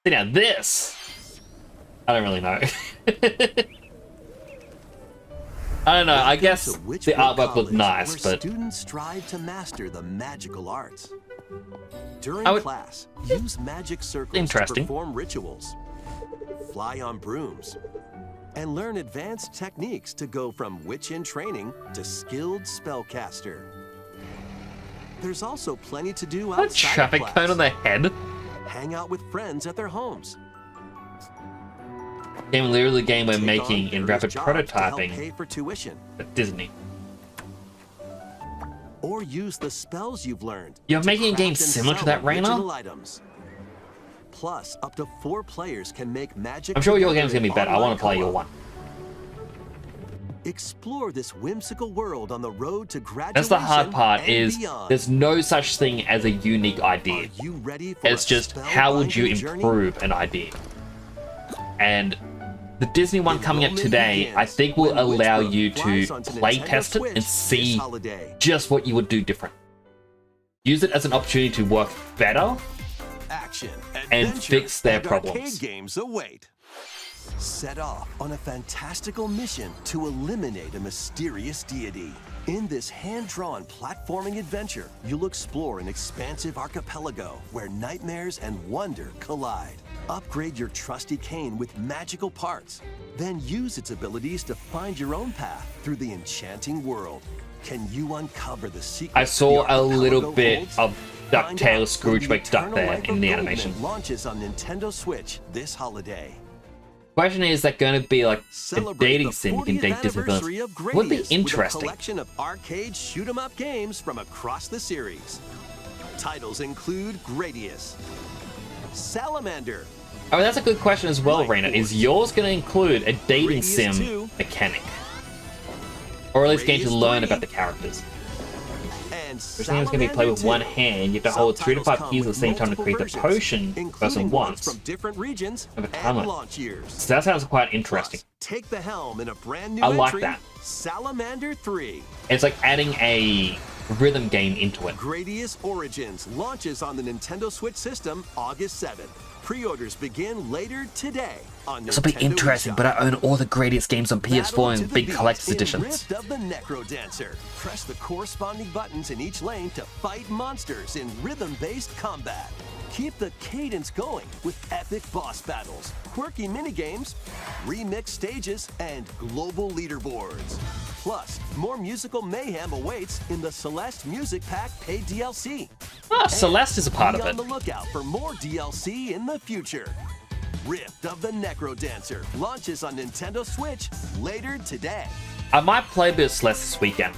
See, now this, I don't really know. I don't know. I guess To the Witchwood artwork looked College, nice, where but students strive to master the magical arts. During I would- class, use magic circles Interesting. to perform rituals, fly on brooms, and learn advanced techniques to go from witch in training to skilled spellcaster. There's also plenty to do a outside traffic of class. cone on their head. Hang out with friends at their homes. Game literally the game we're Take making on in various rapid jobs to help prototyping pay for tuition, at Disney. or use the spells you've learned. You're to making a craft game and similar to sell that, Raina? original items. Plus, up to 4 players can make magic. I'm sure your together game's gonna be in better. I online want to play your co-op. one. Explore this whimsical world on the road to graduation. That's the hard part. and Is beyond. there's no such thing as a unique idea. Are you ready for It's a just how would you spellbinding journey? improve an idea? And the Disney one coming up Enrollment today, I begins think will when allow Witchbook you to flies onto play Nintendo test it Switch and this see holiday. just what you would do different. Use it as an opportunity to work better. Action, and adventure, fix their and problems. Arcade games await. Set off on a fantastical mission to eliminate a mysterious deity. In this hand-drawn platforming adventure, you'll explore an expansive archipelago where nightmares and wonder collide. Upgrade your trusty cane with magical parts, then use its abilities to find your own path through the enchanting world. Can you uncover the secrets? I saw the a little archipelago bit holds? of Find out DuckTales when Scrooge the McDuck Eternal there Life in of the Goldman animation. launches on Nintendo Switch this holiday. Question is that going to be like a Celebrate dating the sim? You can 40th date Disney anniversary villains. of Would be Gradius interesting. With a collection of arcade shoot-'em-up games from across the series. Titles include Gradius, Salamander, Oh, that's a good question as well, Light Raina. Is Force. yours going to include a dating Gradius sim 2, mechanic? Or at least get you to Gradius learn 3, about the characters? and Which thing is going to be played with one hand. You have to hold 3 to 5 keys at the same time to create the potion the person wants. from different regions Of a and timeline. launch years. So that sounds quite interesting. Plus, take the helm in a brand new I like entry, that. Salamander 3. It's like adding a rhythm game into it. Gradius Origins launches on the Nintendo Switch system August 7th. Pre-orders begin later today on This will be Nintendo interesting, eShop. but I own all the Gradius games on Battle PS4 to and the big beat collector's in editions. Rift of the Necro Dancer. Press the corresponding buttons in each lane to fight monsters in rhythm-based combat. Keep the cadence going with epic boss battles, quirky minigames, remix stages, and global leaderboards. Plus, more musical mayhem awaits in the Celeste Music Pack paid DLC. Ah, And Celeste is a part be of on it. the lookout for more DLC in the future. Rift of the Necro Dancer launches on Nintendo Switch later today. I might play a bit of Celeste this weekend.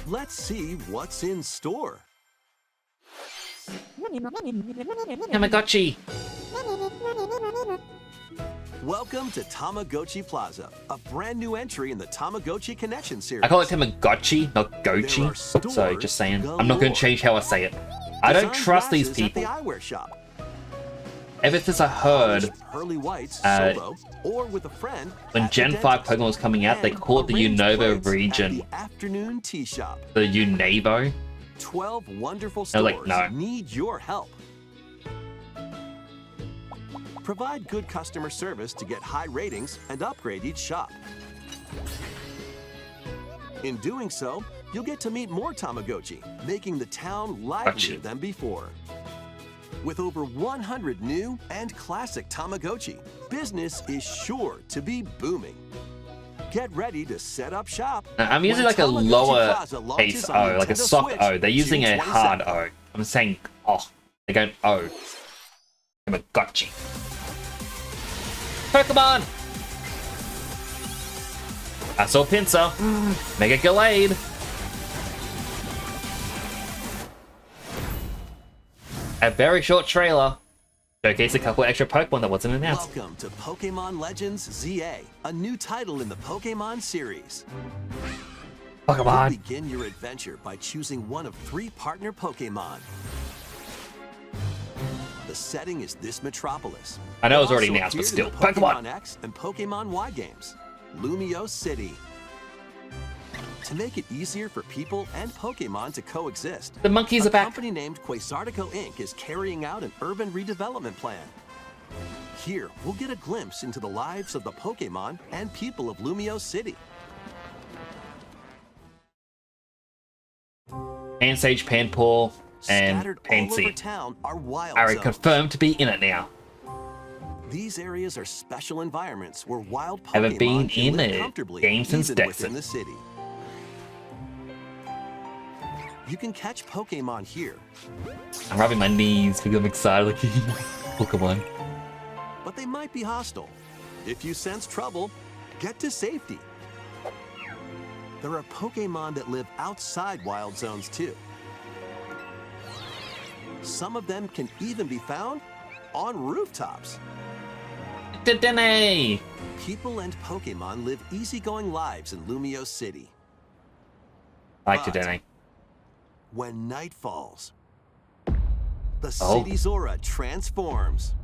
Let's see what's in store. Tamagotchi! Welcome to Tamagotchi Plaza, a brand new entry in the Tamagotchi Connection series. I call it Tamagotchi, not Gochi. There are stores So just saying. I'm not going galore. to change how I say it. I don't Design trust these glasses at people. the eyewear shop. Ever since I heard Polished pearly whites uh, solo or with a friend. when at the Gen 5 dentist. Pokemon was coming out, they And called the arranged Unova plates at region the afternoon tea shop. the Unavo. 12 wonderful I stores was like, no. need your help. Provide good customer service to get high ratings and upgrade each shop. In doing so, you'll get to meet more Tamagotchi, making the town livelier Gotcha. than before. With over 100 new and classic Tamagotchi, business is sure to be booming. Get ready to set up shop. I'm using like a Tamagotchi lower Plaza launches case on O, like a Nintendo soft Switch O. They're using a June hard 22nd. O. I'm saying oh. They're going O. Tamagotchi. Pokemon! I saw Pinsir. Mega Gallade. A very short trailer. Showcase a couple extra Pokemon that wasn't announced. Welcome to Pokemon Legends ZA, a new title in the Pokemon series. Pokemon. Begin your adventure by choosing one of 3 partner Pokemon. The setting is this metropolis. I know it was It already also announced, but appeared still. in the Pokemon. X and Pokemon Y games. Lumio City. To make it easier for people and Pokemon to coexist, The monkeys a are back. company named Quasartico Inc. is carrying out an urban redevelopment plan. Here, we'll get a glimpse into the lives of the Pokemon and people of Lumio City. Pansage, Panpour, and Scattered all over Pansy town are wild are zones. confirmed to be in it now. These areas are special environments where wild Pokemon Haven't been can in live a comfortably game since even Dexter. within the city. You can catch Pokemon here, I'm rubbing my knees because I'm excited. Like, Pokemon. but they might be hostile. If you sense trouble, get to safety. There are Pokemon that live outside wild zones too. Some of them can even be found on rooftops. Dedenne! People and Pokemon live easygoing lives in Lumio City. I like But- Dedenne. When night falls, the Oh. city's aura transforms.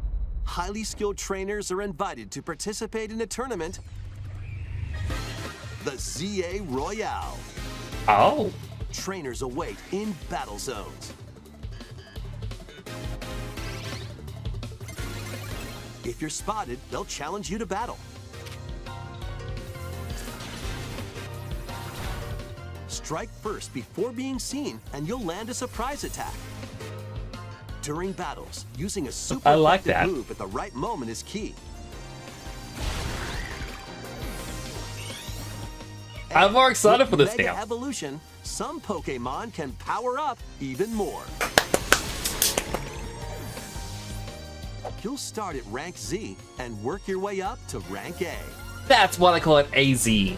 Highly skilled trainers are invited to participate in a tournament, the ZA Royale. Oh! Trainers await in battle zones. If you're spotted, they'll challenge you to battle. Strike first before being seen, and you'll land a surprise attack. During battles, using a super I like effective that. move at the right moment is key. I'm more excited With for this Mega now. Evolution, some Pokemon can power up even more. You'll start at rank Z and work your way up to rank A. That's why they call it AZ.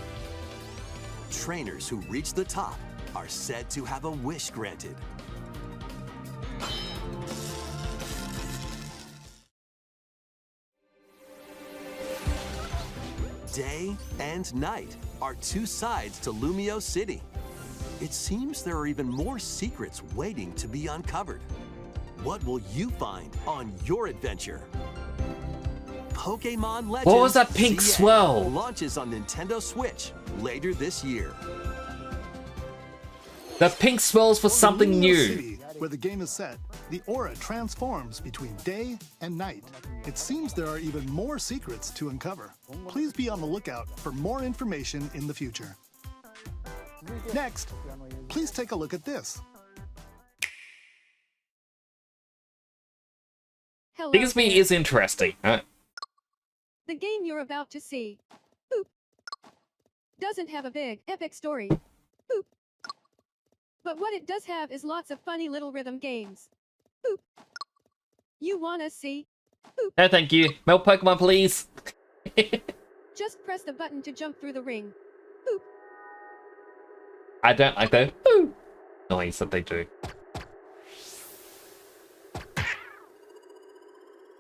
Trainers who reach the top are said to have a wish granted. Day and night are 2 sides to Lumio City. It seems there are even more secrets waiting to be uncovered. What will you find on your adventure? Pokemon Legends What was that pink ZA swell? launches on Nintendo Switch later this year. The pink swells for In something Lumio new. City, where the game is set, the aura transforms between day and night. It seems there are even more secrets to uncover. Please be on the lookout for more information in the future. Next, please take a look at this. Hello Bigsby there. is interesting. The game you're about to see, boop, doesn't have a big, epic story, boop. But what it does have is lots of funny little rhythm games, boop. You wanna see? No, thank you. More Pokemon, please. Just press the button to jump through the ring. I don't like the noise that they do.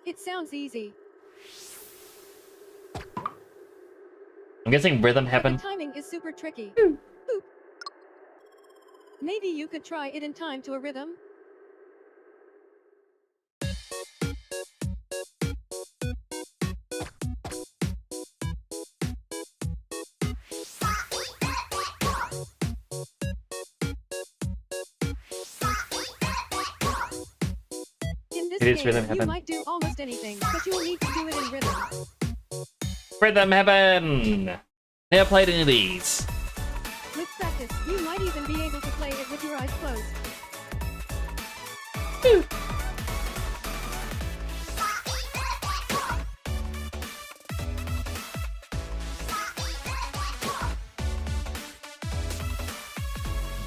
It sounds easy, I'm guessing rhythm but happened. the timing is super tricky. Boop. Maybe you could try it in time to a rhythm. In this It is game, rhythm you heaven. might do almost anything, but you will need to do it in rhythm. Rhythm heaven. Never played any of these. With practice, you might even be able to play it with your eyes closed.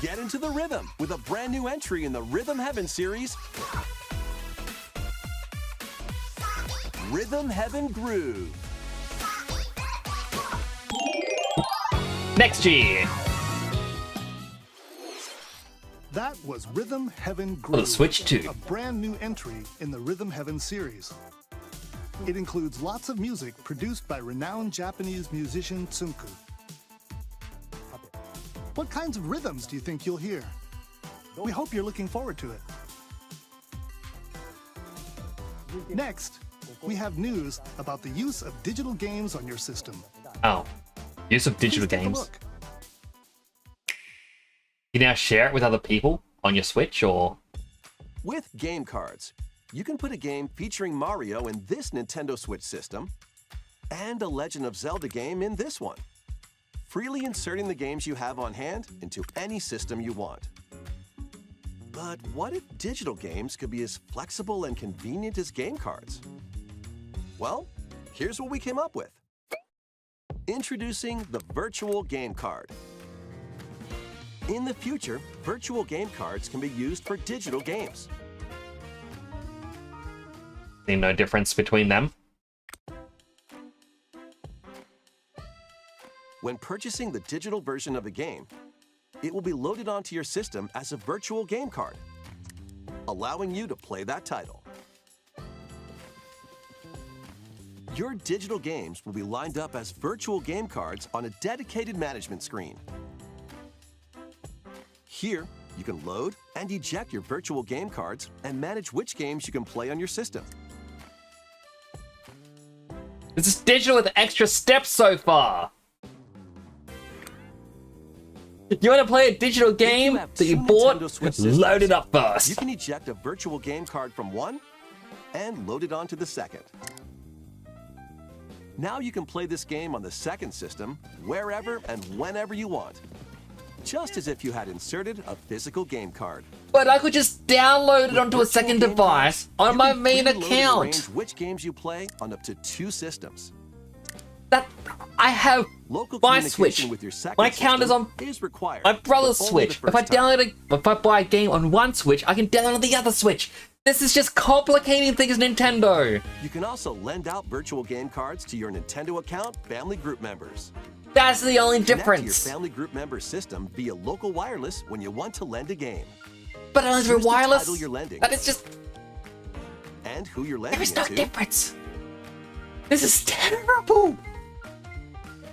Get into the rhythm with a brand new entry in the Rhythm Heaven series, Rhythm Heaven Groove. Next year. That was Rhythm Heaven For Groove, the Switch 2. a brand new entry in the Rhythm Heaven series. It includes lots of music produced by renowned Japanese musician Tsunku. What kinds of rhythms do you think you'll hear? We hope you're looking forward to it. Next, we have news about the use of digital games on your system. Oh. Use of digital Please take a games. look. You now share it with other people on your Switch, or... With game cards, you can put a game featuring Mario in this Nintendo Switch system and a Legend of Zelda game in this one, freely inserting the games you have on hand into any system you want. But what if digital games could be as flexible and convenient as game cards? Well, here's what we came up with. Introducing the Virtual Game Card. In the future, virtual game cards can be used for digital games. See no difference between them? When purchasing the digital version of a game, it will be loaded onto your system as a virtual game card, allowing you to play that title. Your digital games will be lined up as virtual game cards on a dedicated management screen. Here, you can load and eject your virtual game cards and manage which games you can play on your system. This is digital with extra steps so far. You want to play a digital game that you bought? Load it up You first. can eject a virtual game card from one and load it onto the second. Now you can play this game on the second system wherever and whenever you want, just as if you had inserted a physical game card. But I could just download it onto a Virtual second game device cards, on you my can main freely load and account. arrange which games you play on up to 2 systems. That I have Local my communication Switch. with your second My account is system on is required, my brother's but only the Switch. If I first time. if I buy a game on one Switch, I can download it on the other Switch. This is just complicating things, Nintendo. You can also lend out virtual game cards to your Nintendo account family group members. That's the only Connect to your difference. family group member system via local wireless when you want to lend a game. But unless we're Choose the wireless, title you're lending. that is just... And who you're lending There is it no to. difference. This is terrible.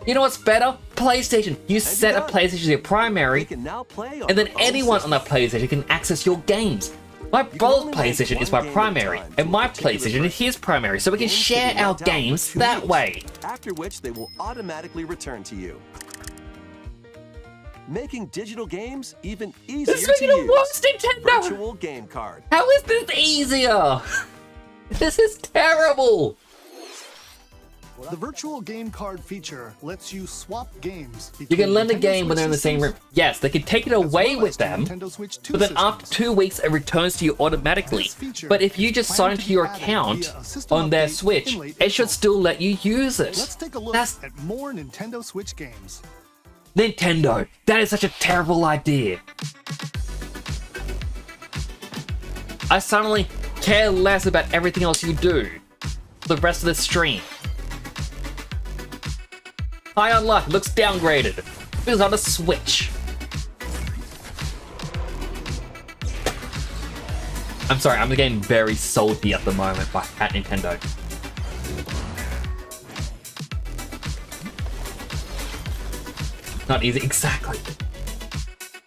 You know what's better? PlayStation. You set a done. PlayStation as your They primary, can now play on and then their own anyone on system. that PlayStation can access your games. My brother's only lend PlayStation is one my game at a primary, time to and a my particular PlayStation is person. his primary, so we can Games share be our lent out for games 2 that weeks, way. After which they will automatically return to you. Making digital games even easier This is to making it use. worse, Nintendo! Virtual game card. How is this easier? This is terrible. The virtual game card feature lets you swap games. You can lend a Nintendo game when they're in the Switch same room. systems, Yes, they can take it as away well with as to them, Nintendo Switch 2 but then after systems. 2 weeks it returns to you automatically. This feature But if you just is sign planned into to your be added account via a system on their update Switch, in late it should April. still let you use it. Let's take a look That's at more Nintendo Switch games. Nintendo. That is such a terrible idea. I suddenly care less about everything else you do for the rest of the stream. High on luck looks downgraded. It was on a Switch. I'm sorry, I'm getting very salty at the moment at Nintendo. Not easy, exactly.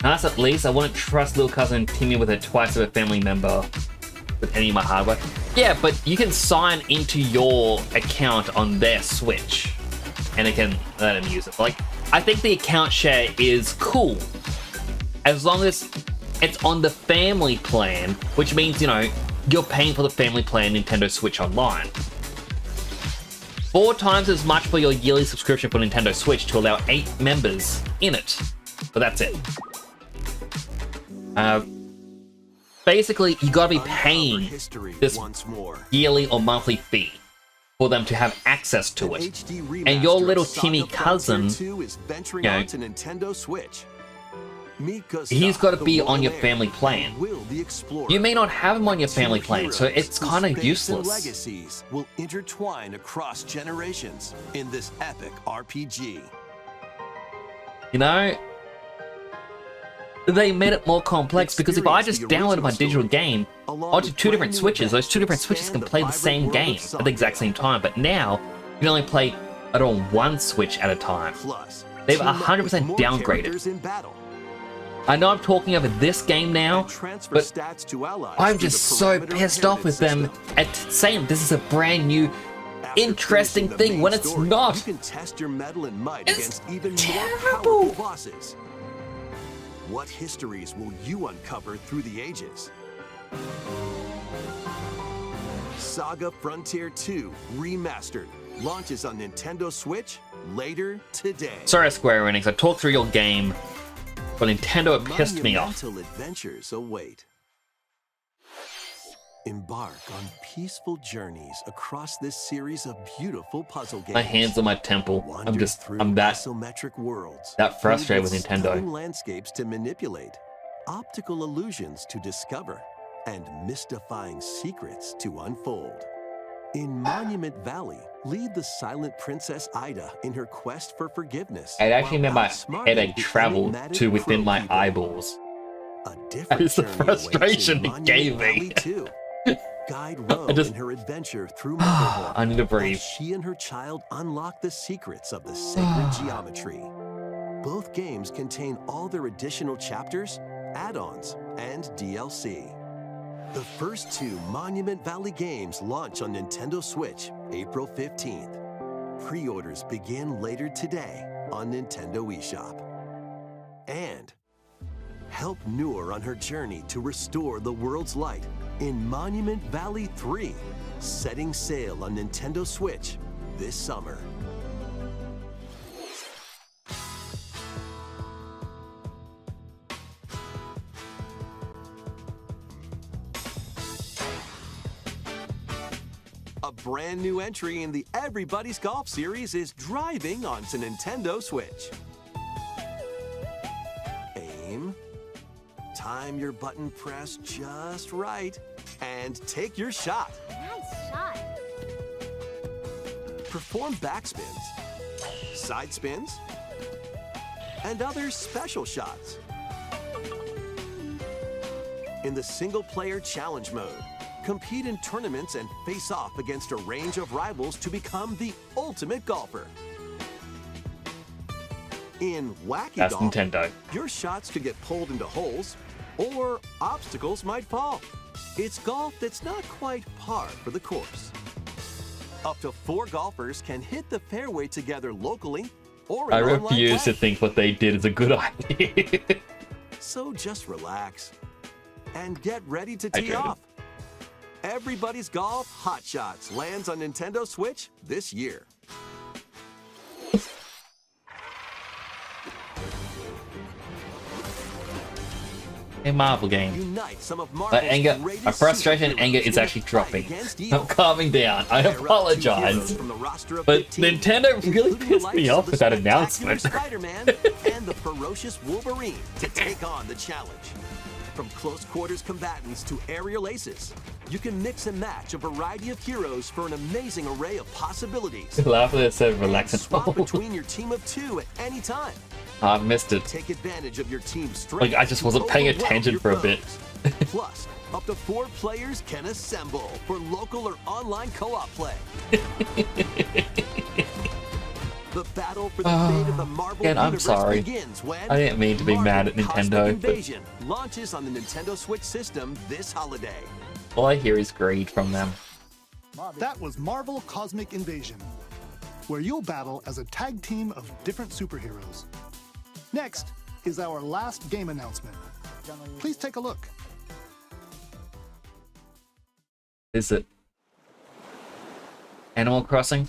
Nice, at least I wouldn't trust little cousin Timmy with her twice of a family member with any of my hardware. Yeah, but you can sign into your account on their Switch, and it can let them use it. Like, I think the account share is cool, as long as it's on the family plan, which means, you know, you're paying for the family plan Nintendo Switch Online. 4 times as much for your yearly subscription for Nintendo Switch to allow 8 members in it. But that's it. Basically, you gotta be paying history this once more. yearly or monthly fee for them to have access to An it. HD And your remaster little of Saga Timmy Frontier cousin, 2 is venturing you know, onto Nintendo Switch. he's got to be on your family plan. You may not have him on your family plan, so it's kind of useless. Legacies will intertwine across generations in this epic RPG. You know, they made it more complex because if I just downloaded my digital game onto two different switches, those two different switches can play the same game at the exact same time. But now, you can only play it on one switch at a time. They've 100% downgraded. I know I'm talking over this game now, but I'm just so pissed off with them at saying this is a brand new, interesting thing when it's not. You can test your mettle and might It's against even terrible. more powerful bosses. What histories will you uncover through the ages? Saga Frontier 2 Remastered launches on Nintendo Switch later today. Sorry, Square Enix, I talked through your game, but Nintendo it pissed me off. Monumental adventures await. Embark on peaceful journeys across this series of beautiful puzzle games. My hands on my temple. Wander I'm through that isometric worlds. that frustrated with filled Nintendo. stunning landscapes to manipulate, optical illusions to discover, and mystifying secrets to unfold. In Monument Valley, lead the silent Princess Ida in her quest for forgiveness. It actually made while my outsmarting headache the travel enigmatic to within my Crow eyeballs. People. A different is the journey awaits in frustration it Monument gave me. Valley too. Guide Rose just- in her adventure through motherhood. I need to as breathe. she and her child unlock the secrets of the sacred geometry. Both games contain all their additional chapters, add-ons, and DLC. The first two Monument Valley games launch on Nintendo Switch April 15th. Pre-orders begin later today on Nintendo eShop. And help Noor on her journey to restore the world's light in Monument Valley 3, setting sail on Nintendo Switch this summer. A brand new entry in the Everybody's Golf series is driving onto Nintendo Switch. Aim, time your button press just right, and take your shot. Nice shot. Perform backspins, side spins, and other special shots. In the single-player challenge mode, compete in tournaments and face off against a range of rivals to become the ultimate golfer. In Wacky That's Golf, Nintendo. your shots could get pulled into holes, or obstacles might fall. It's golf that's not quite par for the course. Up to 4 golfers can hit the fairway together locally or in I online refuse play. to think what they did is a good idea. So just relax and get ready to I tee tried. off. Everybody's Golf Hot Shots lands on Nintendo Switch this year. A Marvel game. Unite some of My Marvel's anger, greatest my frustration and superheroes anger is in a actually fight dropping. against I'm evil. calming down. I Pair up 2 apologize. heroes from the roster of But 15, Nintendo really including the pissed me likes off of the with that spectacular announcement. Spider-Man and the ferocious Wolverine to take on the challenge. From close quarters combatants to aerial aces, you can mix and match a variety of heroes for an amazing array of possibilities. Laugh at it said And relax and swap between your team of 2 at any time. I missed it. Take advantage of your team's strength. Like, I just wasn't to paying overwhelm attention your for a bit. foes. Plus, up to 4 players can assemble for local or online co-op play. The battle for the fate of the Marvel Again, I'm Universe sorry. begins when I didn't mean to be mad at Marvel Nintendo, Cosmic but- Invasion launches on the Nintendo Switch system this holiday. All I hear is greed from them. That was Marvel Cosmic Invasion, where you'll battle as a tag team of different superheroes. Next is our last game announcement. Please take a look. Is it Animal Crossing?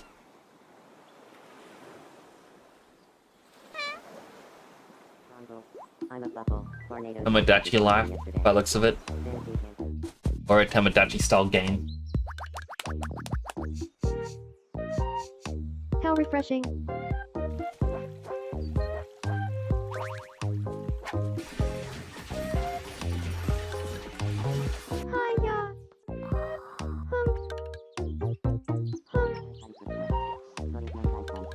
Tamagotchi Life, by the looks of it. Or a Tamagotchi style game. How refreshing.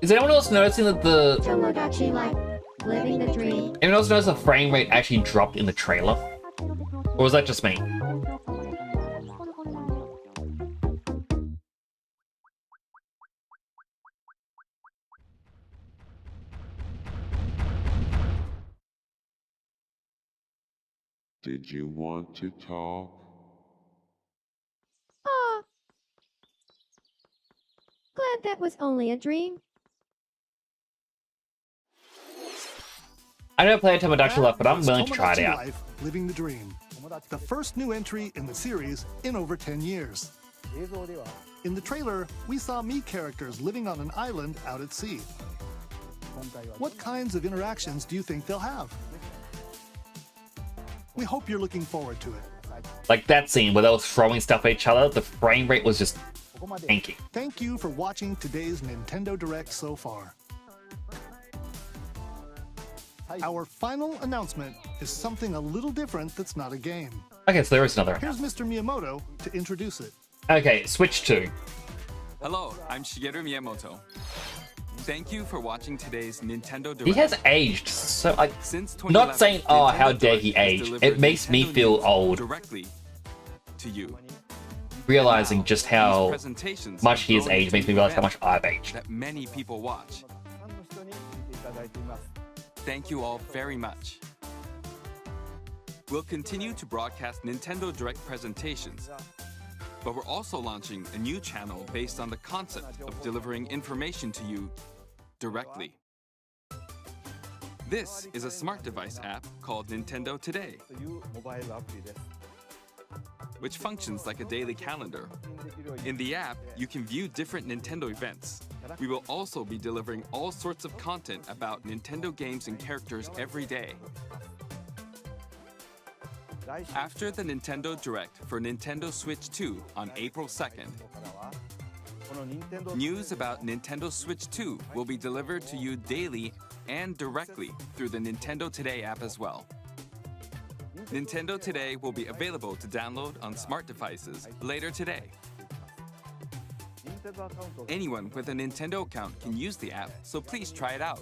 Is anyone else noticing that the... Tomodachi like living the dream. Anyone else notice the frame rate actually dropped in the trailer? Or was that just me? Did you want to talk? Aw. Glad that was only a dream. I never played Tomodachi That Life, but I'm was willing to try it Tomodachi out. Life, Living the Dream. The first new entry in the series in over 10 years. In the trailer, we saw Mii characters living on an island out at sea. What kinds of interactions do you think they'll have? We hope you're looking forward to it. Like that scene where they were throwing stuff at each other, the frame rate was just tanky. Thank you for watching today's Nintendo Direct so far. Our final announcement is something a little different that's not a game. Okay, so there is another. Here's Mr. Miyamoto to introduce it. Okay, Switch 2. Hello, I'm Shigeru Miyamoto. Thank you for watching today's Nintendo Direct. He has aged so like Since not 2011, saying oh how Nintendo dare he Direct has age. delivered It makes me Nintendo feel news old directly to you. realizing Now, just these how presentations much have he has grown aged into makes me an realize how event much I've aged. that many people watch. Thank you all very much. We'll continue to broadcast Nintendo Direct presentations, but we're also launching a new channel based on the concept of delivering information to you directly. This is a smart device app called Nintendo Today, which functions like a daily calendar. In the app, you can view different Nintendo events. We will also be delivering all sorts of content about Nintendo games and characters every day. After the Nintendo Direct for Nintendo Switch 2 on April 2nd, news about Nintendo Switch 2 will be delivered to you daily and directly through the Nintendo Today app as well. Nintendo Today will be available to download on smart devices later today. Anyone with a Nintendo account can use the app, so please try it out.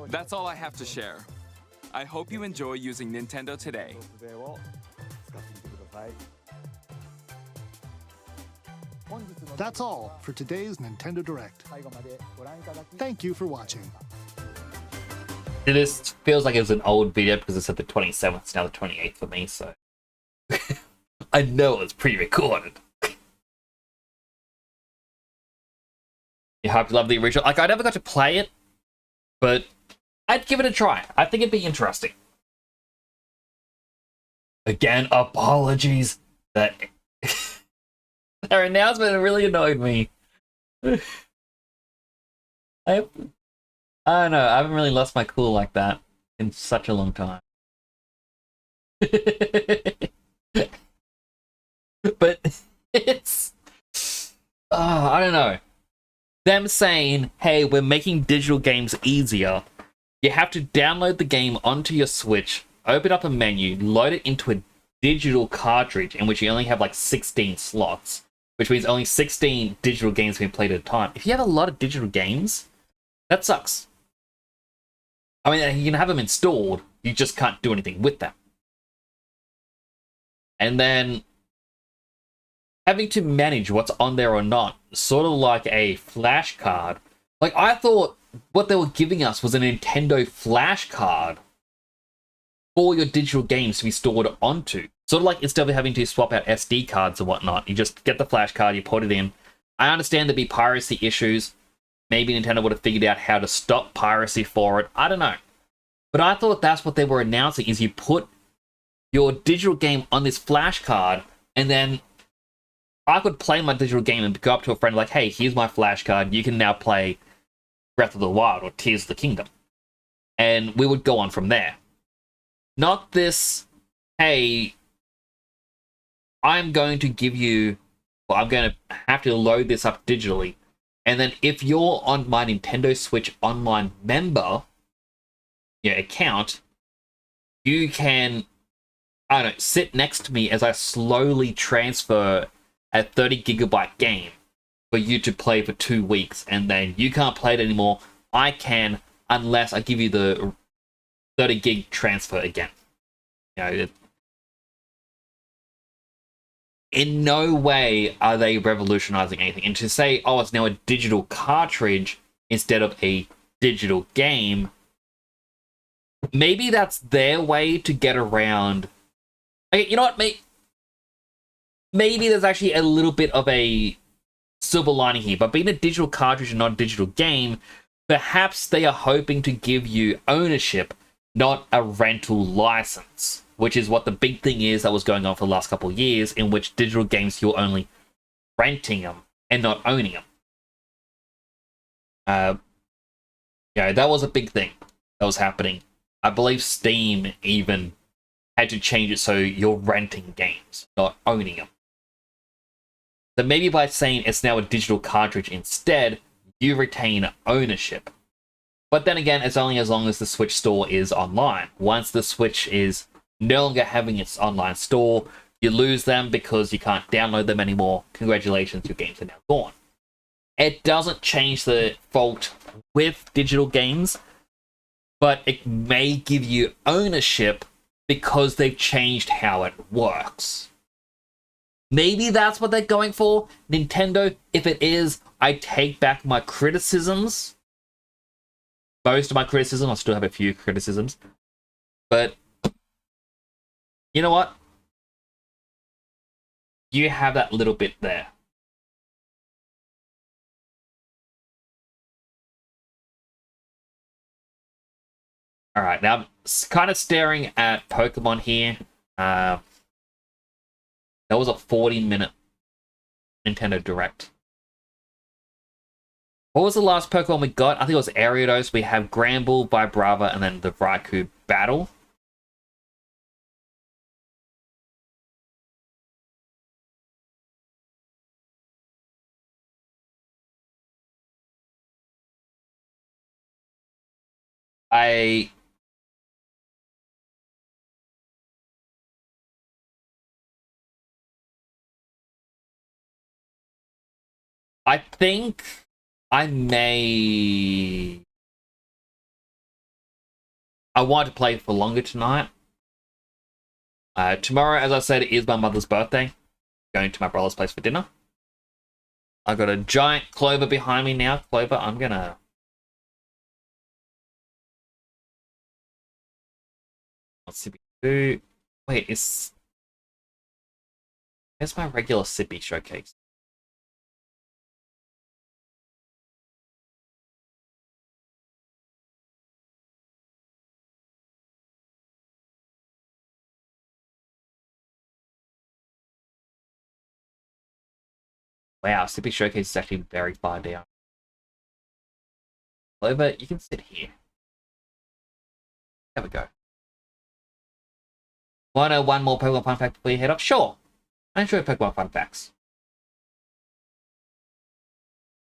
That's all I have to share. I hope you enjoy using Nintendo Today. That's all for today's Nintendo Direct. Thank you for watching. This feels like it was an old video because it said the 27th, it's now the 28th for me, so I know it's pre-recorded. You hope you love the original. Like, I never got to play it, but I'd give it a try. I think it'd be interesting. Again, apologies. That their announcement really annoyed me. I don't know. I haven't really lost my cool like that in such a long time. But it's... I don't know. Them saying, hey, we're making digital games easier. You have to download the game onto your Switch, open up a menu, load it into a digital cartridge in which you only have like 16 slots, which means only 16 digital games can be played at a time. If you have a lot of digital games, that sucks. I mean, you can have them installed, you just can't do anything with them. And then having to manage what's on there or not, sort of like a flash card. Like, I thought what they were giving us was a Nintendo flash card for your digital games to be stored onto. Sort of like instead of having to swap out SD cards or whatnot, you just get the flash card, you put it in. I understand there'd be piracy issues. Maybe Nintendo would have figured out how to stop piracy for it. I don't know. But I thought that's what they were announcing, is you put your digital game on this flash card, and then I could play my digital game and go up to a friend like, hey, here's my flash card. You can now play Breath of the Wild or Tears of the Kingdom. And we would go on from there. Not this, hey, I'm going to give you, well, I'm going to have to load this up digitally. And then if you're on my Nintendo Switch Online member account, you can, I don't know, sit next to me as I slowly transfer a 30 gigabyte game for you to play for 2 weeks, and then you can't play it anymore. I can, unless I give you the 30 gig transfer again. You know, in no way are they revolutionizing anything. And to say, oh, it's now a digital cartridge instead of a digital game, maybe that's their way to get around. Okay, you know what? Maybe there's actually a little bit of a silver lining here. But being a digital cartridge and not a digital game, perhaps they are hoping to give you ownership, not a rental license, which is what the big thing is that was going on for the last couple of years, in which digital games, you're only renting them and not owning them. Yeah, that was a big thing that was happening. I believe Steam even had to change it so you're renting games, not owning them. So maybe by saying it's now a digital cartridge instead, you retain ownership. But then again, it's only as long as the Switch store is online. Once the Switch is no longer having its online store, you lose them because you can't download them anymore. Congratulations, your games are now gone. It doesn't change the fault with digital games, but it may give you ownership because they've changed how it works. Maybe that's what they're going for. Nintendo, if it is, I take back my criticisms. Most of my criticism, I still have a few criticisms. But, you know what? You have that little bit there. Alright, now I'm kind of staring at Pokemon here. That was a 40-minute Nintendo Direct. What was the last Pokemon we got? I think it was Ariados. We have Granbull, Vibrava, and then the Raikou battle. I think I want to play for longer tonight. Tomorrow, as I said, is my mother's birthday. Going to my brother's place for dinner. I've got a giant Clover behind me now. Clover, I'm gonna... What's Sippy? Wait, where's my regular Sippy showcase? Wow, Sippy Showcase is actually very far down. Clover, you can sit here. There we go. Want to know one more Pokemon fun fact before you head off? Sure. I enjoy Pokemon fun facts.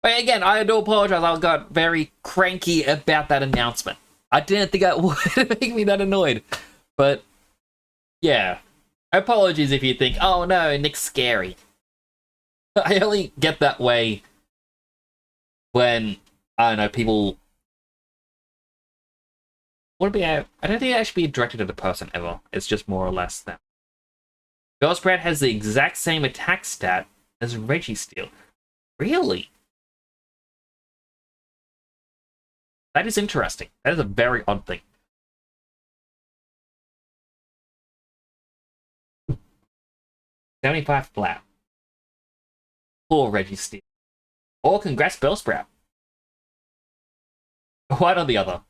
But again, I do apologize. I got very cranky about that announcement. I didn't think it would make me that annoyed. But, yeah. Apologies if you think, oh no, Nick's scary. I only get that way when, I don't know, people... I don't think it actually be directed at a person ever. It's just more or less them. Bellsprout has the exact same attack stat as Registeel. Really? That is interesting. That is a very odd thing. $75 flat. Poor Registeel. Or congrats, Bellsprout. One or the other.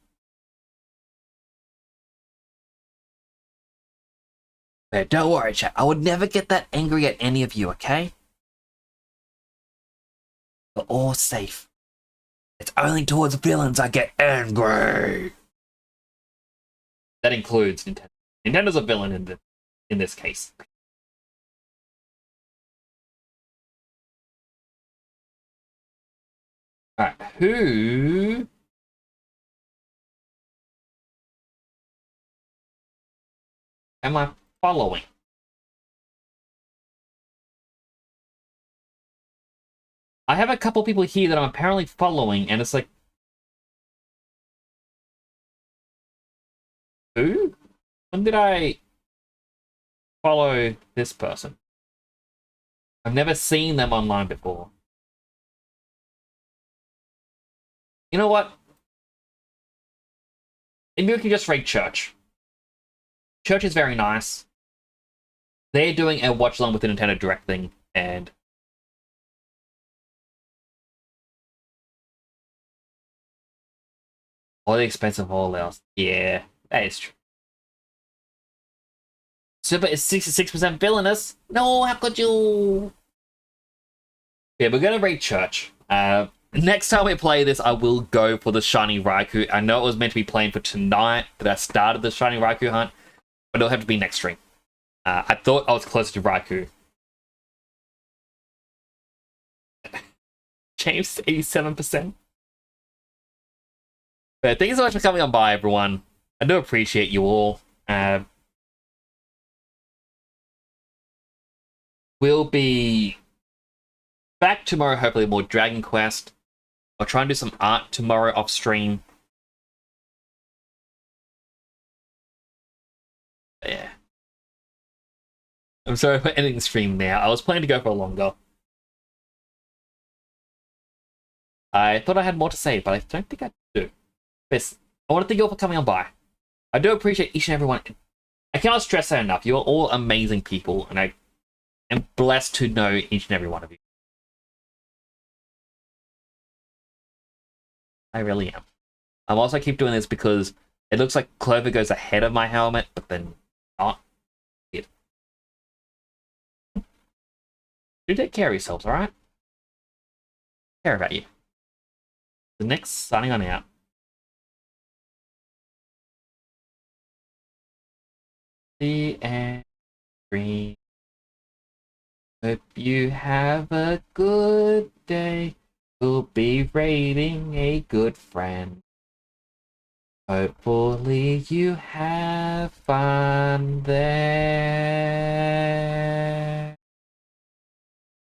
But don't worry, chat. I would never get that angry at any of you, okay? We're all safe. It's only towards villains I get angry. That includes Nintendo. Nintendo's a villain in this case. Alright, who... am I following? I have a couple people here that I'm apparently following, and it's like, who? When did I follow this person? I've never seen them online before. You know what? Maybe we can just raid Church. Church is very nice. They're doing a watch along with the Nintendo Direct thing, and all the expensive wholesales. Yeah, that is true. Super is 66% villainous. No, how could you? Yeah, we're gonna raid Church. Next time we play this, I will go for the Shiny Raikou. I know it was meant to be playing for tonight, that I started the Shiny Raikou hunt, but it'll have to be next stream. I thought I was closer to Raikou. James, 87%. But thank you so much for coming on by, everyone. I do appreciate you all. We'll be back tomorrow, hopefully more Dragon Quest. I'll try and do some art tomorrow off stream. But yeah. I'm sorry for ending the stream now. I was planning to go for longer. I thought I had more to say, but I don't think I do. But I want to thank you all for coming on by. I do appreciate each and every one. I cannot stress that enough. You're all amazing people, and I am blessed to know each and every one of you. I really am. I'm also keep doing this because it looks like Clover goes ahead of my helmet, but then not. It. Do take care of yourselves, alright? Care about you. The next signing on out. The end green. Hope you have a good day. We'll be raiding a good friend. Hopefully you have fun.